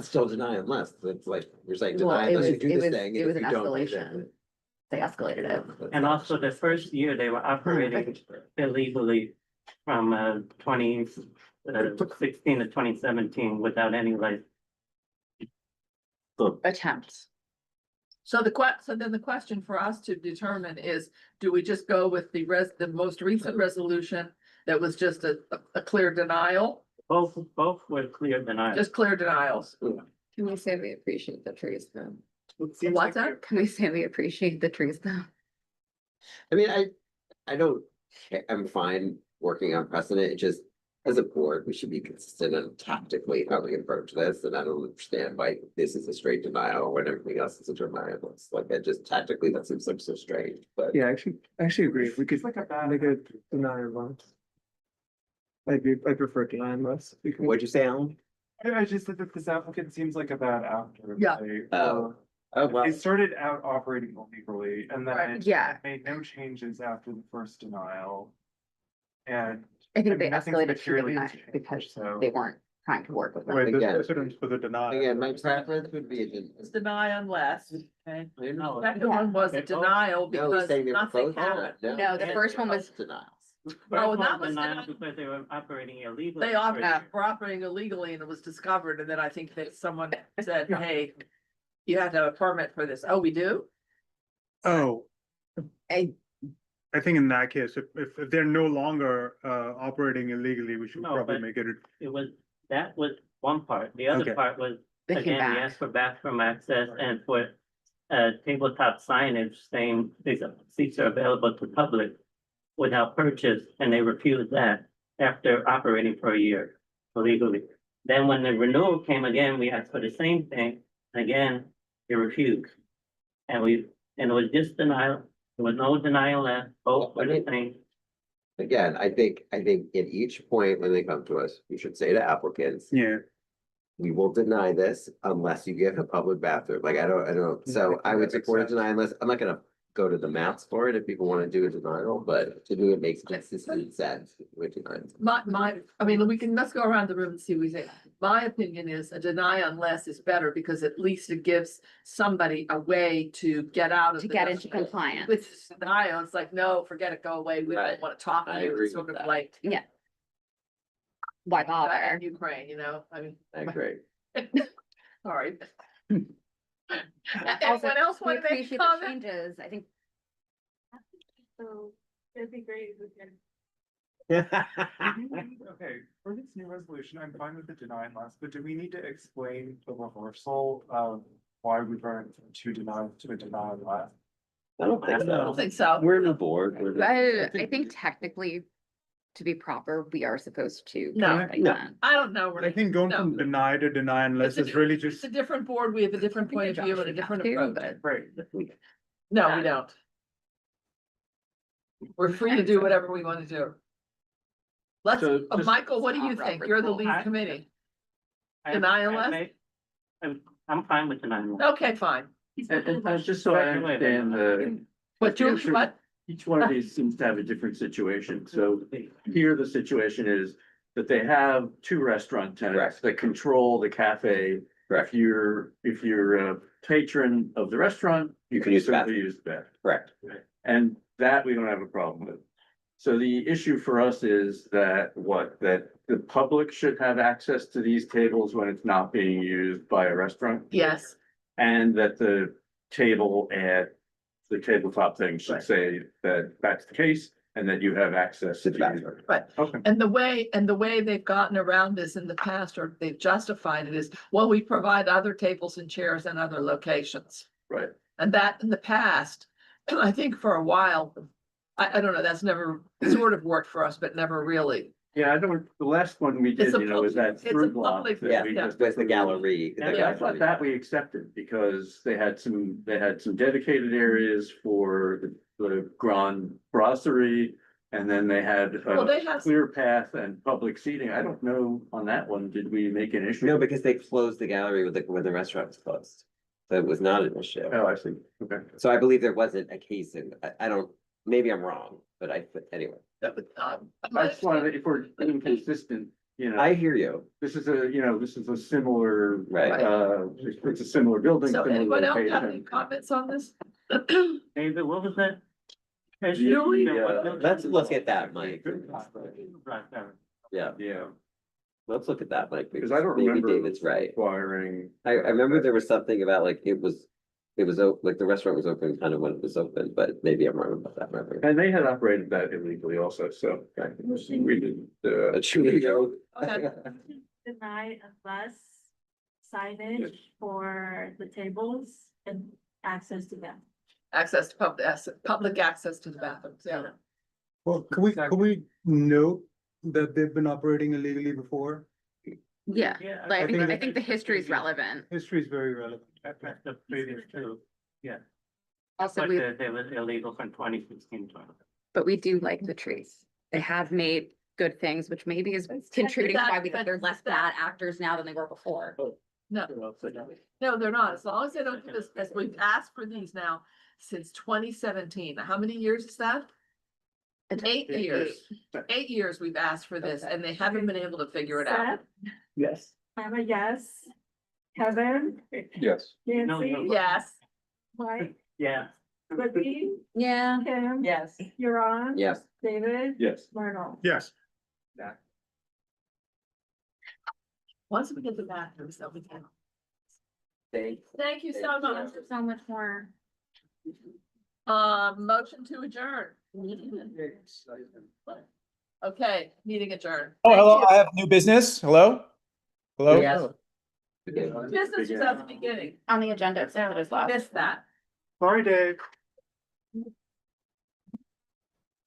still denial unless, it's like, you're saying Well, deny it unless you was- do it this was- thing. it and was if an you don't, escalation. They escalated it. And also the first year they were operating illegally from 2016 to 2017 without any license. Attempts. So so then the question for us to determine is, do we just go with the most recent resolution that was just a clear denial? Both were clear denials. Just clear denials. Can we say we appreciate the trees though? What's that? Can we say we appreciate the trees though? I mean, I don't, I'm fine working on precedent, it just, as a board, we should be consistent on tactically how we approach this, and I don't understand why this is a straight denial when everything else is a denial. It's like, that just tactically, that seems like so strange, but. Yeah, actually agree. If we could make a denial less. I prefer denial less. What'd you say, Alan? I just said that this applicant seems like a bad actor. Yeah. Oh, well. They started out operating illegally and then Right. Yeah. made no changes after the first denial. And I think they nothing's escalated to the materially denial changed, because so- they weren't trying to work with them. Right, the Again. precedence for the denial. Again, my preference would be, It's deny unless. Okay. No, Second one was They both- denial no, he's because saying they're nothing both happened. No, the first one was- Denials. First Oh, one that was denial the- because they were operating illegally. They for a offered, year. were operating illegally and it was discovered, and then I think that someone said, hey, you have to have a permit for this. Oh, we do? Oh, I, I think in that case, if they're no longer operating illegally, we should No, probably but- make it. That was one part. The other Okay. part was, They came again, we back. asked for bathroom access and for tabletop signage saying these seats are available to public without purchase, and they refused that after operating for a year illegally. Then when the renewal came again, we asked for the same thing, and again, they refused. And it was just denial, there was no denial left, both were the same. Again, I think at each point when they come to us, we should say to applicants, Yeah. we will deny this unless you get a public bathroom. Like, I don't, so I would That makes support a sense. denial unless, I'm not gonna go to the maths for it if people wanna do a denial, but to do it makes consistent sense with denials. I mean, let's go around the room and see what we say. My opinion is a deny unless is better because at least it gives somebody a way to get out of. to the- get into compliance. With denial, it's like, no, forget it, go away, we don't Right. want to talk I to you, agree it's sort with of that. like. Why in bother? Ukraine, I mean. I agree. Sorry. Also, Anyone else we want to make a appreciate the comment? changes. I think So it'd be great if we can. Okay, for this new resolution, I'm fine with the deny and less, but do we need to explain the reversal of why we went from two denials to a denial less? I don't think I don't so. think so. We're in the board. I think technically, to be proper, we are supposed to. No, clarify no. that. I don't know. I think going No. from deny to deny unless It's is really It's just, a different board, we have a different point of view and a different approach. Right. No, we don't. We're free to do whatever we want to do. Let's, So just- Michael, what do you think? You're the lead I- committee. I- Denial I less? may- I'm fine with denial. Okay, fine. And just so I understand, But you, Sure. what? each one of these seems to have a different situation. So here, the situation is that they have two restaurant tenants Correct. that control the cafe. Correct. If you're a patron of the restaurant, you You can can use the certainly bathroom. use the bathroom. Correct. And that we don't have a problem with. So the issue for us is that that the public should have access to these tables when it's not being used by a restaurant? Yes, And that the table at the tabletop thing should say that that's the case and that you have access to the. right. Okay. And the way they've gotten around this in the past, or they've justified it, is, well, we provide other tables and chairs in other locations. Right. And that in the past, I think for a while, I don't know, that's never sort of worked for us, but never really. Yeah, I don't, the last one we It's did, a was that it's a fruit block. public- that Yeah, we just with the approved. gallery. the Yeah, I thought gallery. that we accepted because they had some dedicated areas for the Grand Brasserie. And then they had Well, they a have- clear path and public seating. I don't know on that one, did we make an issue? No, because they closed the gallery when the restaurant was closed. So it was not an issue. Oh, I see. Okay. So I believe there wasn't a case in, I don't, maybe I'm wrong, but anyway. I just wanted, if we're being consistent, I hear you. This is a similar, Right. It's a similar building. So similar anyone else have any location. comments on this? David, what was that? Let's look at that, Mike. Yeah, Yeah, let's look at that, Mike. because I don't Maybe remember. David's right. Requiring. I remember there was something about like, it was like the restaurant was open kind of when it was open, but maybe I'm wrong about that. Remember? And they had operated that illegally also, so. We did, A Chulio. Okay. Deny a bus signage for the tables and access to them. Access to public access to the bathrooms, yeah. Well, can we note that they've been operating illegally before? Yeah, like, I I think think the history is relevant. History is very relevant. That's the previous two, yeah. Also, But we, they were illegal from 2016. but we do like the trees. They have made good things, which maybe is contributing to why we think they're less bad actors now than they were before. No, no, they're not. As long as they don't give us, as we've asked for these now since 2017. How many years is that? 8 years. 8 years we've asked for this and they haven't been able to figure it out. Seth, Yes. I'm a yes. Kevin, Yes. Nancy, Yes. Mike, Yeah. Libby, Yeah. Kim. Yes. You're on. Yes. David. Yes. Myrtle. Yes. Once we get the bathrooms, they'll be down. Thank Thank you so much. So much more. Motion to adjourn. Okay, meeting adjourned. Oh, Thank hello, you. I have new business. Hello? Hello? Yes. Business was at the beginning. On the agenda, it's it is last. Missed that. Sorry, Dave.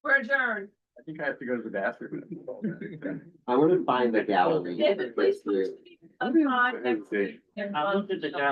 We're adjourned. I think I have to go to the bathroom. I want to find the gallery. David, please. Thank you. Sometime next week. I looked at the gallery.